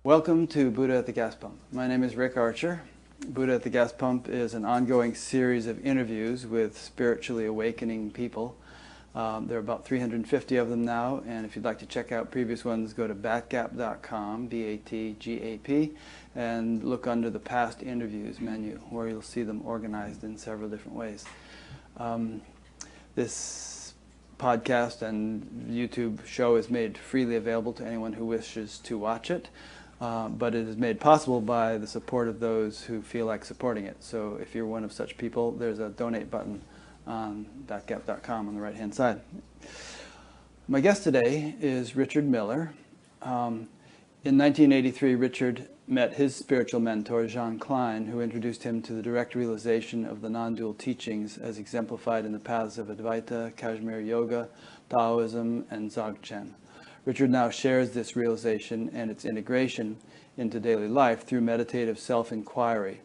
Welcome to Buddha at the Gas Pump. My name is Rick Archer. Buddha at the Gas Pump is an ongoing series of interviews with spiritually awakening people. There are about 350 of them now, and if you'd like to check out previous ones, go to batgap.com, B-A-T-G-A-P, and look under the past interviews menu, where you'll see them organized in several different ways. This podcast and YouTube show is made freely available to anyone who wishes to watch it. But it is made possible by the support of those who feel like supporting it. So if you're one of such people, there's a donate button on batgap.com on the right-hand side. My guest today is Richard Miller. In 1983, Richard met his spiritual mentor, Jean Klein, who introduced him to the direct realization of the non-dual teachings as exemplified in the paths of Advaita, Kashmir Yoga, Taoism, and Dzogchen. Richard now shares this realization and its integration into daily life through meditative self-inquiry,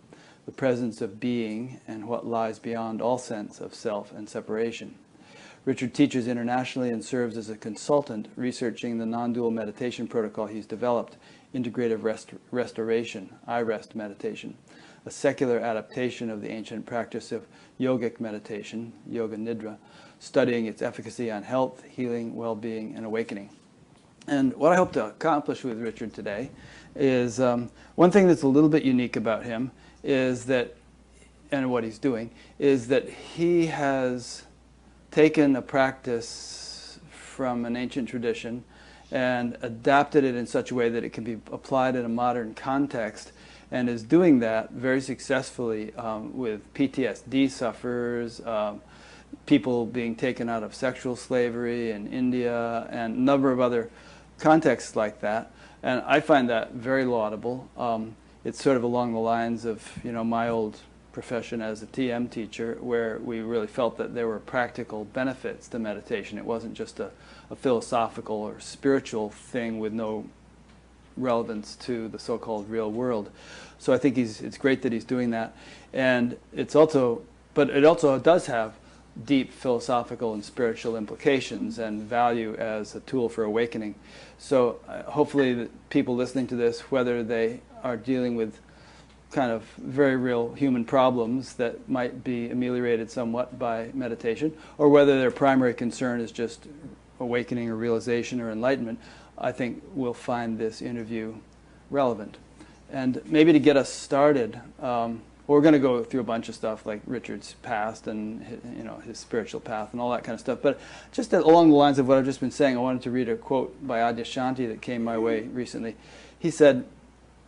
the presence of being and what lies beyond all sense of self and separation. Richard teaches internationally and serves as a consultant researching the non-dual meditation protocol he's developed, Integrative Restoration, I-Rest meditation, a secular adaptation of the ancient practice of yogic meditation, Yoga Nidra, studying its efficacy on health, healing, well-being, and awakening. And what I hope to accomplish with Richard today is one thing that's a little bit unique about him is that, and what he's doing, is that he has taken a practice from an ancient tradition and adapted it in such a way that it can be applied in a modern context, and is doing that very successfully with PTSD sufferers, people being taken out of sexual slavery in India, and a number of other contexts like that. And I find that very laudable. It's sort of along the lines of, my old profession as a TM teacher, where we really felt that there were practical benefits to meditation. It wasn't just a philosophical or spiritual thing with no relevance to the so-called real world. So I think it's great that he's doing that. And it also does have deep philosophical and spiritual implications and value as a tool for awakening. So hopefully the people listening to this, whether they are dealing with kind of very real human problems that might be ameliorated somewhat by meditation, or whether their primary concern is just awakening or realization or enlightenment, I think we'll find this interview relevant. And maybe to get us started, we're going to go through a bunch of stuff like Richard's past and his spiritual path and all that kind of stuff. But just along the lines of what I've just been saying, I wanted to read a quote by Adyashanti that came my way recently. He said,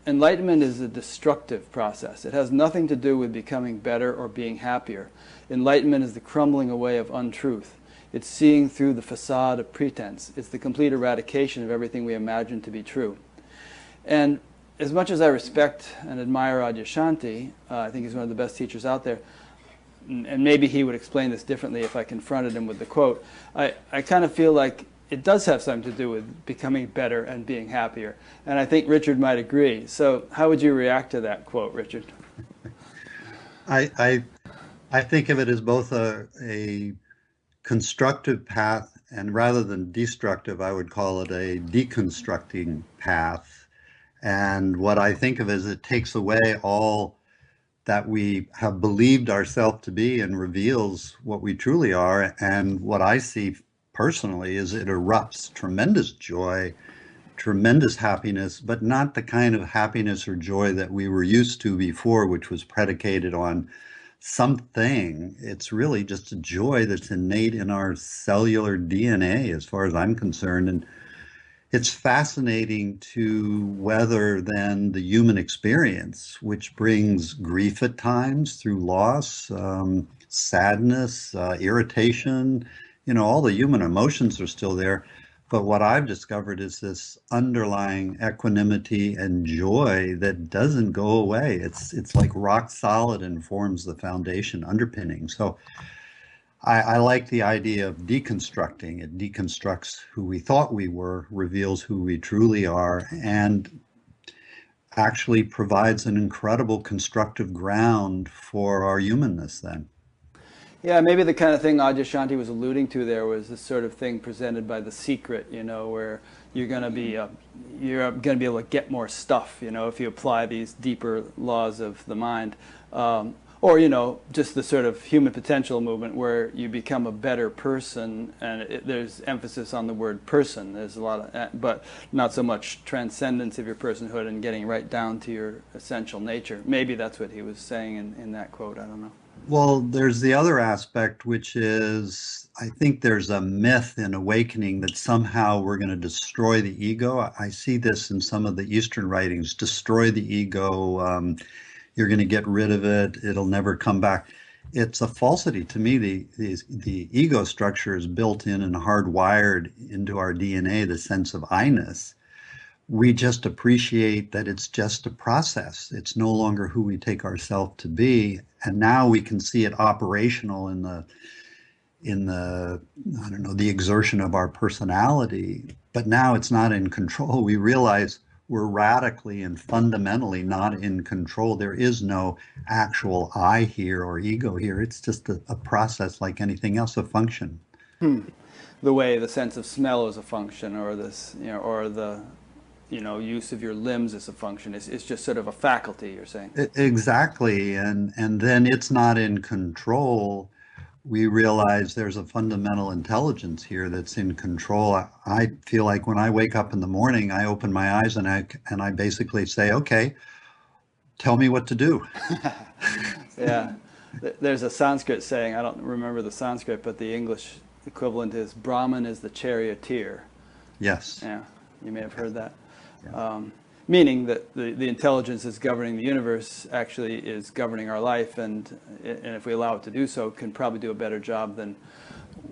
"Enlightenment is a destructive process. It has nothing to do with becoming better or being happier. Enlightenment is the crumbling away of untruth. It's seeing through the facade of pretense. It's the complete eradication of everything we imagine to be true." And as much as I respect and admire Adyashanti, I think he's one of the best teachers out there, and maybe he would explain this differently if I confronted him with the quote, I kind of feel like it does have something to do with becoming better and being happier. And I think Richard might agree. So how would you react to that quote, Richard? I think of it as both a constructive path, and rather than destructive, I would call it a deconstructing path. And what I think of is it takes away all that we have believed ourselves to be and reveals what we truly are. And what I see personally is it erupts tremendous joy, tremendous happiness, but not the kind of happiness or joy that we were used to before, which was predicated on something. It's really just a joy that's innate in our cellular DNA, as far as I'm concerned. And it's fascinating to weather then the human experience, which brings grief at times through loss, sadness, irritation, all the human emotions are still there. But what I've discovered is this underlying equanimity and joy that doesn't go away. It's like rock solid and forms the foundation underpinning. So I like the idea of deconstructing. It deconstructs who we thought we were, reveals who we truly are, and actually provides an incredible constructive ground for our humanness then. Yeah, maybe the kind of thing Adyashanti was alluding to there was this sort of thing presented by The Secret, where you're going to be able to get more stuff, if you apply these deeper laws of the mind. Or, just the sort of human potential movement where you become a better person, and there's emphasis on the word person. There's a lot of, but not so much transcendence of your personhood and getting right down to your essential nature. Maybe that's what he was saying in that quote. I don't know. Well, there's the other aspect, which is I think there's a myth in awakening that somehow we're going to destroy the ego. I see this in some of the Eastern writings, destroy the ego. You're going to get rid of it. It'll never come back. It's a falsity to me. The ego structure is built in and hardwired into our DNA, the sense of I-ness. We just appreciate that it's just a process. It's no longer who we take ourselves to be. And now we can see it operational in the I don't know, the exertion of our personality. But now it's not in control. We realize we're radically and fundamentally not in control. There is no actual I here or ego here. It's just a process like anything else, a function. The way the sense of smell is a function, or this, or the, use of your limbs is a function. It's just sort of a faculty, you're saying. Exactly. And then it's not in control. We realize there's a fundamental intelligence here that's in control. I feel like when I wake up in the morning, I open my eyes and I basically say, okay, tell me what to do. Yeah. There's a Sanskrit saying, I don't remember the Sanskrit, but the English equivalent is Brahman is the charioteer. Yes. Yeah, you may have heard that. Yeah. Meaning that the intelligence is governing the universe actually is governing our life, and if we allow it to do so, can probably do a better job than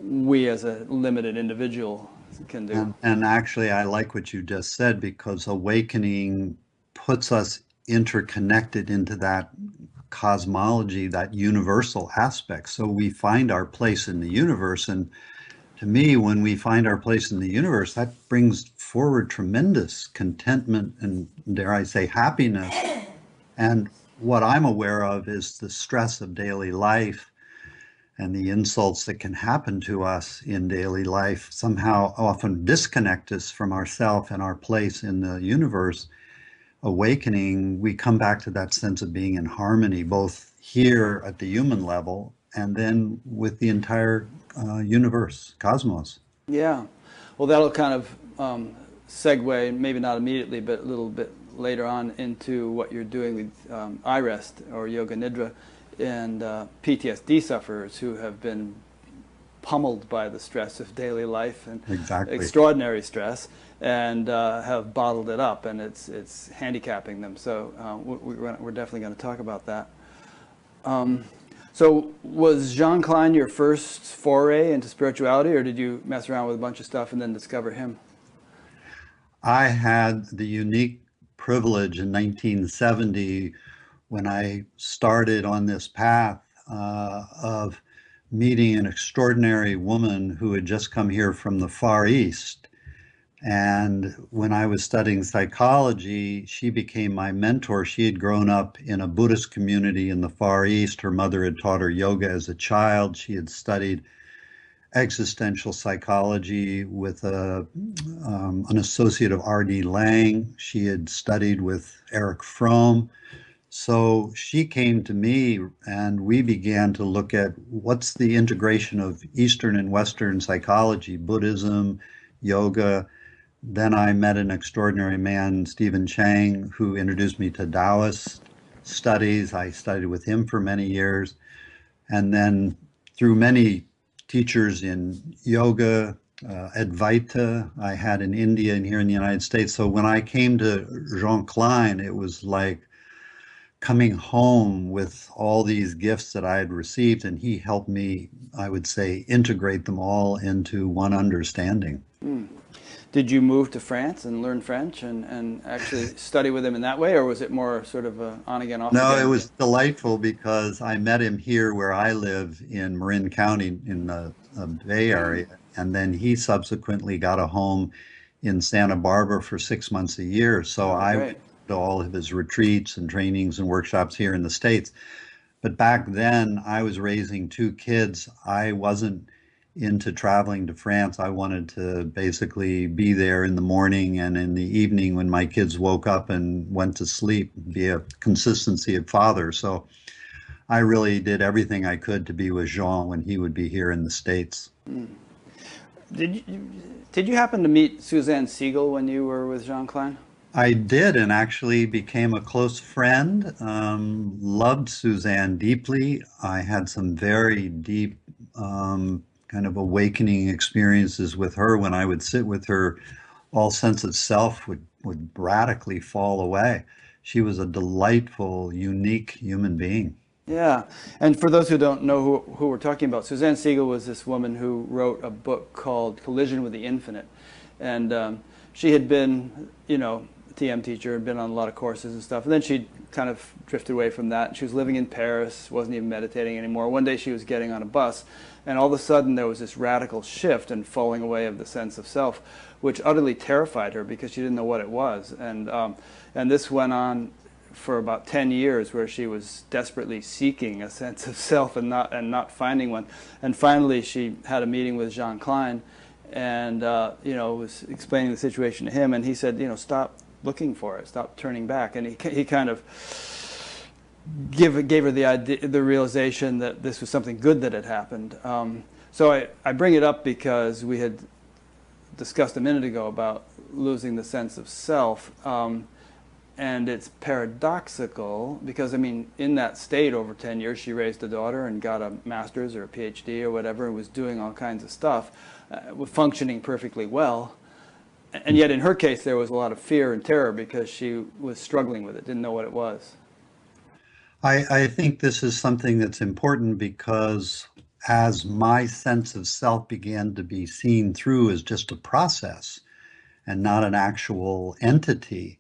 we as a limited individual can do. And actually, I like what you just said, because awakening puts us interconnected into that cosmology, that universal aspect. So we find our place in the universe. And to me, when we find our place in the universe, that brings forward tremendous contentment and, dare I say, happiness. And what I'm aware of is the stress of daily life and the insults that can happen to us in daily life somehow often disconnect us from ourself and our place in the universe. Awakening, we come back to that sense of being in harmony, both here at the human level and then with the entire universe, cosmos. Yeah. Well, that'll kind of segue, maybe not immediately, but a little bit later on, into what you're doing with iRest or Yoga Nidra and PTSD sufferers who have been pummeled by the stress of daily life and extraordinary stress, and have bottled it up, and it's handicapping them. So we're definitely going to talk about that. So was Jean Klein your first foray into spirituality, or did you mess around with a bunch of stuff and then discover him? I had the unique privilege in 1970, when I started on this path, of meeting an extraordinary woman who had just come here from the Far East. And when I was studying psychology, she became my mentor. She had grown up in a Buddhist community in the Far East. Her mother had taught her yoga as a child. She had studied existential psychology with an associate of R.D. Laing. She had studied with Erich Fromm. So she came to me and we began to look at what's the integration of Eastern and Western psychology, Buddhism, yoga. Then I met an extraordinary man, Stephen Chang, who introduced me to Taoist studies. I studied with him for many years. And then through many teachers in yoga, Advaita, I had in India and here in the United States. So when I came to Jean Klein, it was like coming home with all these gifts that I had received, and he helped me, I would say, integrate them all into one understanding. Did you move to France and learn French and actually study with him in that way, or was it more sort of a on again, off again? No, it was delightful because I met him here where I live in Marin County in the Bay Area, and then he subsequently got a home in Santa Barbara for 6 months a year. So I went to all of his retreats and trainings and workshops here in the States. But back then I was raising two kids. I wasn't into traveling to France, I wanted to basically be there in the morning and in the evening when my kids woke up and went to sleep, be a consistency of father. So I really did everything I could to be with Jean when he would be here in the States. Did you, did you happen to meet Suzanne Siegel when you were with Jean Klein? I did, and actually became a close friend. Loved Suzanne deeply. I had some very deep kind of awakening experiences with her. When I would sit with her, all sense of self would radically fall away. She was a delightful, unique human being. Yeah, and for those who don't know who we're talking about, Suzanne Siegel was this woman who wrote a book called Collision with the Infinite. And she had been, a TM teacher, had been on a lot of courses and stuff. And then she kind of drifted away from that. She was living in Paris, wasn't even meditating anymore. One day she was getting on a bus, and all of a sudden there was this radical shift and falling away of the sense of self, which utterly terrified her because she didn't know what it was. And this went on for about 10 years, where she was desperately seeking a sense of self and not finding one. And finally she had a meeting with Jean Klein, and was explaining the situation to him, and he said, stop looking for it, stop turning back. And he kind of gave her the idea, the realization that this was something good that had happened. So I bring it up because we had discussed a minute ago about losing the sense of self. And it's paradoxical because, in that state over 10 years, she raised a daughter and got a master's or a PhD or whatever, and was doing all kinds of stuff, functioning perfectly well. And yet in her case, there was a lot of fear and terror because she was struggling with it, didn't know what it was. I think this is something that's important because as my sense of self began to be seen through as just a process and not an actual entity,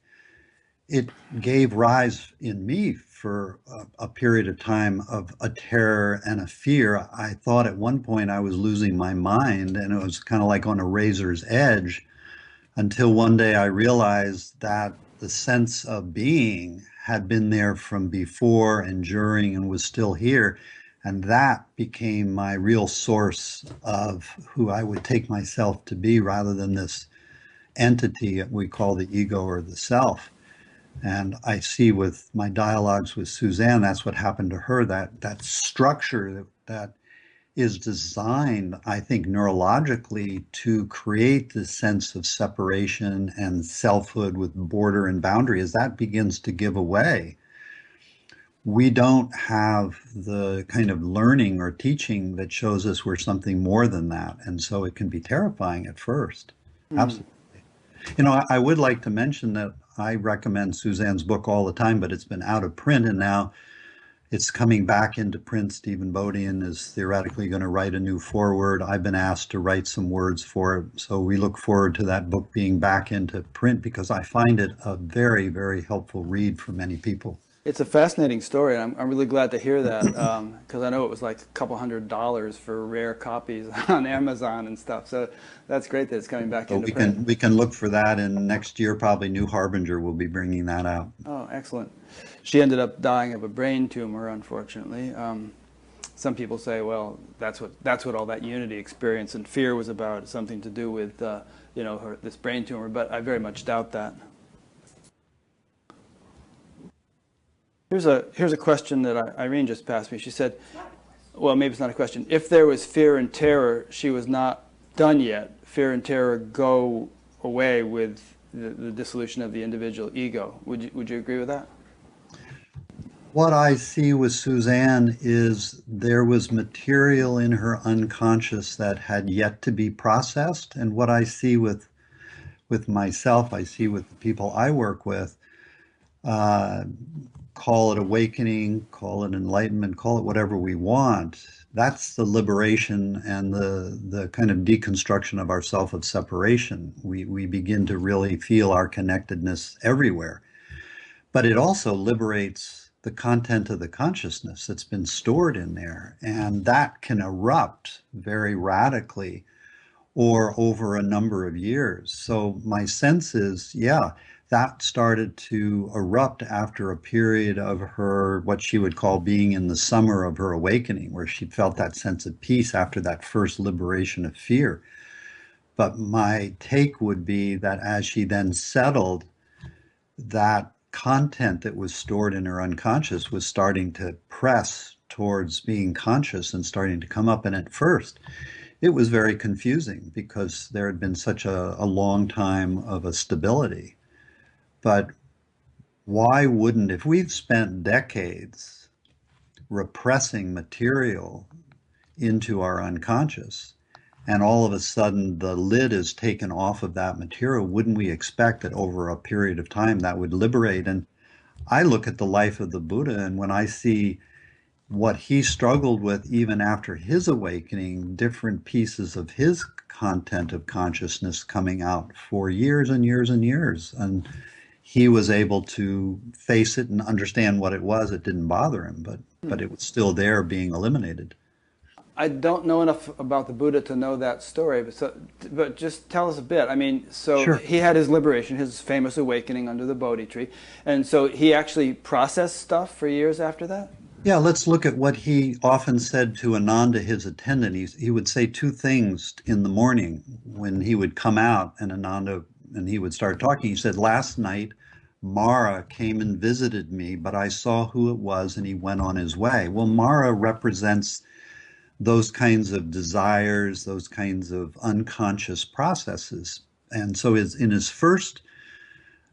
it gave rise in me for a period of time of a terror and a fear. I thought at one point I was losing my mind, and it was kind of like on a razor's edge, until one day I realized that the sense of being had been there from before and during and was still here. And that became my real source of who I would take myself to be, rather than this entity we call the ego or the self. And I see with my dialogues with Suzanne, that's what happened to her, that structure that is designed, I think, neurologically to create this sense of separation and selfhood with border and boundary. As that begins to give away, we don't have the kind of learning or teaching that shows us we're something more than that. And so it can be terrifying at first. Absolutely. I would like to mention that I recommend Suzanne's book all the time, but it's been out of print, and now it's coming back into print. Stephen Bodian is theoretically going to write a new foreword. I've been asked to write some words for it. So we look forward to that book being back into print, because I find it a very, very helpful read for many people. It's a fascinating story, and I'm really glad to hear that, because I know it was like a couple $100 for rare copies on Amazon and stuff. So that's great that it's coming back So into print. we can look for that, and next year probably New Harbinger will be bringing that out. Oh, excellent. She ended up dying of a brain tumor, unfortunately. Some people say, well, that's what all that unity experience and fear was about, something to do with this brain tumor, but I very much doubt that. Here's a question that Irene just passed me. She said, well, maybe it's not a question. If there was fear and terror, she was not done yet. Fear and terror go away with the dissolution of the individual ego. Would you agree with that? What I see with Suzanne is there was material in her unconscious that had yet to be processed. And what I see with myself, I see with the people I work with, call it awakening, call it enlightenment, call it whatever we want. That's the liberation and the kind of deconstruction of ourself of separation. We begin to really feel our connectedness everywhere. But it also liberates the content of the consciousness that's been stored in there. And that can erupt very radically or over a number of years. So my sense is, yeah, that started to erupt after a period of her, what she would call being in the summer of her awakening, where she felt that sense of peace after that first liberation of fear. But my take would be that as she then settled, that content that was stored in her unconscious was starting to press towards being conscious and starting to come up. And at first, it was very confusing because there had been such a long time of a stability. But why wouldn't, if we've spent decades repressing material into our unconscious, and all of a sudden the lid is taken off of that material, wouldn't we expect that over a period of time that would liberate? And I look at the life of the Buddha, and when I see what he struggled with even after his awakening, different pieces of his content of consciousness coming out for years and years and years. And he was able to face it and understand what it was. It didn't bother him, but it was still there being eliminated. I don't know enough about the Buddha to know that story, but just tell us a bit. I mean, so Sure. he had his liberation, his famous awakening under the Bodhi tree, and so he actually processed stuff for years after that? Yeah, let's look at what he often said to Ananda, his attendant. He would say two things in the morning when he would come out, and Ananda, and he would start talking. He said, "Last night, Mara came and visited me, but I saw who it was and he went on his way." Well, Mara represents those kinds of desires, those kinds of unconscious processes. And so in his first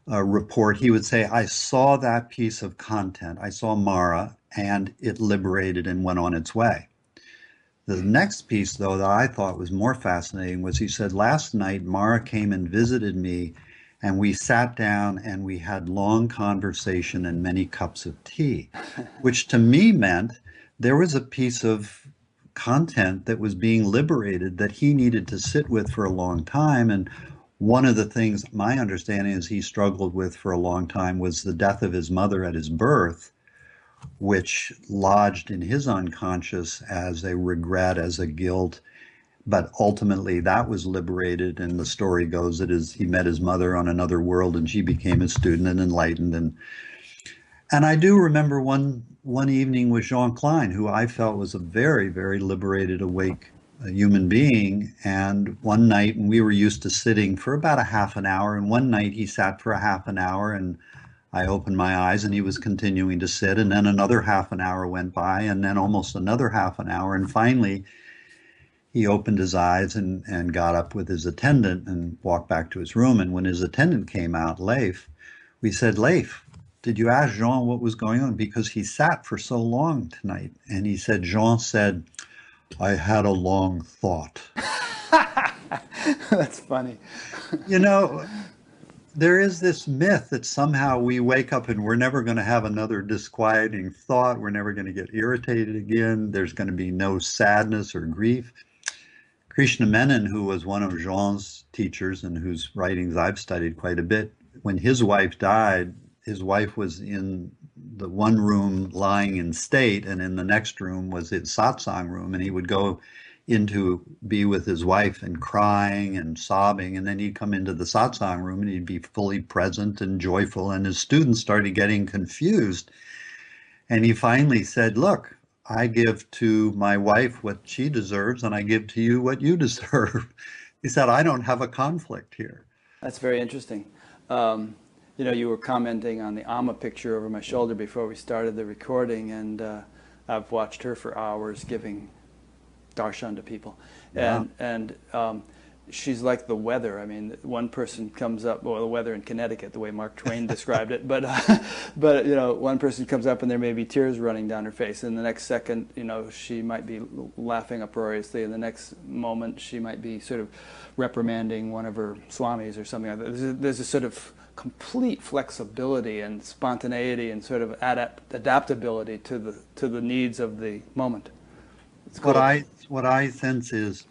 report, he would say, "I saw that piece of content. I saw Mara, and it liberated and went on its way." The next piece, though, that I thought was more fascinating was he said, "Last night, Mara came and visited me, and we sat down and we had long conversation and many cups of tea," which to me meant there was a piece of content that was being liberated that he needed to sit with for a long time. And one of the things my understanding is he struggled with for a long time was the death of his mother at his birth, which lodged in his unconscious as a regret, as a guilt. But ultimately that was liberated, and the story goes that he met his mother on another world and she became a student and enlightened. And I do remember one evening with Jean Klein, who I felt was a very, very liberated, awake human being. And one night, and we were used to sitting for about a half an hour, and one night he sat for a half an hour, and I opened my eyes and he was continuing to sit, and then another half an hour went by, and then almost another half an hour, and finally he opened his eyes and got up with his attendant and walked back to his room. And when his attendant came out, Leif, we said, "Leif, did you ask Jean what was going on? Because he sat for so long tonight." And he said, "Jean said, I had a long thought." That's funny. You know, there is this myth that somehow we wake up and we're never going to have another disquieting thought. We're never going to get irritated again. There's going to be no sadness or grief. Krishna Menon, who was one of Jean's teachers and whose writings I've studied quite a bit, when his wife died, his wife was in the one room lying in state, and in the next room was his satsang room, and he would go in to be with his wife and crying and sobbing, and then he'd come into the satsang room and he'd be fully present and joyful, and his students started getting confused. And he finally said, "Look, I give to my wife what she deserves, and I give to you what you deserve." He said, "I don't have a conflict here." That's very interesting. You know, you were commenting on the Amma picture over my shoulder before we started the recording, and I've watched her for hours giving darshan to people. Yeah. And she's like the weather. I mean, one person comes up, well, the weather in Connecticut, the way Mark Twain described it, but you know, one person comes up and there may be tears running down her face, and the next second, you know, she might be laughing uproariously, and the next moment she might be sort of reprimanding one of her swamis or something like that. There's a sort of complete flexibility and spontaneity and sort of adaptability to the needs of the moment. It's cool. What I sense is,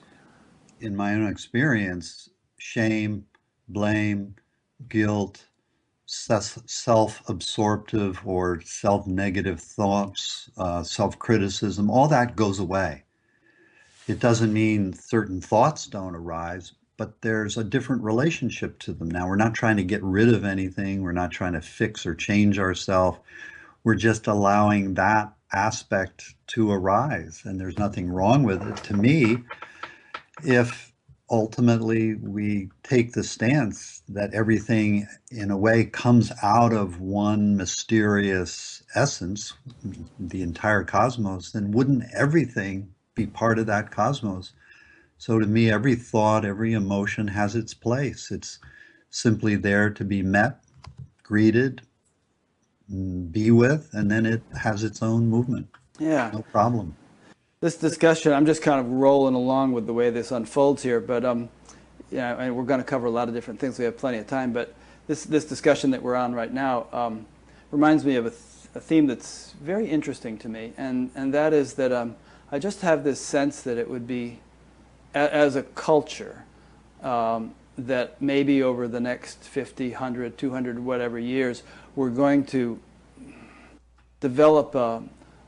in my own experience, shame, blame, guilt, self-absorptive or self-negative thoughts, self-criticism, all that goes away. It doesn't mean certain thoughts don't arise, but there's a different relationship to them now. We're not trying to get rid of anything. We're not trying to fix or change ourselves. We're just allowing that aspect to arise, and there's nothing wrong with it. To me, if ultimately we take the stance that everything in a way comes out of one mysterious essence, the entire cosmos, then wouldn't everything be part of that cosmos? So to me, every thought, every emotion has its place. It's simply there to be met, greeted, be with, and then it has its own movement. Yeah. No problem. This discussion, I'm just kind of rolling along with the way this unfolds here, but yeah, and we're going to cover a lot of different things. We have plenty of time, but this discussion that we're on right now reminds me of a theme that's very interesting to me, and that is that I just have this sense that it would be, as a culture, that maybe over the next 50, 100, 200, whatever years, we're going to develop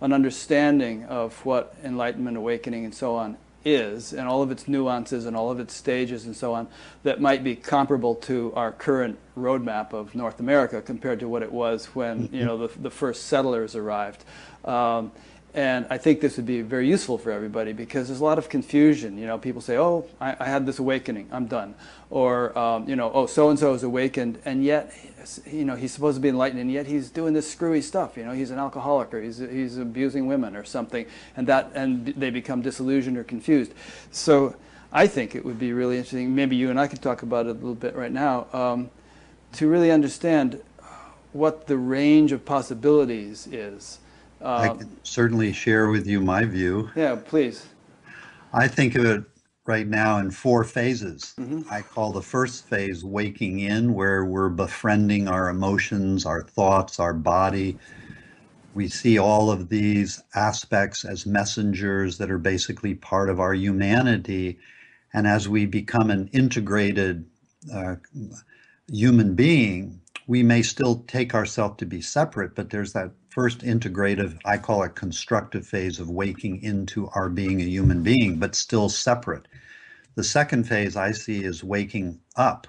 an understanding of what enlightenment, awakening, and so on is, and all of its nuances and all of its stages and so on, that might be comparable to our current roadmap of North America compared to what it was when the first settlers arrived. And I think this would be very useful for everybody because there's a lot of confusion. People say, "Oh, I had this awakening, I'm done," or "Oh, so and so is awakened, and yet, he's supposed to be enlightened, and yet he's doing this screwy stuff. He's an alcoholic, or he's abusing women, or something," and they become disillusioned or confused. So I think it would be really interesting. Maybe you and I could talk about it a little bit right now to really understand what the range of possibilities is. I can certainly share with you my view. Yeah, please. I think of it right now in 4 phases. I call the first phase waking in, where we're befriending our emotions, our thoughts, our body. We see all of these aspects as messengers that are basically part of our humanity. And as we become an integrated human being, we may still take ourselves to be separate, but there's that first integrative, I call it constructive phase of waking into our being a human being, but still separate. The second phase I see is waking up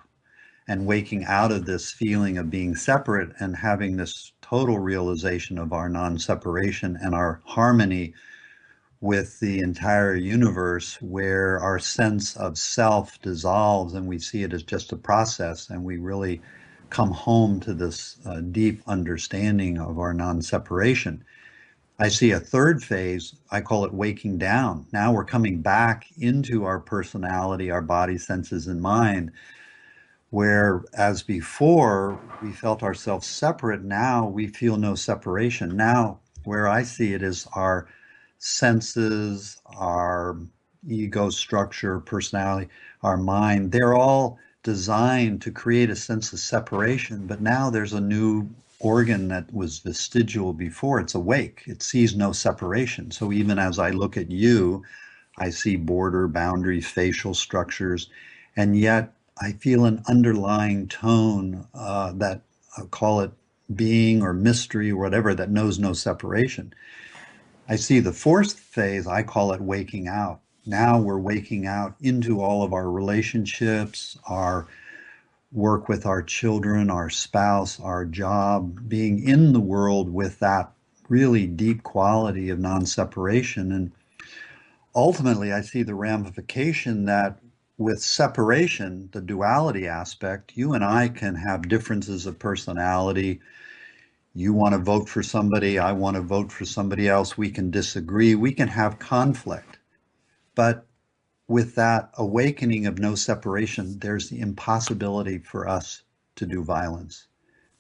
and waking out of this feeling of being separate and having this total realization of our non-separation and our harmony with the entire universe, where our sense of self dissolves and we see it as just a process, and we really come home to this deep understanding of our non-separation. I see a third phase, I call it waking down. Now we're coming back into our personality, our body, senses, and mind, where as before we felt ourselves separate, now we feel no separation. Now where I see it is our senses, our ego structure, personality, our mind, they're all designed to create a sense of separation, but now there's a new organ that was vestigial before. It's awake. It sees no separation. So even as I look at you, I see border, boundary, facial structures, and yet I feel an underlying tone that I'll call it being or mystery or whatever, that knows no separation. I see the fourth phase, I call it waking out. Now we're waking out into all of our relationships, our work with our children, our spouse, our job, being in the world with that really deep quality of non-separation. And ultimately, I see the ramification that with separation, the duality aspect, you and I can have differences of personality. You want to vote for somebody, I want to vote for somebody else. We can disagree, we can have conflict. But with that awakening of no separation, there's the impossibility for us to do violence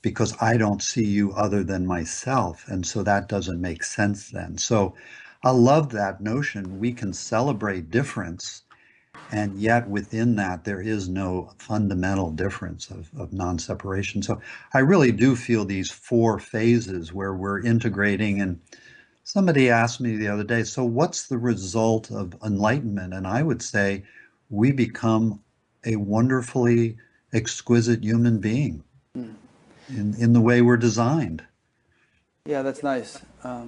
because I don't see you other than myself. And so that doesn't make sense then. So I love that notion. We can celebrate difference, and yet within that, there is no fundamental difference of non-separation. So I really do feel these 4 phases where we're integrating. And somebody asked me the other day, so what's the result of enlightenment? And I would say we become a wonderfully exquisite human being in the way we're designed. Yeah, that's nice. I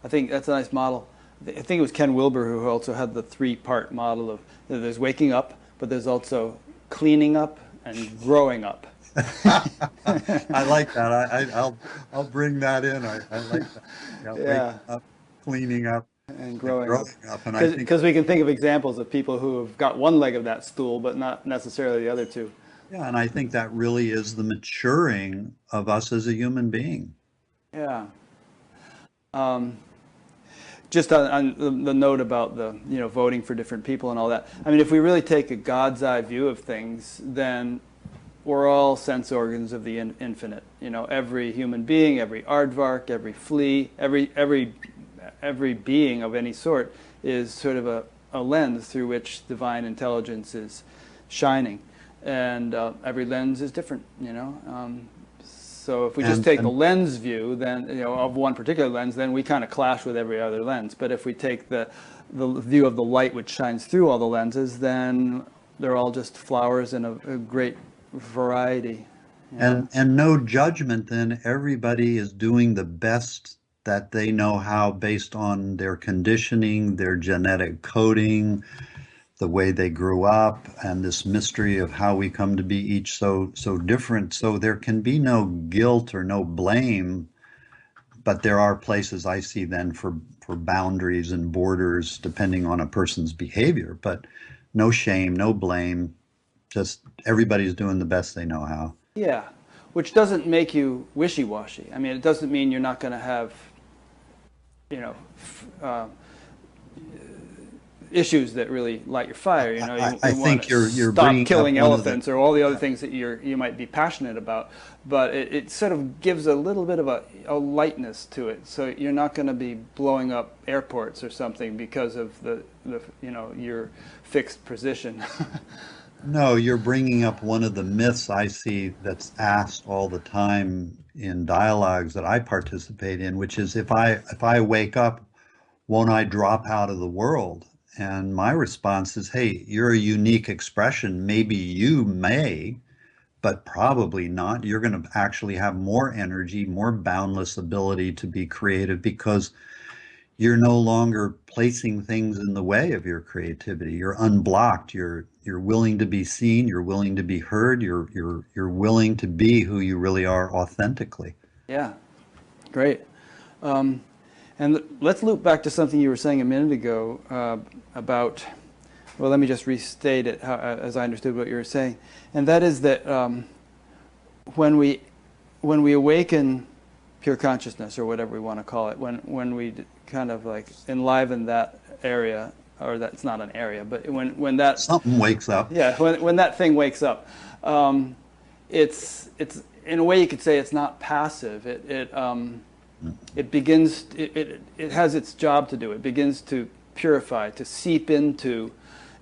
think that's a nice model. I think it was Ken Wilber who also had the 3-part model of there's waking up, but there's also cleaning up and growing up. I like that. I'll bring that in. I like that. Yeah, waking Yeah, up, cleaning up, and and growing up. growing up. And I think, Because we can think of examples of people who have got one leg of that stool, but not necessarily the other two. yeah, and I think that really is the maturing of us as a human being. Yeah. Um, just on the note about the voting for different people and all that. I mean, if we really take a God's eye view of things, then we're all sense organs of the infinite. Every human being, every aardvark, every flea, every being of any sort is sort of a lens through which divine intelligence is shining, and every lens is different. So if we just take the lens view, then of one particular lens, then we kind of clash with every other lens. But if we take the view of the light which shines through all the lenses, then they're all just flowers in a great variety. And no judgment, then everybody is doing the best that they know how based on their conditioning, their genetic coding, the way they grew up, and this mystery of how we come to be each so different. So there can be no guilt or no blame, but there are places I see then for boundaries and borders depending on a person's behavior, but no shame, no blame, just everybody's doing the best they know how. Yeah, which doesn't make you wishy-washy. I mean, it doesn't mean you're not going to have, you know, issues that really light your fire. I think you're stop bringing killing up one of the, elephants or all the other things that you might be passionate about, but it sort of gives a little bit of a lightness to it. So you're not going to be blowing up airports or something because of the your fixed position. No, you're bringing up one of the myths I see that's asked all the time in dialogues that I participate in, which is if I wake up, won't I drop out of the world? And my response is, hey, you're a unique expression. Maybe you may, but probably not. You're going to actually have more energy, more boundless ability to be creative because you're no longer placing things in the way of your creativity. You're unblocked. You're willing to be seen. You're willing to be heard. You're willing to be who you really are authentically. Yeah, great. And let's loop back to something you were saying a minute ago about, well, let me just restate it as I understood what you were saying. And that is that when we awaken pure consciousness, or whatever we want to call it, when we kind of like enliven that area, or that's not an area, but when that... Something wakes up. Yeah, when that thing wakes up, it's in a way you could say it's not passive. It begins, it has its job to do. It begins to purify, to seep into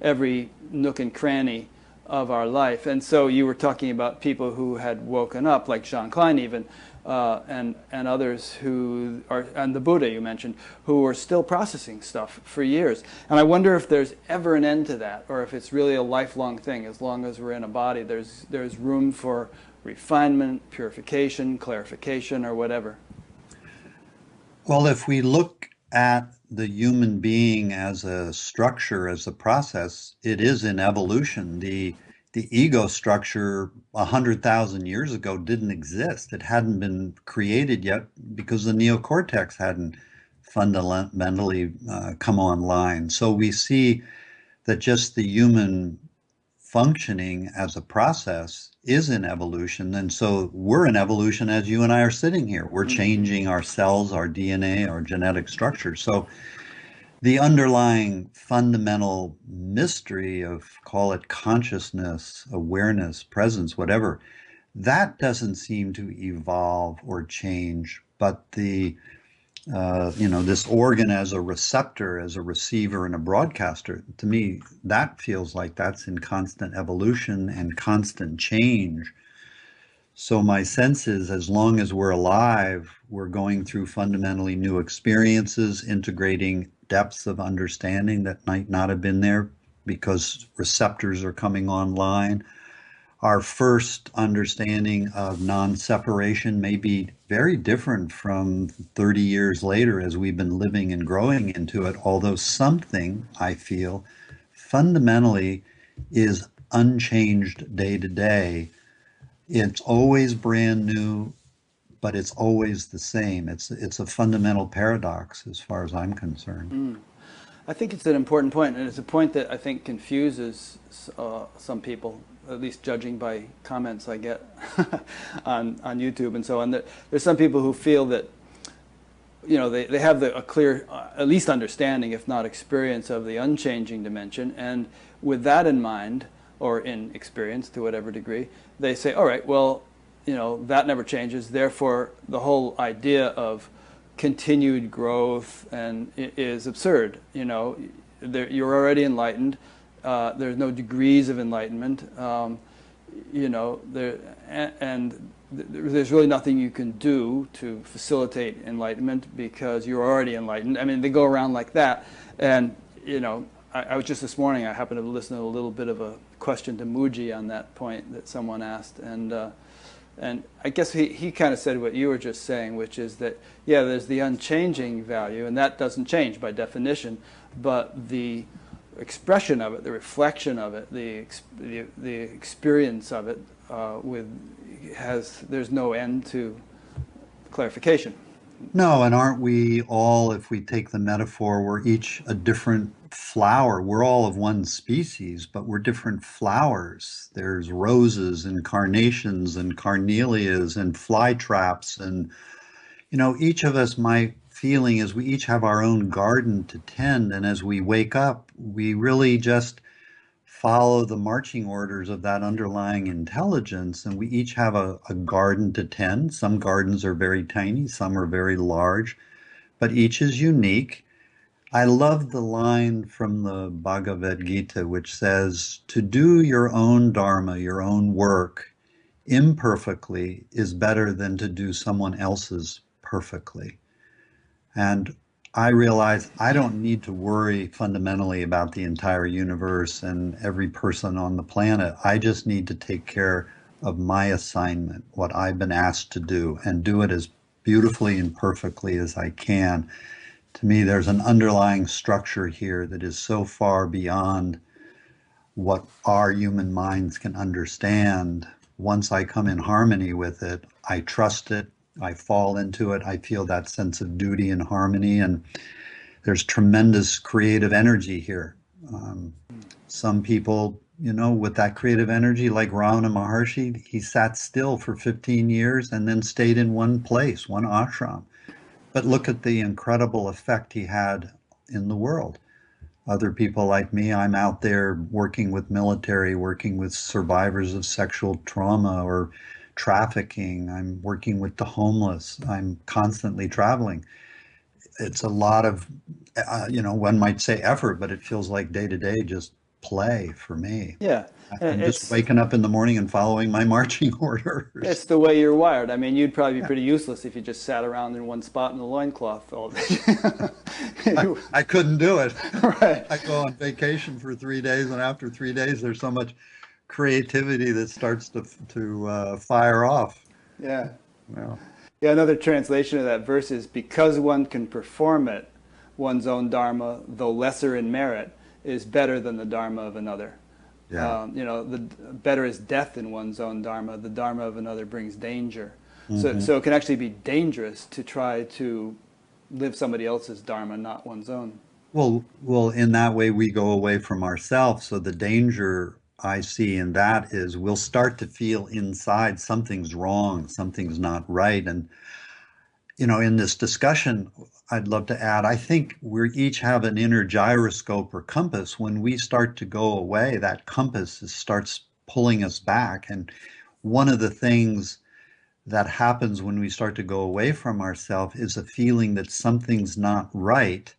every nook and cranny of our life. And so you were talking about people who had woken up, like Jean Klein even, and others who are, and the Buddha you mentioned, who are still processing stuff for years. And I wonder if there's ever an end to that, or if it's really a lifelong thing. As long as we're in a body, there's room for refinement, purification, clarification, or whatever. Well, if we look at the human being as a structure, as a process, it is in evolution. The ego structure 100,000 years ago didn't exist. It hadn't been created yet because the neocortex hadn't fundamentally come online. So we see that just the human functioning as a process is in evolution. And so we're in evolution as you and I are sitting here. We're changing our cells, our DNA, our genetic structure. So the underlying fundamental mystery of, call it consciousness, awareness, presence, whatever, that doesn't seem to evolve or change. But this organ as a receptor, as a receiver and a broadcaster, to me, that feels like that's in constant evolution and constant change. So my sense is, as long as we're alive, we're going through fundamentally new experiences, integrating depths of understanding that might not have been there because receptors are coming online. Our first understanding of non-separation may be very different from 30 years later as we've been living and growing into it, although something, I feel, fundamentally is unchanged day to day. It's always brand new, but it's always the same. It's a fundamental paradox as far as I'm concerned. I think it's an important point, and it's a point that I think confuses some people, at least judging by comments I get on YouTube and so on. There's some people who feel that, you know, they have a clear, at least understanding, if not experience, of the unchanging dimension, and with that in mind, or in experience to whatever degree, they say, all right, well, you know, that never changes, therefore the whole idea of continued growth and is absurd. You know, you're already enlightened. There's no degrees of enlightenment. You know, there's really nothing you can do to facilitate enlightenment because you're already enlightened. I mean, they go around like that. And, you know, I was just this morning, I happened to listen to a little bit of a question to Mooji on that point that someone asked. And I guess he kind of said what you were just saying, which is that, yeah, there's the unchanging value, and that doesn't change by definition, but the expression of it, the reflection of it, the experience of it, there's no end to clarification. No, and aren't we all, if we take the metaphor, we're each a different flower. We're all of one species, but we're different flowers. There's roses and carnations and carnelias and fly traps. And, you know, each of us, my feeling is we each have our own garden to tend. And as we wake up, we really just follow the marching orders of that underlying intelligence, and we each have a garden to tend. Some gardens are very tiny, some are very large, but each is unique. I love the line from the Bhagavad Gita, which says, to do your own dharma, your own work, imperfectly is better than to do someone else's perfectly. And I realize I don't need to worry fundamentally about the entire universe and every person on the planet. I just need to take care of my assignment, what I've been asked to do, and do it as beautifully and perfectly as I can. To me, there's an underlying structure here that is so far beyond what our human minds can understand. Once I come in harmony with it, I trust it, I fall into it, I feel that sense of duty and harmony, and there's tremendous creative energy here. Some people, you know, with that creative energy, like Ramana Maharshi, he sat still for 15 years and then stayed in one place, one ashram. But look at the incredible effect he had in the world. Other people like me, I'm out there working with military, working with survivors of sexual trauma or trafficking. I'm working with the homeless. I'm constantly traveling. It's a lot of, you know, one might say effort, but it feels like day to day just play for me. Yeah. I'm just waking up in the morning and following my marching orders. It's the way you're wired. I mean, you'd probably be pretty useless if you just sat around in one spot in the loincloth all day. I couldn't do it. Right. I go on vacation for 3 days, and after 3 days, there's so much creativity that starts to fire off. Yeah. Well, Yeah, another translation of that verse is, because one can perform it, one's own dharma, though lesser in merit, is better than the dharma of another. yeah. You know, the better is death in one's own dharma. The dharma of another brings danger. So it can actually be dangerous to try to live somebody else's dharma, not one's own. Well, in that way, we go away from ourselves. So the danger I see in that is we'll start to feel inside something's wrong, something's not right. And, you know, in this discussion, I'd love to add, I think we each have an inner gyroscope or compass. When we start to go away, that compass starts pulling us back. And one of the things that happens when we start to go away from ourselves is a feeling that something's not right.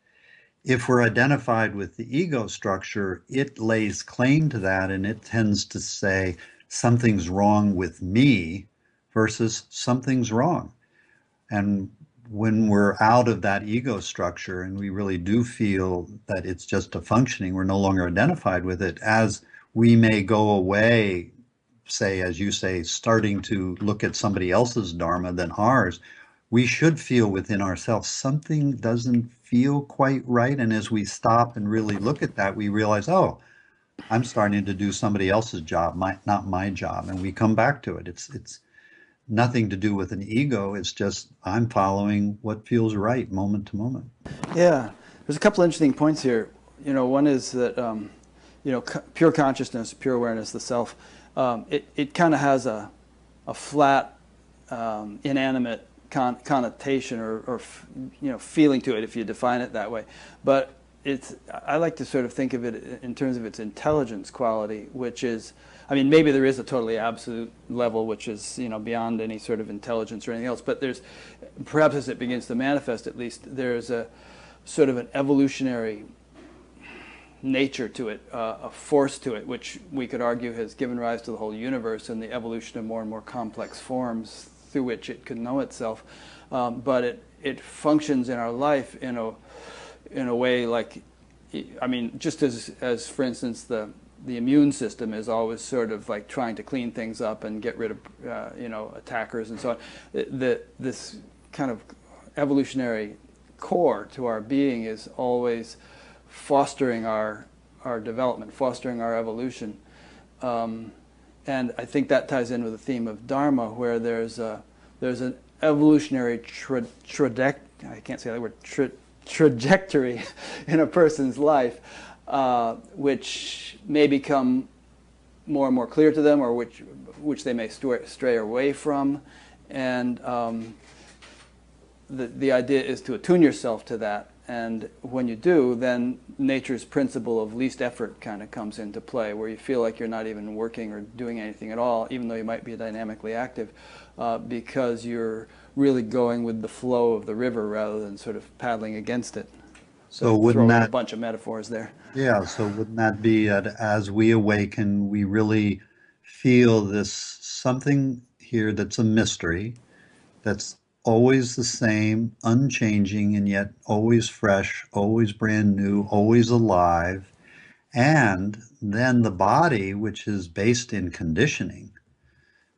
If we're identified with the ego structure, it lays claim to that, and it tends to say something's wrong with me versus something's wrong. And when we're out of that ego structure and we really do feel that it's just a functioning, we're no longer identified with it, as we may go away, say, as you say, starting to look at somebody else's dharma than ours, we should feel within ourselves something doesn't feel quite right. And as we stop and really look at that, we realize, oh, I'm starting to do somebody else's job, not my job. And we come back to it. It's nothing to do with an ego. It's just I'm following what feels right moment to moment. Yeah, there's a couple interesting points here. One is that pure consciousness, pure awareness, the self, it kind of has a flat, inanimate connotation or feeling to it if you define it that way. But I like to sort of think of it in terms of its intelligence quality, which is, I mean, maybe there is a totally absolute level which is beyond any sort of intelligence or anything else. But there's, perhaps as it begins to manifest, at least there's a sort of an evolutionary nature to it, a force to it, which we could argue has given rise to the whole universe and the evolution of more and more complex forms through which it could know itself. But it functions in our life in a way like, I mean, just as for instance, the immune system is always sort of like trying to clean things up and get rid of attackers and so on. This kind of evolutionary core to our being is always fostering our development, fostering our evolution. And I think that ties in with the theme of Dharma, where there's an evolutionary I can't say that word, trajectory in a person's life, which may become more and more clear to them, or which they may stray away from. And the idea is to attune yourself to that. And when you do, then nature's principle of least effort kind of comes into play, where you feel like you're not even working or doing anything at all, even though you might be dynamically active, because you're really going with the flow of the river rather than sort of paddling against it. So wouldn't that, a bunch of metaphors there. yeah, so wouldn't that be that as we awaken, we really feel this something here that's a mystery, that's always the same, unchanging, and yet always fresh, always brand new, always alive. And then the body, which is based in conditioning,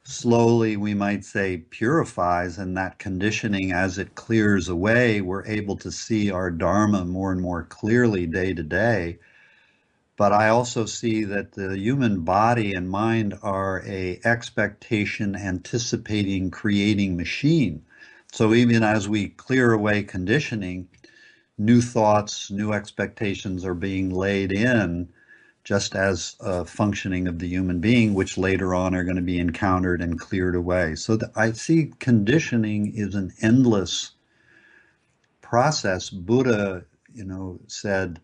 slowly, we might say, purifies, and that conditioning, as it clears away, we're able to see our Dharma more and more clearly day to day. But I also see that the human body and mind are a expectation, anticipating, creating machine. So even as we clear away conditioning, new thoughts, new expectations are being laid in, just as a functioning of the human being, which later on are going to be encountered and cleared away. So I see conditioning is an endless process. Buddha, said,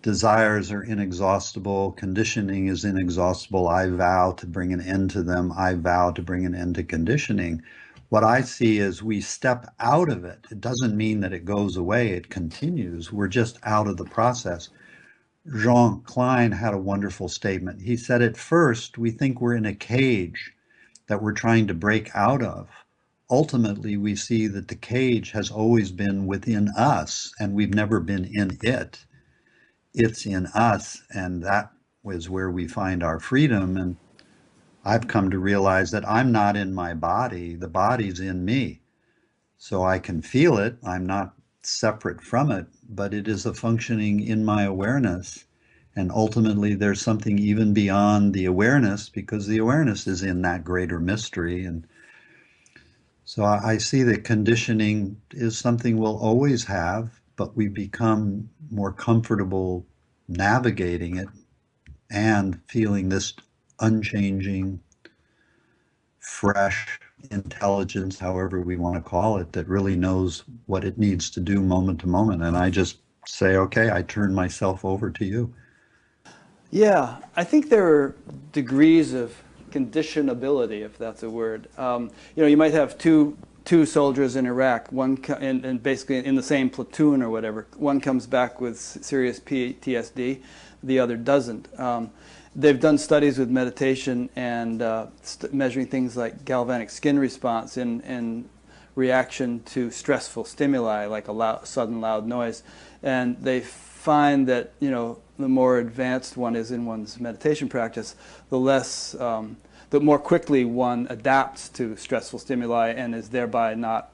desires are inexhaustible, conditioning is inexhaustible. I vow to bring an end to them. I vow to bring an end to conditioning. What I see is we step out of it. It doesn't mean that it goes away. It continues. We're just out of the process. Jean Klein had a wonderful statement. He said, at first, we think we're in a cage that we're trying to break out of. Ultimately, we see that the cage has always been within us, and we've never been in it. It's in us, and that was where we find our freedom. And I've come to realize that I'm not in my body. The body's in me. So I can feel it. I'm not separate from it, but it is a functioning in my awareness. And ultimately, there's something even beyond the awareness, because the awareness is in that greater mystery. And so I see that conditioning is something we'll always have, but we become more comfortable navigating it and feeling this unchanging, fresh intelligence, however we want to call it, that really knows what it needs to do moment to moment. And I just say, okay, I turn myself over to you. Yeah, I think there are degrees of conditionability, if that's a word. You might have two soldiers in Iraq, and basically in the same platoon or whatever. One comes back with serious PTSD, the other doesn't. They've done studies with meditation and measuring things like galvanic skin response in reaction to stressful stimuli, like a sudden loud noise. And they find that, the more advanced one is in one's meditation practice, the more quickly one adapts to stressful stimuli and is thereby not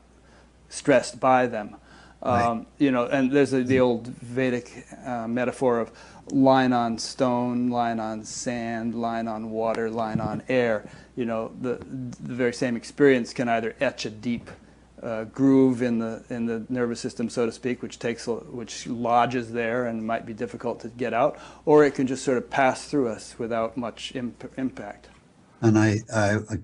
stressed by them. Right. And there's the old Vedic metaphor of line on stone, line on sand, line on water, line on air. The very same experience can either etch a deep groove in the nervous system, so to speak, which lodges there and might be difficult to get out, or it can just sort of pass through us without much impact. And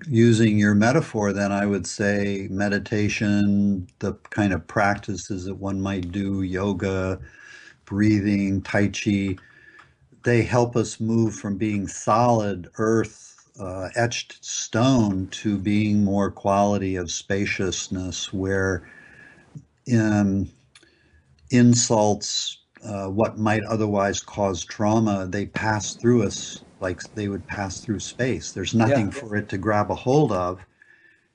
using your metaphor, then I would say meditation, the kind of practices that one might do, yoga, breathing, Tai Chi, they help us move from being solid earth, etched stone, to being more quality of spaciousness, where insults, what might otherwise cause trauma, they pass through us like they would pass through space. There's nothing Yeah. for it to grab a hold of.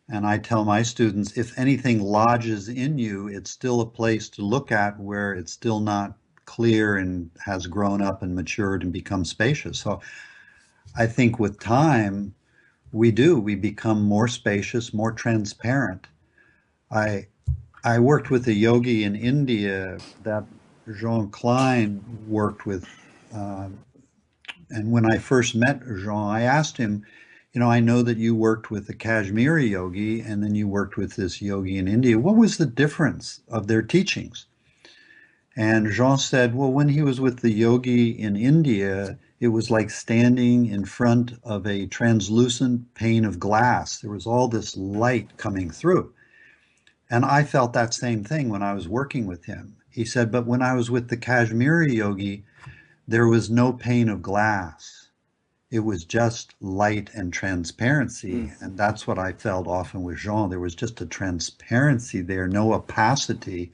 And I tell my students, if anything lodges in you, it's still a place to look at where it's still not clear and has grown up and matured and become spacious. So I think with time, we become more spacious, more transparent. I I worked with a yogi in India that Jean Klein worked with. Uh, and when I first met Jean, I asked him, I know that you worked with the Kashmiri yogi and then you worked with this yogi in India. What was the difference of their teachings? And Jean said, well, when he was with the yogi in India, it was like standing in front of a translucent pane of glass. There was all this light coming through. And I felt that same thing when I was working with him. He said, but when I was with the Kashmiri yogi, there was no pane of glass. It was just light and transparency. And that's what I felt often with Jean. There was just a transparency there, no opacity.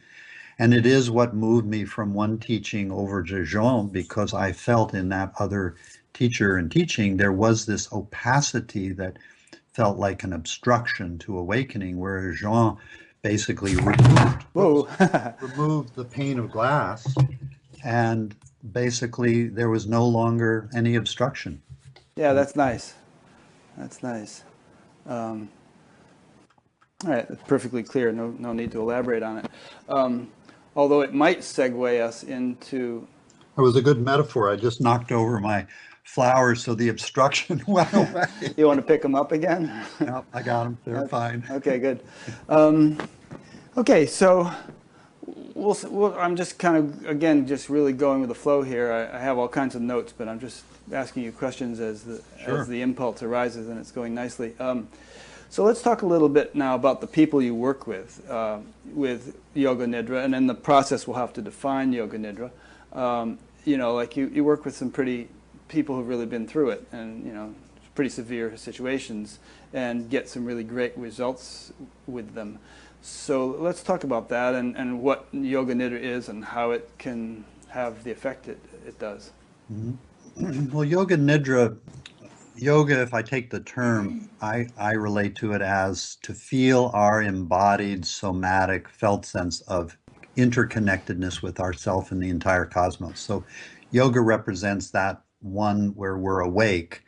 And it is what moved me from one teaching over to Jean, because I felt in that other teacher and teaching, there was this opacity that felt like an obstruction to awakening, whereas Jean basically removed the pane of glass, and basically there was no longer any obstruction. Yeah, that's nice. That's nice. All right, that's perfectly clear. No need to elaborate on it. Although it might segue us into... It was a good metaphor. I just knocked over my flowers, so the obstruction went away. You want to pick them up again? Nope, I got them. They're fine. Okay, good. Okay, so I'm just kind of, again, just really going with the flow here. I have all kinds of notes, but I'm just asking you questions as the impulse arises, and it's going nicely. So let's talk a little bit now about the people you work with Yoga Nidra, and in the process we'll have to define Yoga Nidra. Like you work with some pretty people who've really been through it, and pretty severe situations, and get some really great results with them. So let's talk about that and what Yoga Nidra is and how it can have the effect it does. Mm-hmm. Well, Yoga Nidra, yoga, if I take the term, I relate to it as to feel our embodied, somatic, felt sense of interconnectedness with ourself and the entire cosmos. So yoga represents that one where we're awake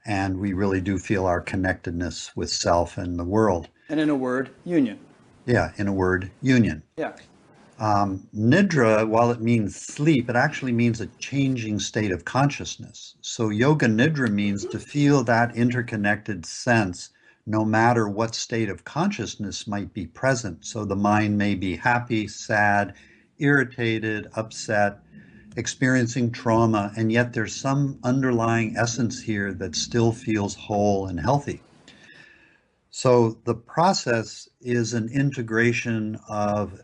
and we really do feel our connectedness with self and the world. And in a word, union. Yeah, in a word, union. Yeah. Nidra, while it means sleep, it actually means a changing state of consciousness. So Yoga Nidra means to feel that interconnected sense no matter what state of consciousness might be present. So the mind may be happy, sad, irritated, upset, experiencing trauma, and yet there's some underlying essence here that still feels whole and healthy. So the process is an integration of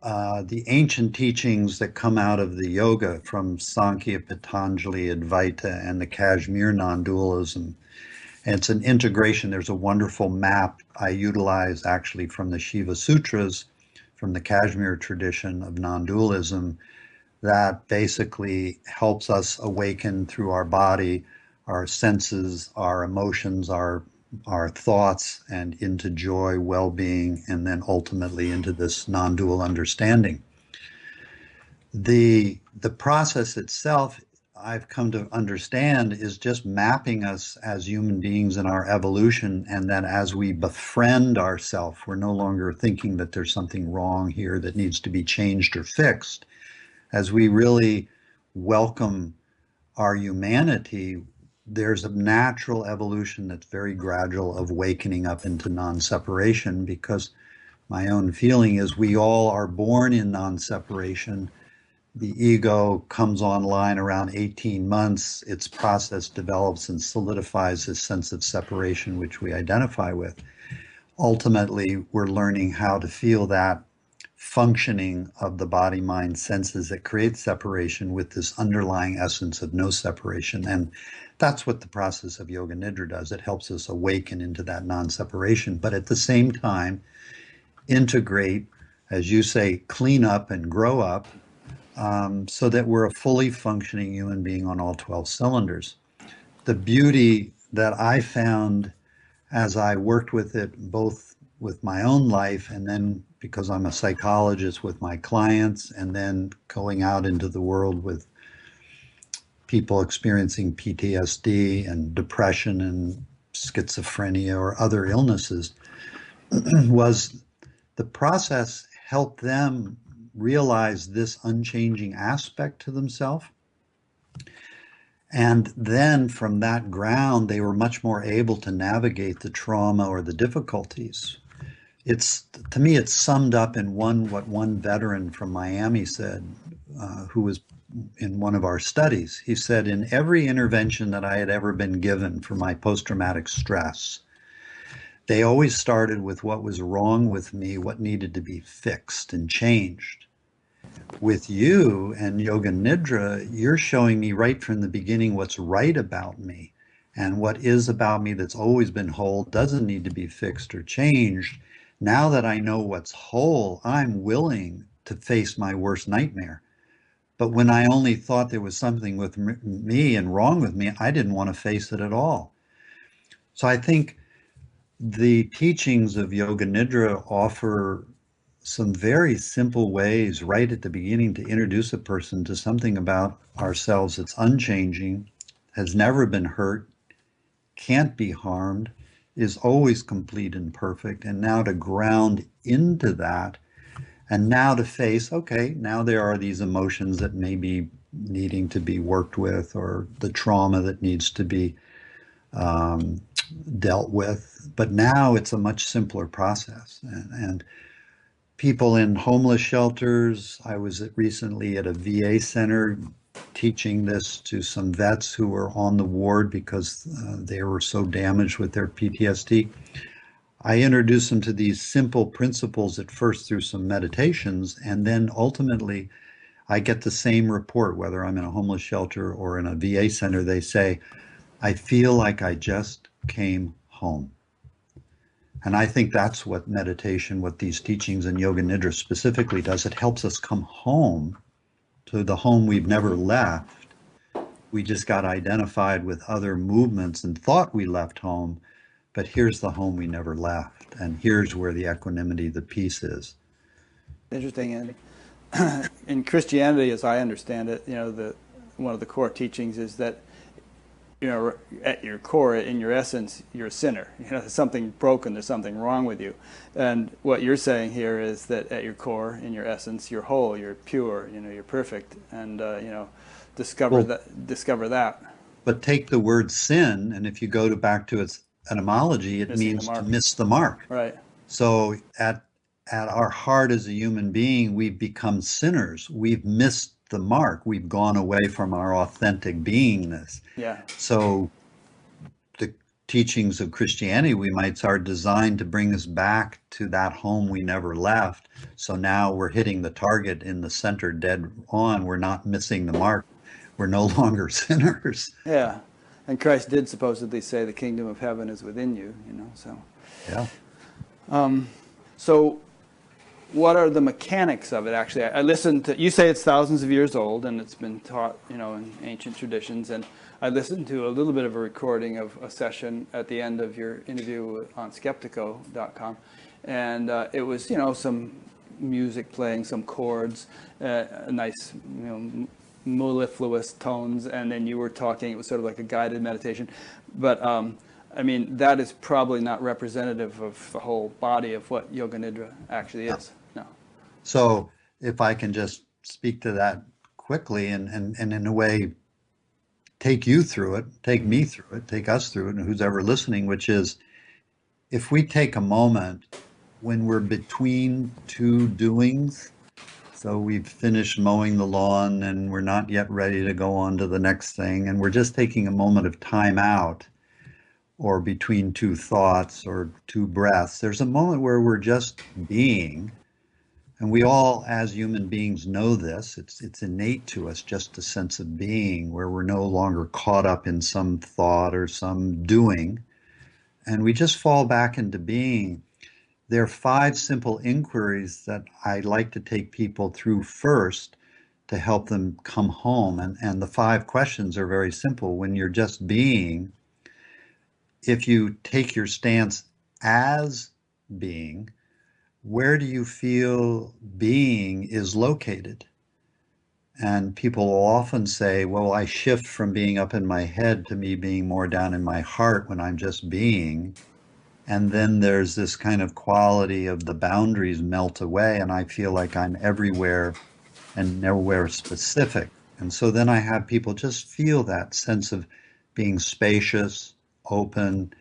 the ancient teachings that come out of the yoga from Sankhya, Patanjali, Advaita, and the Kashmir non-dualism. And it's an integration. There's a wonderful map I utilize actually from the Shiva Sutras, from the Kashmir tradition of non-dualism, that basically helps us awaken through our body, our senses, our emotions, our thoughts, and into joy, well-being, and then ultimately into this non-dual understanding. The process itself I've come to understand is just mapping us as human beings in our evolution, and that as we befriend ourselves, we're no longer thinking that there's something wrong here that needs to be changed or fixed. As we really welcome our humanity, there's a natural evolution that's very gradual of wakening up into non-separation, because my own feeling is we all are born in non-separation. The ego comes online around 18 months. Its process develops and solidifies this sense of separation, which we identify with. Ultimately, we're learning how to feel that functioning of the body, mind, senses that creates separation with this underlying essence of no separation. And that's what the process of Yoga Nidra does. It helps us awaken into that non-separation, but at the same time, integrate, as you say, clean up and grow up, so that we're a fully functioning human being on all 12 cylinders. The beauty that I found as I worked with it, both with my own life and then because I'm a psychologist with my clients, and then going out into the world with people experiencing PTSD and depression and schizophrenia or other illnesses, was the process helped them realize this unchanging aspect to themselves. And then from that ground, they were much more able to navigate the trauma or the difficulties. It's, to me, it's summed up in what one veteran from Miami said, who was in one of our studies. He said, in every intervention that I had ever been given for my post-traumatic stress, they always started with what was wrong with me, what needed to be fixed and changed. With you and Yoga Nidra, you're showing me right from the beginning what's right about me, and what is about me that's always been whole doesn't need to be fixed or changed. Now that I know what's whole, I'm willing to face my worst nightmare. But when I only thought there was something with me and wrong with me, I didn't want to face it at all. So I think the teachings of Yoga Nidra offer some very simple ways right at the beginning to introduce a person to something about ourselves that's unchanging, has never been hurt, can't be harmed, is always complete and perfect, and now to ground into that, and now to face, okay, now there are these emotions that may be needing to be worked with, or the trauma that needs to be dealt with, but now it's a much simpler process. And people in homeless shelters, I was recently at a VA center teaching this to some vets who were on the ward because they were so damaged with their PTSD. I introduced them to these simple principles at first through some meditations, and then ultimately I get the same report, whether I'm in a homeless shelter or in a VA center. They say, I feel like I just came home. And I think that's what meditation, what these teachings and Yoga Nidra specifically does. It helps us come home to the home we've never left. We just got identified with other movements and thought we left home, but here's the home we never left. And here's where the equanimity, the peace is. Interesting. And in Christianity, as I understand it, one of the core teachings is that, at your core, in your essence, you're a sinner. There's something broken, there's something wrong with you. And what you're saying here is that at your core, in your essence, you're whole, you're pure, you're perfect, and discover that. But take the word sin, and if you go back to its etymology, it means to miss the mark. Right. So at our heart as a human being, we've become sinners. We've missed the mark. We've gone away from our authentic beingness. Yeah. So the teachings of Christianity, we might say, are designed to bring us back to that home we never left. So now we're hitting the target in the center dead on. We're not missing the mark. We're no longer sinners. Yeah. And Christ did supposedly say the kingdom of heaven is within you, so. Yeah. So what are the mechanics of it, actually? I listened to, you say it's thousands of years old and it's been taught, in ancient traditions, and I listened to a little bit of a recording of a session at the end of your interview on Skeptiko.com, and it was, some music playing, some chords, a nice, mellifluous tones, and then you were talking. It was sort of like a guided meditation. But I mean, that is probably not representative of the whole body of what Yoga Nidra actually is. No. So if I can just speak to that quickly and in a way take you through it, take me through it, take us through it, and who's ever listening, which is if we take a moment when we're between two doings, so we've finished mowing the lawn and we're not yet ready to go on to the next thing, and we're just taking a moment of time out, or between two thoughts or two breaths, there's a moment where we're just being. And we all, as human beings, know this. It's innate to us, just a sense of being, where we're no longer caught up in some thought or some doing. And we just fall back into being. There are 5 simple inquiries that I like to take people through first to help them come home. And the 5 questions are very simple. When you're just being, if you take your stance as being, where do you feel being is located? And people will often say, well, I shift from being up in my head to me being more down in my heart when I'm just being. And then there's this kind of quality of the boundaries melt away, and I feel like I'm everywhere and nowhere specific. And so then I have people just feel that sense of being spacious, open.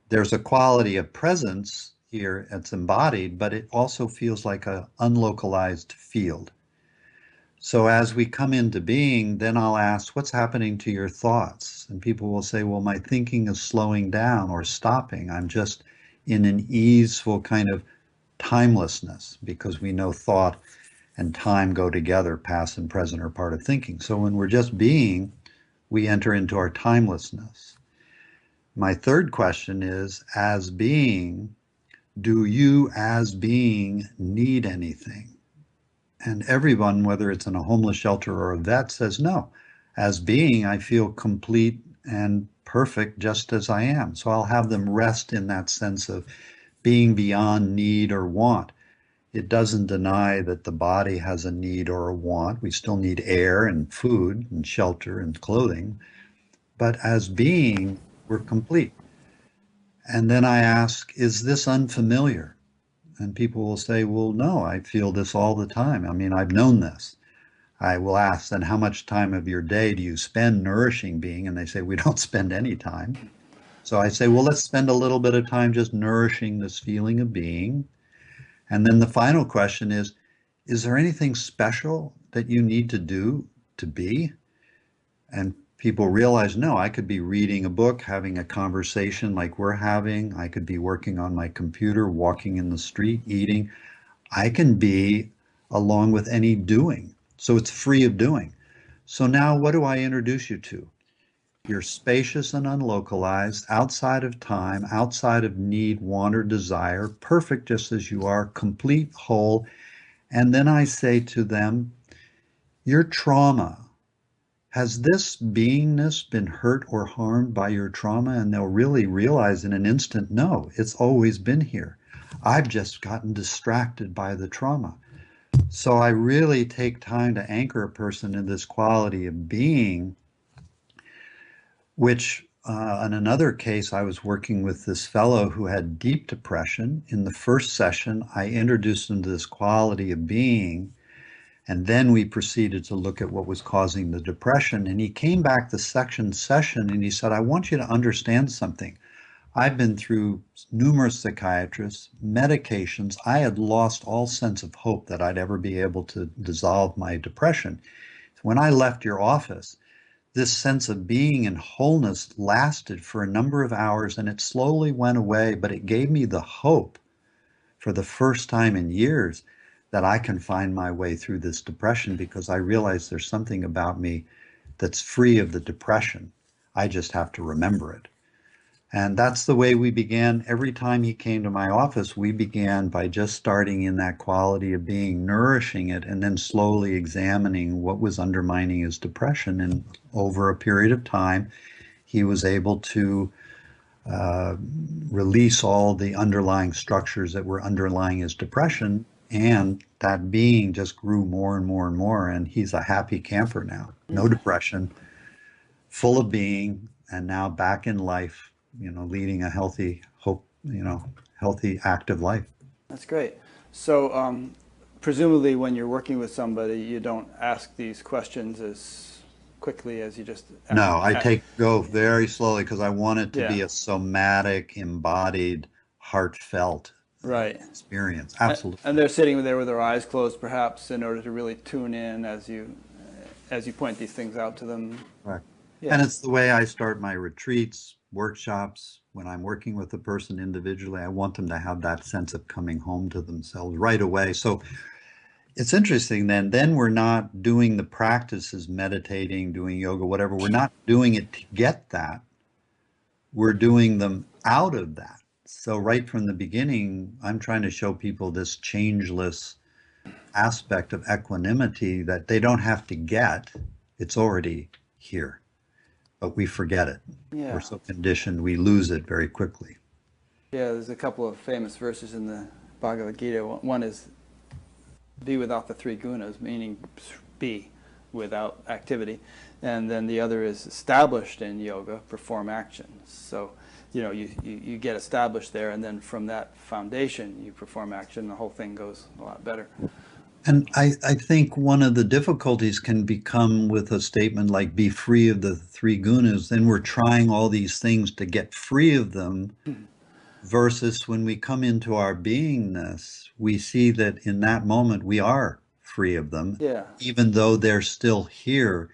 There's a quality of presence here, it's embodied, but it also feels like an unlocalized field. So as we come into being, then I'll ask, what's happening to your thoughts? And people will say, well, my thinking is slowing down or stopping. I'm just in an easeful kind of timelessness, because we know thought and time go together. Past and present are part of thinking. So when we're just being, we enter into our timelessness. My third question is, as being, do you as being need anything? And everyone, whether it's in a homeless shelter or a vet, says no. As being, I feel complete and perfect just as I am. So I'll have them rest in that sense of being beyond need or want. It doesn't deny that the body has a need or a want. We still need air and food and shelter and clothing. But as being, we're complete. And then I ask, is this unfamiliar? And people will say, well, no, I feel this all the time. I mean, I've known this. I will ask, then how much time of your day do you spend nourishing being? And they say, we don't spend any time. So I say, well, let's spend a little bit of time just nourishing this feeling of being. And then the final question is there anything special that you need to do to be? And people realize, no, I could be reading a book, having a conversation like we're having. I could be working on my computer, walking in the street, eating. I can be along with any doing. So it's free of doing. So now what do I introduce you to? You're spacious and unlocalized, outside of time, outside of need, want, or desire, perfect just as you are, complete, whole. And then I say to them, your trauma, has this beingness been hurt or harmed by your trauma? And they'll really realize in an instant, no, it's always been here. I've just gotten distracted by the trauma. So I really take time to anchor a person in this quality of being, which in another case, I was working with this fellow who had deep depression. In the first session, I introduced him to this quality of being. And then we proceeded to look at what was causing the depression. And he came back the second session and he said, I want you to understand something. I've been through numerous psychiatrists, medications. I had lost all sense of hope that I'd ever be able to dissolve my depression. When I left your office, this sense of being and wholeness lasted for a number of hours and it slowly went away, but it gave me the hope for the first time in years that I can find my way through this depression, because I realize there's something about me that's free of the depression. I just have to remember it. And that's the way we began. Every time he came to my office, we began by just starting in that quality of being, nourishing it, and then slowly examining what was undermining his depression. And over a period of time, he was able to release all the underlying structures that were underlying his depression. and that being just grew more and more and more, and he's a happy camper now. No depression, full of being, and now back in life, leading a healthy, healthy, active life. That's great. So, presumably, when you're working with somebody, you don't ask these questions as quickly as you just. No, I go very slowly because I want it to be Yeah. a somatic, embodied, heartfelt Right. experience. Absolutely. And they're sitting there with their eyes closed, perhaps, in order to really tune in as you point these things out to them. Right. Yeah. And it's the way I start my retreats, workshops. When I'm working with a person individually, I want them to have that sense of coming home to themselves right away. So it's interesting then we're not doing the practices, meditating, doing yoga, whatever. We're not doing it to get that. We're doing them out of that. So right from the beginning, I'm trying to show people this changeless aspect of equanimity that they don't have to get. It's already here, but we forget it. Yeah. We're so conditioned, we lose it very quickly. Yeah, there's a couple of famous verses in the Bhagavad Gita. One is, be without the three gunas, meaning be without activity. And then the other is established in yoga, perform action. So, you get established there, and then from that foundation, you perform action, the whole thing goes a lot better. And I think one of the difficulties can become with a statement like be free of the three gunas, then we're trying all these things to get free of them, versus when we come into our beingness, we see that in that moment we are free of them, Yeah. even though they're still here.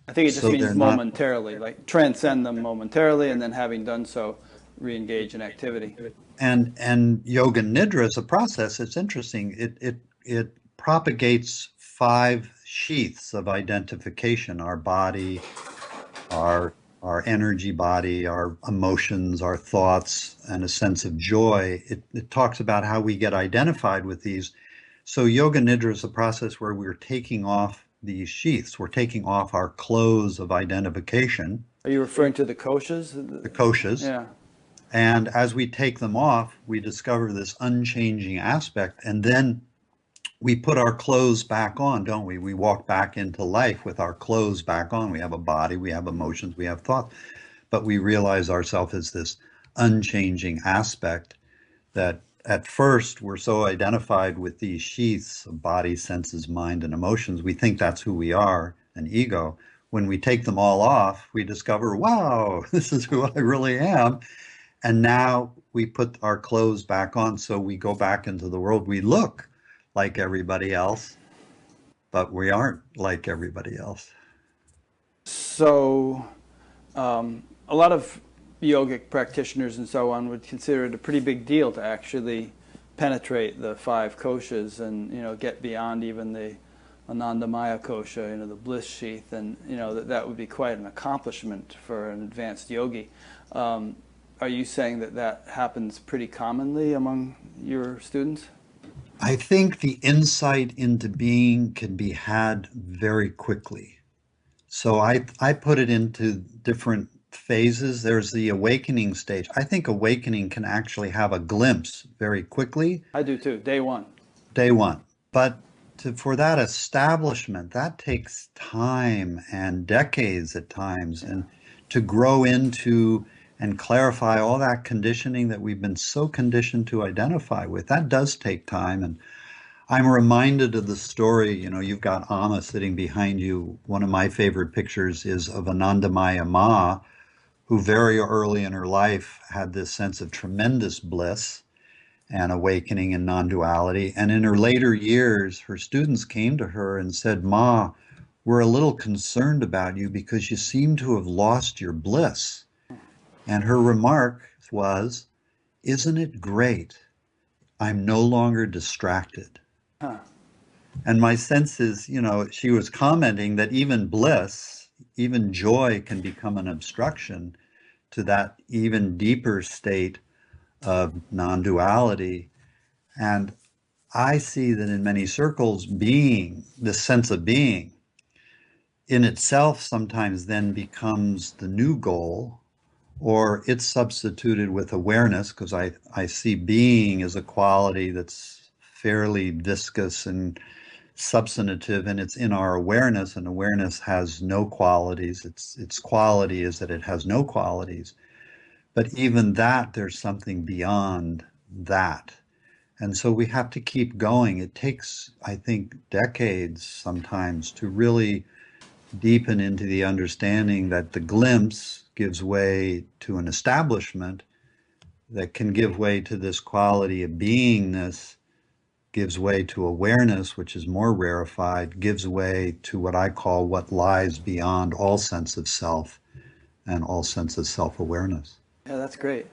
I think it just So means they're not- momentarily, like transcend them momentarily, and then having done so, re-engage in activity. And yoga nidra is a process. It's interesting. It propagates 5 sheaths of identification: our body, our energy body, our emotions, our thoughts, and a sense of joy. It talks about how we get identified with these. So yoga nidra is a process where we're taking off these sheaths. We're taking off our clothes of identification, Are you referring to the koshas? the koshas. Yeah. And as we take them off, we discover this unchanging aspect, and then we put our clothes back on, don't we? We walk back into life with our clothes back on. We have a body, we have emotions, we have thoughts, but we realize ourselves as this unchanging aspect that at first we're so identified with these sheaths of body, senses, mind, and emotions. We think that's who we are, an ego. When we take them all off, we discover, wow, this is who I really am. And now we put our clothes back on, so we go back into the world. We look like everybody else, but we aren't like everybody else. So, a lot of yogic practitioners and so on would consider it a pretty big deal to actually penetrate the 5 koshas and get beyond even the Anandamaya kosha, the bliss sheath, and that would be quite an accomplishment for an advanced yogi. Are you saying that happens pretty commonly among your students? I think the insight into being can be had very quickly. So I put it into different phases. There's the awakening stage. I think awakening can actually have a glimpse very quickly. I do too, day one. Day one. But for that establishment, that takes time and decades at times, and to grow into and clarify all that conditioning that we've been so conditioned to identify with. That does take time. And I'm reminded of the story, you've got Amma sitting behind you. One of my favorite pictures is of Anandamaya Ma, who very early in her life had this sense of tremendous bliss and awakening and non-duality. And in her later years, her students came to her and said, Ma, we're a little concerned about you because you seem to have lost your bliss. And her remark was, isn't it great? I'm no longer distracted. Huh. And my sense is, she was commenting that even bliss, even joy can become an obstruction to that even deeper state of non-duality. And I see that in many circles, being, this sense of being, in itself sometimes then becomes the new goal, or it's substituted with awareness, because I see being as a quality that's fairly viscous and substantive, and it's in our awareness, and awareness has no qualities. Its quality is that it has no qualities. But even that, there's something beyond that. And so we have to keep going. It takes, I think, decades sometimes to really deepen into the understanding that the glimpse gives way to an establishment that can give way to this quality of beingness, gives way to awareness, which is more rarefied, gives way to what I call what lies beyond all sense of self and all sense of self-awareness. Yeah, that's great.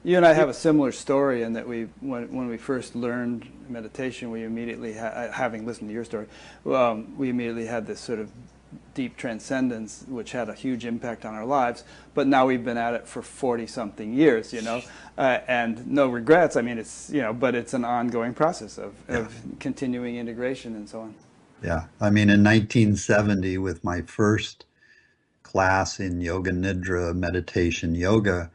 You and I have a similar story in that when we first learned meditation, we immediately, having listened to your story, we immediately had this sort of deep transcendence, which had a huge impact on our lives. But now we've been at it for 40-something years, and no regrets. I mean, it's, but it's an ongoing process of continuing integration and so on. Yeah, I mean, in 1970, with my first class in Yoga Nidra meditation yoga,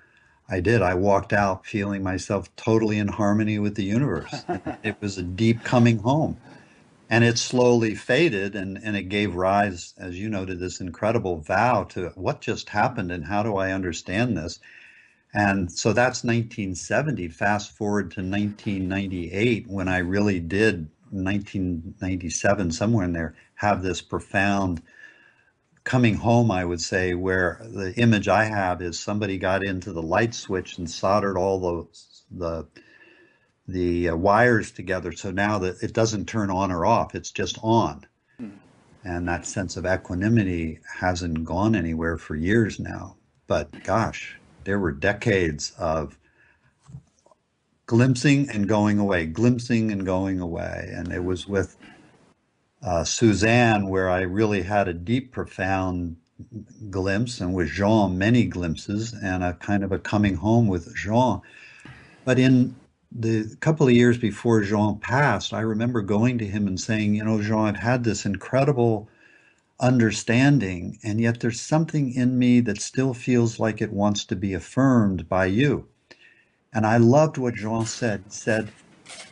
I walked out feeling myself totally in harmony with the universe. It was a deep coming home. And it slowly faded, and it gave rise, as you know, to this incredible vow to what just happened and how do I understand this? And so that's 1970. Fast forward to 1998, when I really did, 1997, somewhere in there, have this profound coming home, I would say, where the image I have is somebody got into the light switch and soldered all the wires together, so now that it doesn't turn on or off, it's just on. And that sense of equanimity hasn't gone anywhere for years now. But gosh, there were decades of glimpsing and going away, glimpsing and going away. And it was with Suzanne where I really had a deep, profound glimpse, and with Jean, many glimpses, and a kind of a coming home with Jean. But in the couple of years before Jean passed, I remember going to him and saying, Jean, I've had this incredible understanding, and yet there's something in me that still feels like it wants to be affirmed by you. And I loved what Jean said. He said,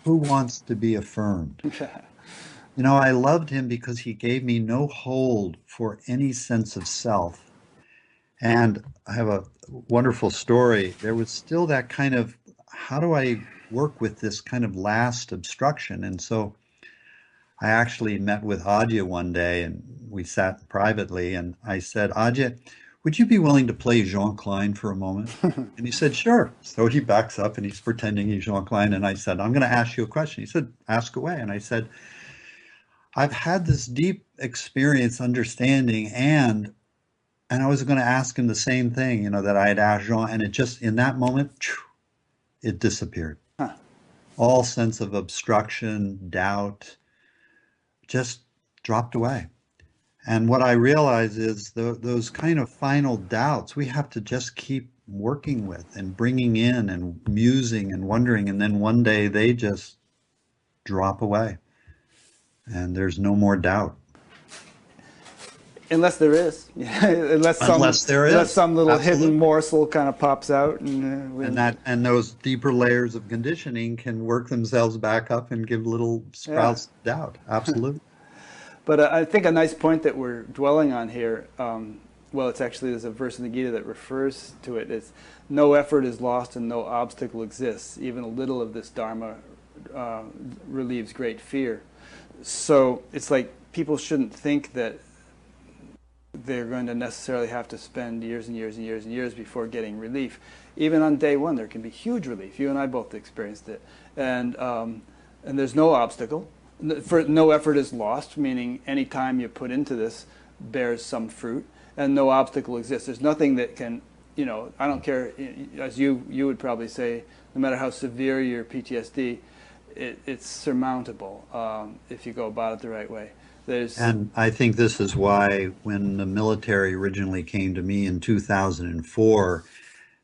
who wants to be affirmed? I loved him because he gave me no hold for any sense of self. And I have a wonderful story. There was still that kind of, how do I work with this kind of last obstruction? And so I actually met with Adya one day, and we sat privately, and I said, Adya, would you be willing to play Jean Klein for a moment? And he said, sure. So he backs up and he's pretending he's Jean Klein. And I said, I'm going to ask you a question. He said, ask away. And I said, I've had this deep experience, understanding, and I was going to ask him the same thing, that I had asked Jean, and it just, in that moment, it disappeared. Huh. All sense of obstruction, doubt, just dropped away. And what I realize is those kind of final doubts, we have to just keep working with and bringing in and musing and wondering, and then one day they just drop away. And there's no more doubt. Unless there is. Unless some little Absolutely. hidden morsel kind of pops out. And those deeper layers of conditioning can work themselves back up and give little sprouts of doubt. Absolutely. But I think a nice point that we're dwelling on here, it's actually, there's a verse in the Gita that refers to it. It's, no effort is lost and no obstacle exists. Even a little of this Dharma relieves great fear. So it's like people shouldn't think that they're going to necessarily have to spend years and years and years and years before getting relief. Even on day one, there can be huge relief. You and I both experienced it. And there's no obstacle. No effort is lost, meaning any time you put into this bears some fruit, and no obstacle exists. There's nothing that can, I don't care, as you would probably say, no matter how severe your PTSD, it's surmountable if you go about it the right way. And I think this is why when the military originally came to me in 2004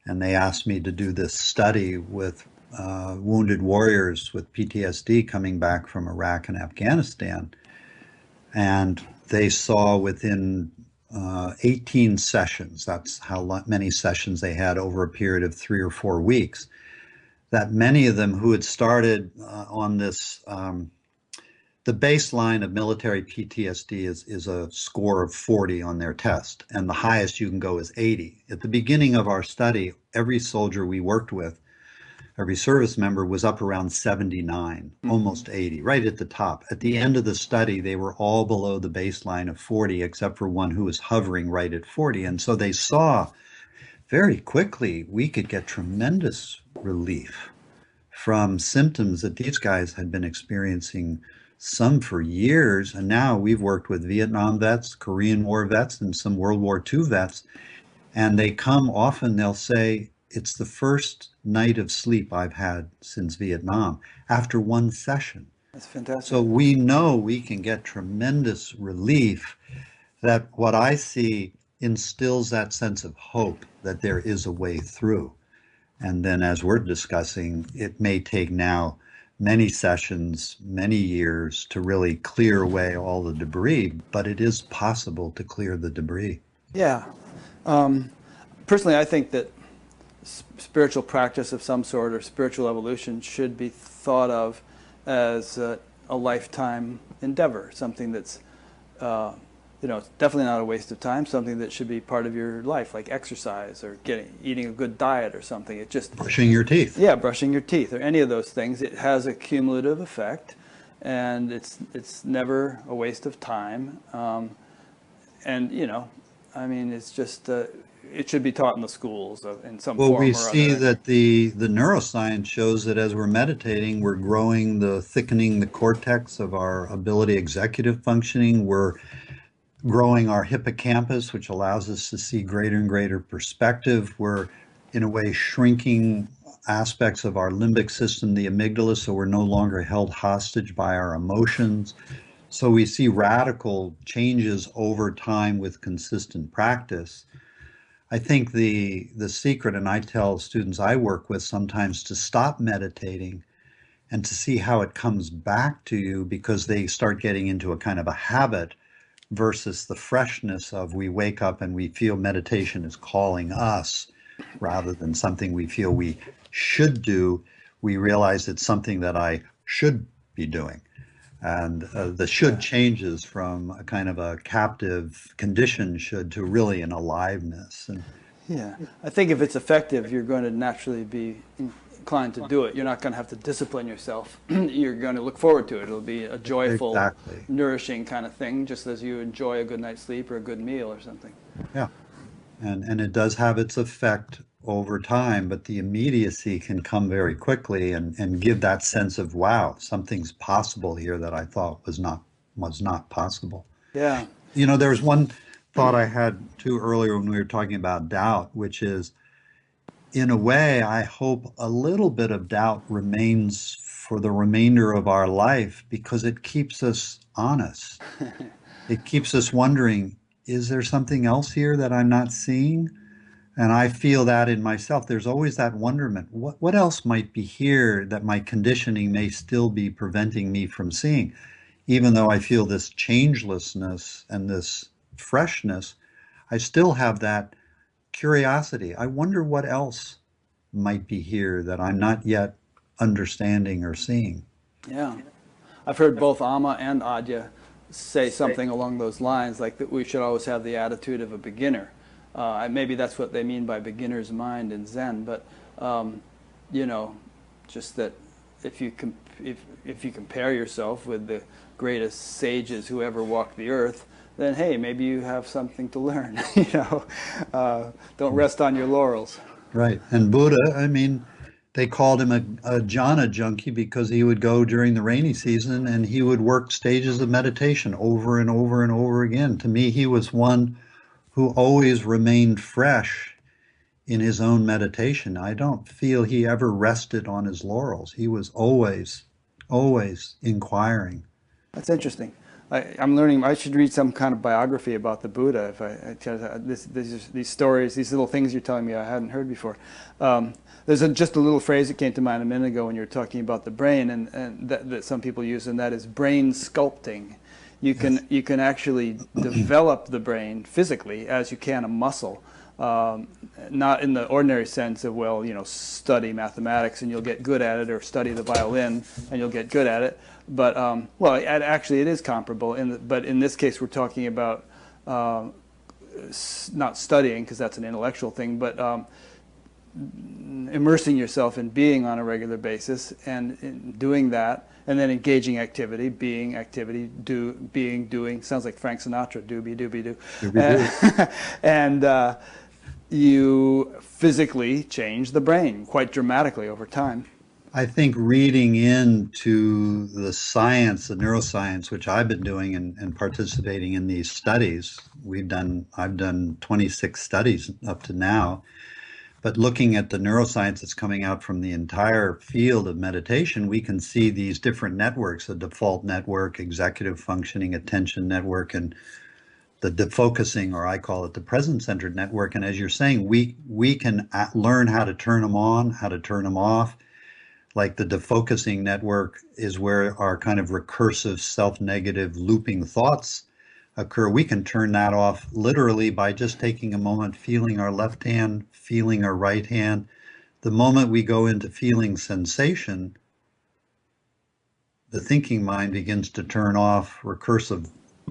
and they asked me to do this study with wounded warriors with PTSD coming back from Iraq and Afghanistan, and they saw within 18 sessions, that's how many sessions they had over a period of 3 or 4 weeks, that many of them who had started on this, the baseline of military PTSD is a score of 40 on their test, and the highest you can go is 80. At the beginning of our study, every soldier we worked with, every service member was up around 79, almost 80, right at the top. At the end of the study, they were all below the baseline of 40, except for one who was hovering right at 40. And so they saw very quickly we could get tremendous relief from symptoms that these guys had been experiencing, some for years. And now we've worked with Vietnam vets, Korean War vets, and some World War II vets. And they come often, they'll say, it's the first night of sleep I've had since Vietnam after one session. That's fantastic. So we know we can get tremendous relief, that what I see instills that sense of hope that there is a way through. And then as we're discussing, it may take now many sessions, many years to really clear away all the debris, but it is possible to clear the debris. Yeah. Personally, I think that spiritual practice of some sort or spiritual evolution should be thought of as a lifetime endeavor, something that's definitely not a waste of time, something that should be part of your life, like exercise or eating a good diet or something. It just brushing your teeth. Yeah, brushing your teeth or any of those things. It has a cumulative effect, and it's never a waste of time. It's just it should be taught in the schools in some form or other. Well, we see that the neuroscience shows that as we're meditating, we're thickening the cortex of our ability executive functioning. We're growing our hippocampus, which allows us to see greater and greater perspective. We're, in a way, shrinking aspects of our limbic system, the amygdala, so we're no longer held hostage by our emotions. So we see radical changes over time with consistent practice. I think the secret, and I tell students I work with sometimes to stop meditating and to see how it comes back to you, because they start getting into a kind of a habit versus the freshness of we wake up and we feel meditation is calling us rather than something we feel we should do. We realize it's something that I should be doing. And the should changes from a kind of a captive condition should to really an aliveness. And yeah, I think if it's effective, you're going to naturally be inclined to do it. You're not going to have to discipline yourself. You're going to look forward to it. It'll be a joyful, exactly, nourishing kind of thing, just as you enjoy a good night's sleep or a good meal or something. Yeah, and it does have its effect over time, but the immediacy can come very quickly and give that sense of, wow, something's possible here that I thought was not possible. Yeah. There was one thought I had too earlier when we were talking about doubt, which is, in a way, I hope a little bit of doubt remains for the remainder of our life, because it keeps us honest. It keeps us wondering, is there something else here that I'm not seeing? And I feel that in myself. There's always that wonderment. What else might be here that my conditioning may still be preventing me from seeing? Even though I feel this changelessness and this freshness, I still have that curiosity. I wonder what else might be here that I'm not yet understanding or seeing. Yeah. I've heard both Amma and Adya say something along those lines, like that we should always have the attitude of a beginner. Maybe that's what they mean by beginner's mind in Zen, but just that if you compare yourself with the greatest sages who ever walked the earth, then hey, maybe you have something to learn. Don't rest on your laurels. Right. And Buddha, they called him a jhana junkie because he would go during the rainy season and he would work stages of meditation over and over and over again. To me, he was one who always remained fresh in his own meditation. I don't feel he ever rested on his laurels. He was always inquiring. That's interesting. I'm learning. I should read some kind of biography about the Buddha. These stories, these little things you're telling me I hadn't heard before. There's just a little phrase that came to mind a minute ago when you were talking about the brain, and that some people use, and that is brain sculpting. You can actually develop the brain physically as you can a muscle, not in the ordinary sense of, well, study mathematics and you'll get good at it, or study the violin and you'll get good at it. But well, actually, it is comparable. But in this case, we're talking about not studying, because that's an intellectual thing, but immersing yourself in being on a regular basis, and in doing that, and then engaging activity, being activity, being, doing. Sounds like Frank Sinatra, doobie, doobie, doo. And you physically change the brain quite dramatically over time. I think reading into the science, the neuroscience, which I've been doing and participating in these studies, I've done 26 studies up to now, but looking at the neuroscience that's coming out from the entire field of meditation, we can see these different networks: the default network, executive functioning, attention network, and the defocusing, or I call it the present-centered network. And as you're saying, we can learn how to turn them on, how to turn them off. Like the defocusing network is where our kind of recursive, self-negative, looping thoughts occur. We can turn that off literally by just taking a moment, feeling our left hand, feeling our right hand. The moment we go into feeling sensation, the thinking mind begins to turn off, recursive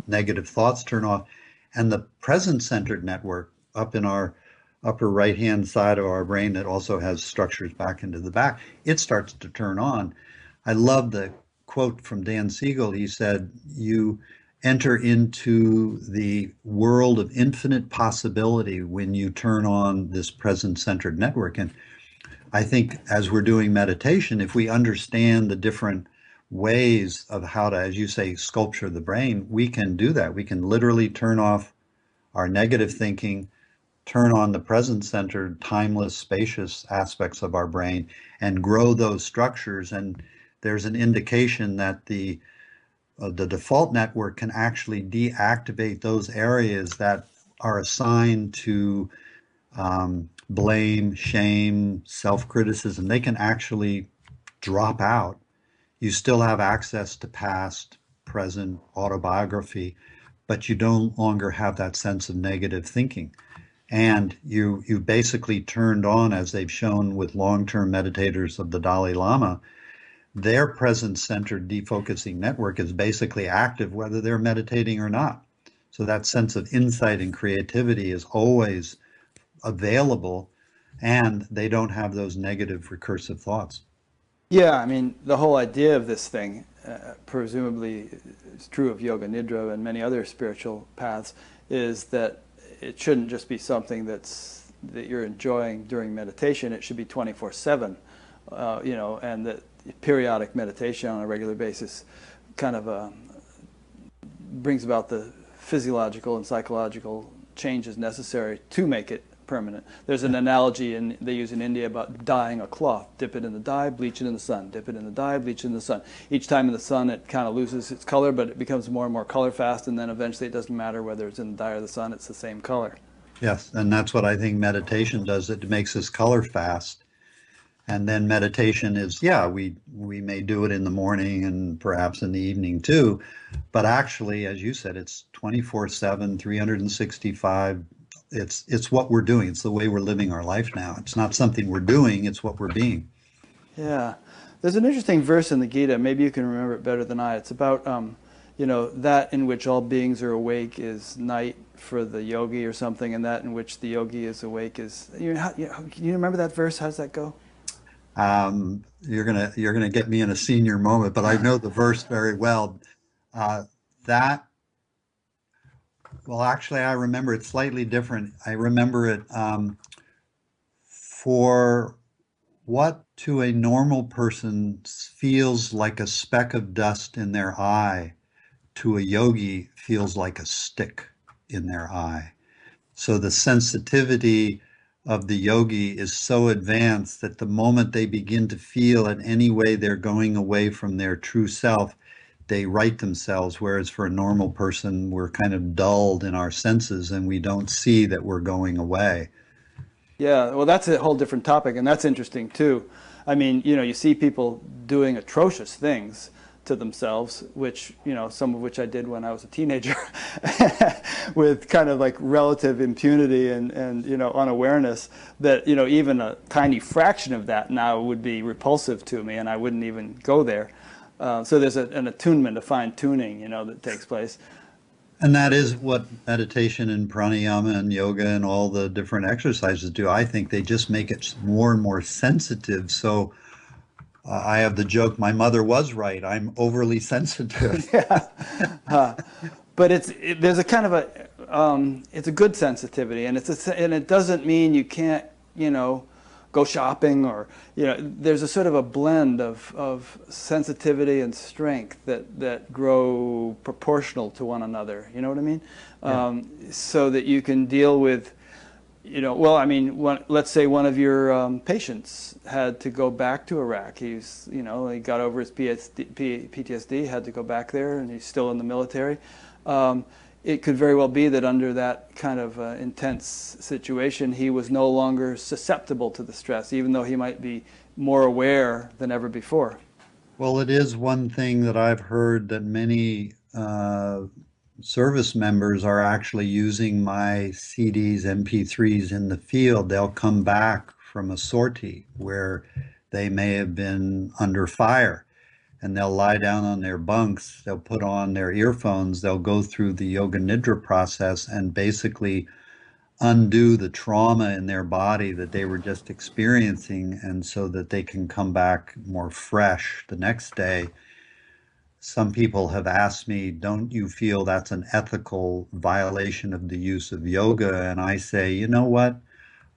negative thoughts turn off, and the present-centered network up in our upper right-hand side of our brain that also has structures back into the back, it starts to turn on. I love the quote from Dan Siegel. He said, you enter into the world of infinite possibility when you turn on this present-centered network. And I think as we're doing meditation, if we understand the different ways of how to, as you say, sculpture the brain, we can do that. We can literally turn off our negative thinking, turn on the present-centered, timeless, spacious aspects of our brain, and grow those structures. And there's an indication that the default network can actually deactivate those areas that are assigned to blame, shame, self-criticism. They can actually drop out. You still have access to past, present, autobiography, but you no longer have that sense of negative thinking. And you basically turned on, as they've shown with long-term meditators of the Dalai Lama, their present-centered defocusing network is basically active whether they're meditating or not. So that sense of insight and creativity is always available, and they don't have those negative recursive thoughts. Yeah, I mean, the whole idea of this thing, presumably is true of Yoga Nidra and many other spiritual paths, is that it shouldn't just be something that you're enjoying during meditation. It should be 24/7, and that periodic meditation on a regular basis kind of brings about the physiological and psychological changes necessary to make it permanent. There's an analogy they use in India about dyeing a cloth. Dip it in the dye, bleach it in the sun. Dip it in the dye, bleach it in the sun. Each time in the sun it kind of loses its color, but it becomes more and more color fast, and then eventually it doesn't matter whether it's in the dye or the sun, it's the same color. Yes, and that's what I think meditation does. It makes us color fast. And then meditation is, we may do it in the morning and perhaps in the evening too, but actually, as you said, it's 24/7, 365. It's what we're doing. It's the way we're living our life now. It's not something we're doing, it's what we're being. Yeah. There's an interesting verse in the Gita, maybe you can remember it better than I. It's about, that in which all beings are awake is night for the yogi or something, and that in which the yogi is awake is... Can you remember that verse? How does that go? You're gonna get me in a senior moment, but I know the verse very well. Well, actually, I remember it slightly different. I remember it for what to a normal person feels like a speck of dust in their eye, to a yogi feels like a stick in their eye. So the sensitivity of the yogi is so advanced that the moment they begin to feel in any way they're going away from their true self, they right themselves, whereas for a normal person, we're kind of dulled in our senses and we don't see that we're going away. Yeah, well, that's a whole different topic, and that's interesting too. I mean, you see people doing atrocious things to themselves, which, some of which I did when I was a teenager, with kind of like relative impunity and unawareness, that, even a tiny fraction of that now would be repulsive to me, and I wouldn't even go there. So there's an attunement, a fine tuning, that takes place. And that is what meditation and pranayama and yoga and all the different exercises do. I think they just make it more and more sensitive. So I have the joke, my mother was right. I'm overly sensitive. Yeah. But there's a kind of it's a good sensitivity, and and it doesn't mean you can't, go shopping, or, there's a sort of a blend of sensitivity and strength that grow proportional to one another. You know what I mean? Yeah. So that you can deal with, let's say one of your patients had to go back to Iraq. He got over his PTSD, had to go back there, and he's still in the military. It could very well be that under that kind of intense situation, he was no longer susceptible to the stress, even though he might be more aware than ever before. Well, it is one thing that I've heard that many service members are actually using my CDs, MP3s in the field. They'll come back from a sortie where they may have been under fire, and they'll lie down on their bunks, they'll put on their earphones, they'll go through the yoga nidra process and basically undo the trauma in their body that they were just experiencing, and so that they can come back more fresh the next day. Some people have asked me, don't you feel that's an ethical violation of the use of yoga? And I say, you know what?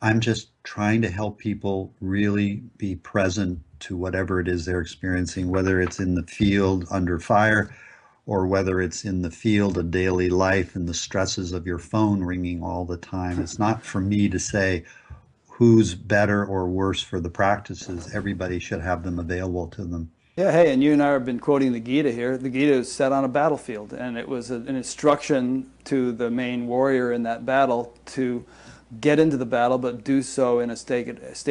I'm just trying to help people really be present to whatever it is they're experiencing, whether it's in the field under fire, or whether it's in the field of daily life and the stresses of your phone ringing all the time. It's not for me to say who's better or worse for the practices. Everybody should have them available to them. Yeah, hey, and you and I have been quoting the Gita here. The Gita is set on a battlefield, and it was an instruction to the main warrior in that battle to get into the battle, but do so in a state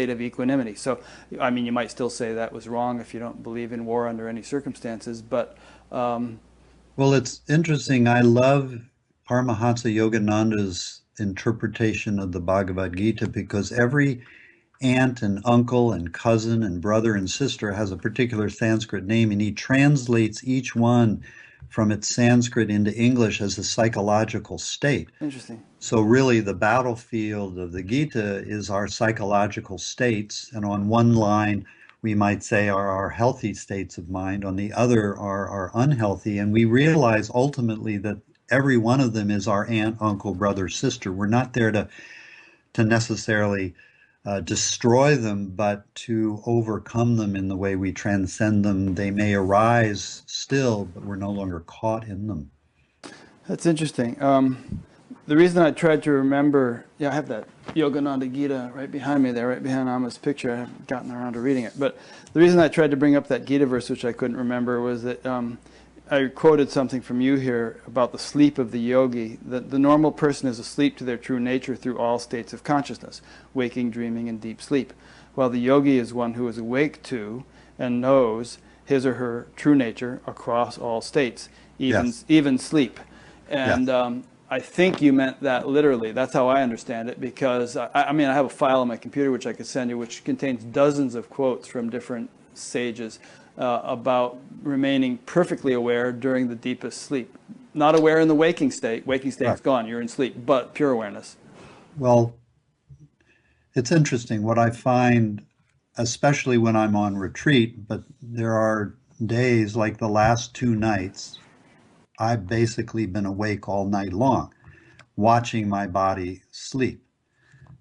of equanimity. So, you might still say that was wrong if you don't believe in war under any circumstances, but... Well, it's interesting. I love Paramahansa Yogananda's interpretation of the Bhagavad Gita, because every aunt and uncle and cousin and brother and sister has a particular Sanskrit name, and he translates each one from its Sanskrit into English as a psychological state. Interesting. So really the battlefield of the Gita is our psychological states, and on one line we might say are our healthy states of mind, on the other are our unhealthy, and we realize ultimately that every one of them is our aunt, uncle, brother, sister. We're not there to necessarily destroy them, but to overcome them in the way we transcend them. They may arise still, but we're no longer caught in them. That's interesting. The reason I tried to remember, I have that Yogananda Gita right behind me there, right behind Ama's picture. I haven't gotten around to reading it. But the reason I tried to bring up that Gita verse, which I couldn't remember, was that I quoted something from you here about the sleep of the yogi, that the normal person is asleep to their true nature through all states of consciousness, waking, dreaming, and deep sleep, while the yogi is one who is awake to and knows his or her true nature across all states, even sleep. And I think you meant that literally. That's how I understand it, because I have a file on my computer which I could send you, which contains dozens of quotes from different sages about remaining perfectly aware during the deepest sleep. Not aware in the waking state. Waking state is gone. You're in sleep, but pure awareness. Well, it's interesting. What I find, especially when I'm on retreat, but there are days like the last 2 nights, I've basically been awake all night long, watching my body sleep.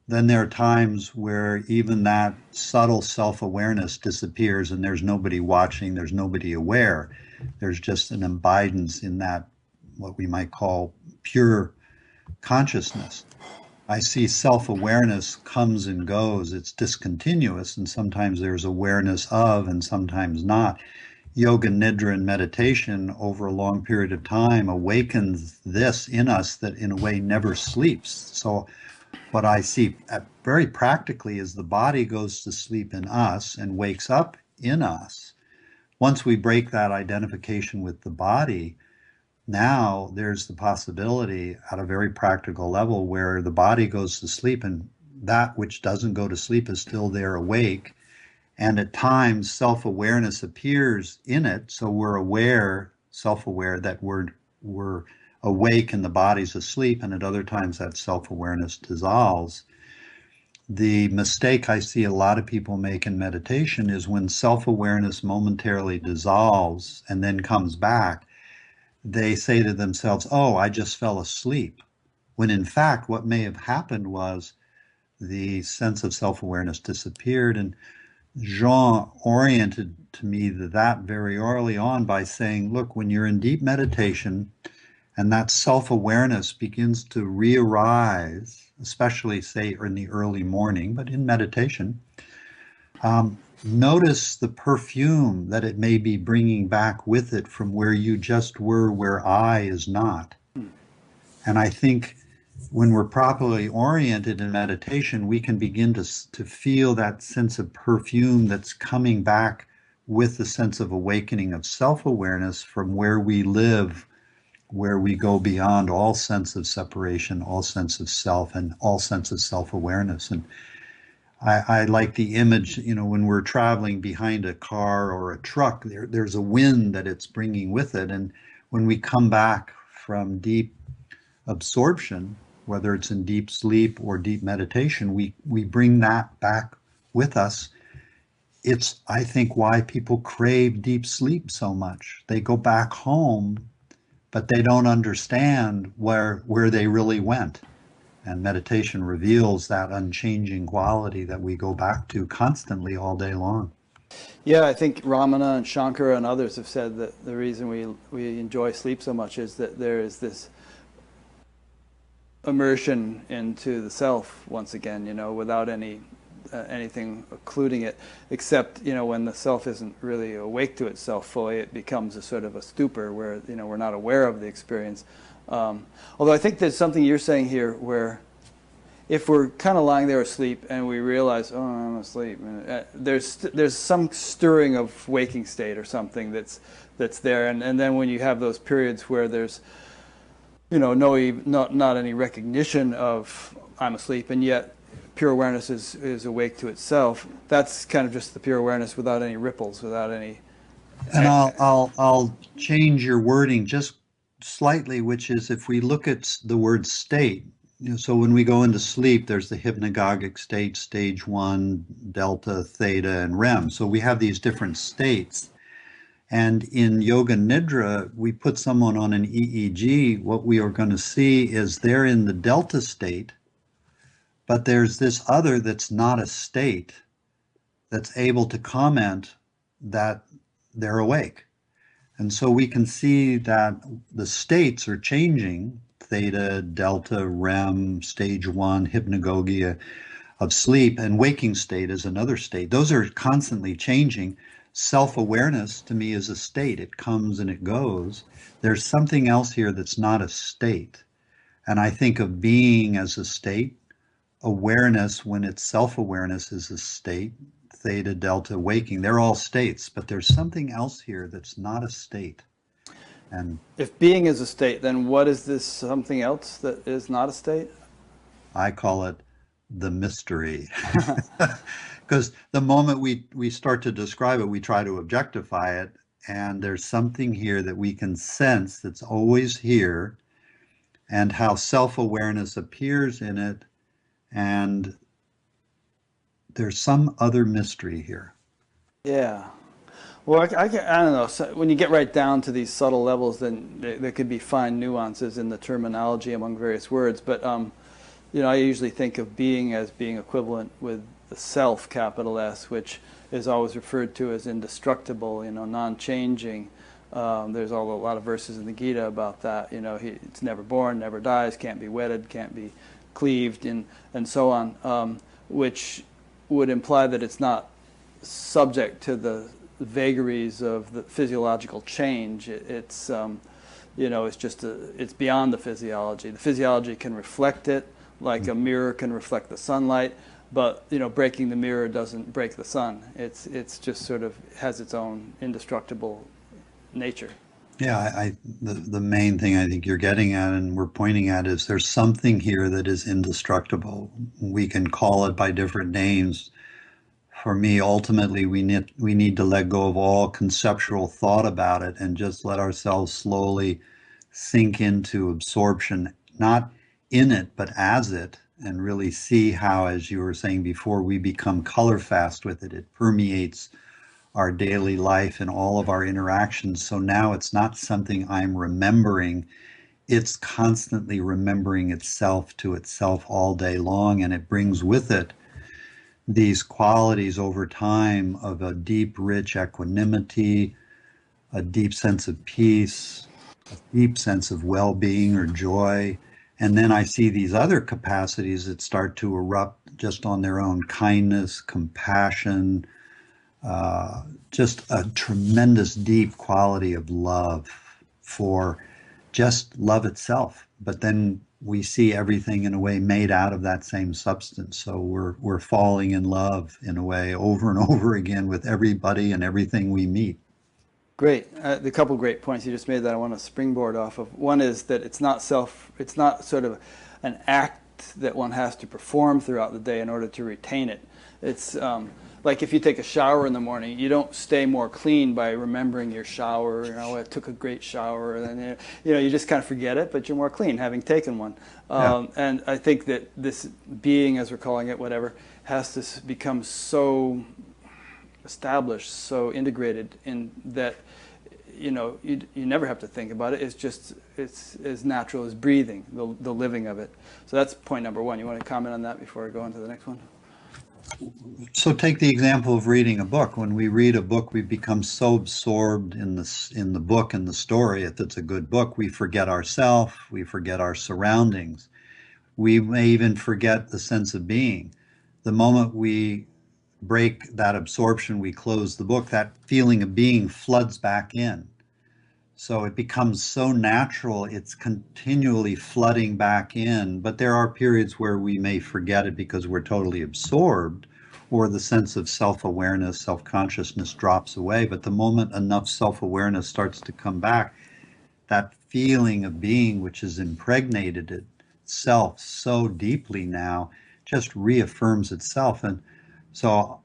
Then there are times where even that subtle self-awareness disappears, and there's nobody watching, there's nobody aware. There's just an abidance in that, what we might call pure consciousness. I see self-awareness comes and goes. It's discontinuous, and sometimes there's awareness of and sometimes not. Yoga nidra and meditation over a long period of time awakens this in us that in a way never sleeps. So what I see very practically is the body goes to sleep in us and wakes up in us, once we break that identification with the body, now there's the possibility at a very practical level where the body goes to sleep and that which doesn't go to sleep is still there awake. And at times self-awareness appears in it. So we're aware, self-aware that we're awake and the body's asleep. And at other times that self-awareness dissolves. The mistake I see a lot of people make in meditation is when self-awareness momentarily dissolves and then comes back, they say to themselves, oh, I just fell asleep. When in fact, what may have happened was the sense of self-awareness disappeared. And Jean oriented to me that very early on by saying, look, when you're in deep meditation and that self-awareness begins to re-arise, especially say in the early morning, but in meditation, notice the perfume that it may be bringing back with it from where you just were, where I is not. And I think when we're properly oriented in meditation, we can begin to feel that sense of perfume that's coming back with the sense of awakening of self-awareness from where we live, where we go beyond all sense of separation, all sense of self, and all sense of self-awareness. And I like the image, when we're traveling behind a car or a truck, there's a wind that it's bringing with it. And when we come back from deep absorption, whether it's in deep sleep or deep meditation, we bring that back with us. It's, I think, why people crave deep sleep so much. They go back home, but they don't understand where they really went. And meditation reveals that unchanging quality that we go back to constantly all day long. Yeah, I think Ramana and Shankara and others have said that the reason we enjoy sleep so much is that there is this immersion into the self once again, without anything occluding it, except when the self isn't really awake to itself fully, it becomes a sort of a stupor where we're not aware of the experience. Although I think there's something you're saying here where if we're kind of lying there asleep and we realize, oh, I'm asleep, there's some stirring of waking state or something that's there, and then when you have those periods where there's not any recognition of I'm asleep, and yet pure awareness is awake to itself. That's kind of just the pure awareness without any ripples, without any. And I'll change your wording just slightly, which is if we look at the word state. So when we go into sleep, there's the hypnagogic state, stage 1, delta, theta, and REM. So we have these different states. And in Yoga Nidra, we put someone on an EEG. What we are going to see is they're in the delta state, but there's this other that's not a state that's able to comment that they're awake. And so we can see that the states are changing, theta, delta, REM, stage 1, hypnagogia of sleep, and waking state is another state. Those are constantly changing. Self-awareness to me is a state. It comes and it goes. There's something else here that's not a state. And I think of being as a state. Awareness, when it's self-awareness, is a state. Theta, delta, waking, they're all states, but there's something else here that's not a state. And if being is a state, then what is this something else that is not a state? I call it the mystery. Because the moment we start to describe it, we try to objectify it, and there's something here that we can sense that's always here, and how self-awareness appears in it, and there's some other mystery here. Yeah. Well, I don't know. So when you get right down to these subtle levels, then there could be fine nuances in the terminology among various words. But I usually think of being as being equivalent with the self, capital S, which is always referred to as indestructible, non-changing. There's a lot of verses in the Gita about that. It's never born, never dies, can't be wedded, can't be cleaved, and so on, which would imply that it's not subject to the vagaries of the physiological change. It's it's beyond the physiology. The physiology can reflect it, like a mirror can reflect the sunlight, but breaking the mirror doesn't break the sun. It's just sort of has its own indestructible nature. Yeah, the main thing I think you're getting at and we're pointing at is there's something here that is indestructible. We can call it by different names. For me, ultimately, we need to let go of all conceptual thought about it and just let ourselves slowly sink into absorption, not in it, but as it, and really see how, as you were saying before, we become color fast with it. It permeates our daily life and all of our interactions. So now it's not something I'm remembering. It's constantly remembering itself to itself all day long, and it brings with it these qualities over time of a deep, rich equanimity, a deep sense of peace, a deep sense of well-being or joy. And then I see these other capacities that start to erupt just on their own: kindness, compassion, just a tremendous deep quality of love for just love itself. But then we see everything in a way made out of that same substance. So we're falling in love in a way over and over again with everybody and everything we meet. Great. The couple great points you just made that I want to springboard off of. One is that it's not sort of an act that one has to perform throughout the day in order to retain it. It's like if you take a shower in the morning, you don't stay more clean by remembering your shower. I took a great shower, and then you just kind of forget it, but you're more clean having taken one. And I think that this being, as we're calling it, whatever, has to become so established, so integrated in that you never have to think about it. It's as natural as breathing, the living of it. So that's point number one. You want to comment on that before I go on to the next one? So take the example of reading a book. When we read a book, we become so absorbed in the book and the story. If it's a good book, we forget ourselves, we forget our surroundings. We may even forget the sense of being. The moment we break that absorption, we close the book, that feeling of being floods back in. So it becomes so natural, it's continually flooding back in. But there are periods where we may forget it because we're totally absorbed, or the sense of self-awareness, self-consciousness drops away. But the moment enough self-awareness starts to come back, that feeling of being, which has impregnated itself so deeply now, just reaffirms itself. And so